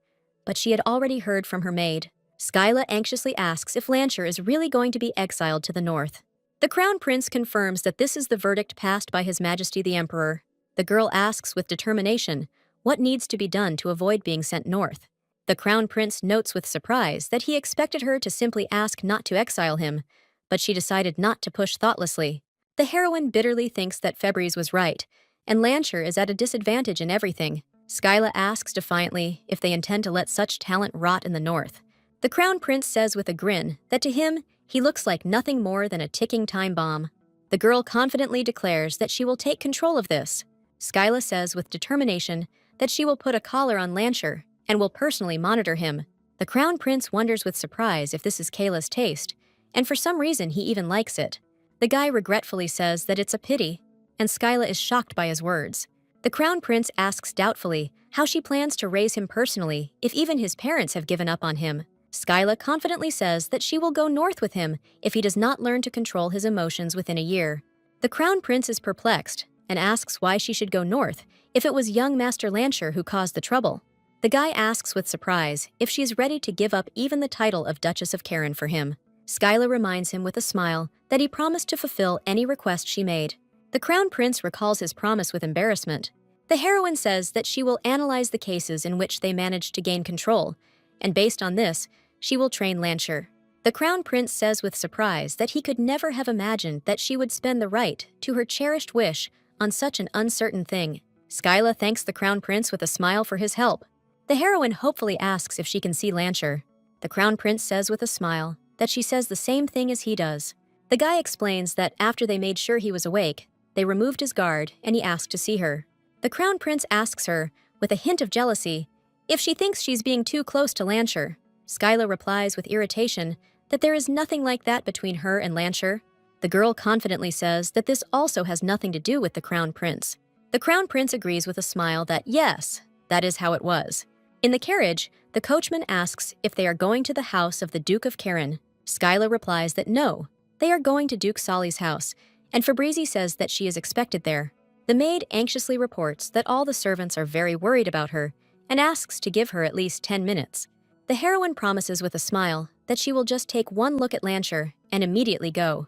but she had already heard from her maid. Skyla anxiously asks if Lancher is really going to be exiled to the north. The Crown Prince confirms that this is the verdict passed by His Majesty the Emperor. The girl asks with determination what needs to be done to avoid being sent north. The Crown Prince notes with surprise that he expected her to simply ask not to exile him, but she decided not to push thoughtlessly. The heroine bitterly thinks that Febres was right, and Lancher is at a disadvantage in everything. Skyla asks defiantly if they intend to let such talent rot in the north. The Crown Prince says with a grin that to him, he looks like nothing more than a ticking time bomb. The girl confidently declares that she will take control of this. Skyla says with determination that she will put a collar on Lancher and will personally monitor him. The Crown Prince wonders with surprise if this is Kayla's taste, and for some reason he even likes it. The guy regretfully says that it's a pity, and Skyla is shocked by his words. The Crown Prince asks doubtfully how she plans to raise him personally if even his parents have given up on him. Skyla confidently says that she will go north with him if he does not learn to control his emotions within a year. The Crown Prince is perplexed and asks why she should go north if it was young Master Lancher who caused the trouble. The guy asks with surprise if she is ready to give up even the title of Duchess of Karen for him. Skyla reminds him with a smile that he promised to fulfill any request she made. The Crown Prince recalls his promise with embarrassment. The heroine says that she will analyze the cases in which they managed to gain control, and based on this, she will train Lancher. The Crown Prince says with surprise that he could never have imagined that she would spend the right to her cherished wish on such an uncertain thing. Skyla thanks the Crown Prince with a smile for his help. The heroine hopefully asks if she can see Lancher. The Crown Prince says with a smile that she says the same thing as he does. The guy explains that after they made sure he was awake, they removed his guard and he asked to see her. The Crown Prince asks her, with a hint of jealousy, if she thinks she's being too close to Lancher. Skyla replies with irritation that there is nothing like that between her and Lancher. The girl confidently says that this also has nothing to do with the Crown Prince. The Crown Prince agrees with a smile that yes, that is how it was. In the carriage, the coachman asks if they are going to the house of the Duke of Karen. Skyla replies that no, they are going to Duke Solly's house, and Fabrizi says that she is expected there. The maid anxiously reports that all the servants are very worried about her and asks to give her at least 10 minutes. The heroine promises with a smile that she will just take one look at Lancher and immediately go.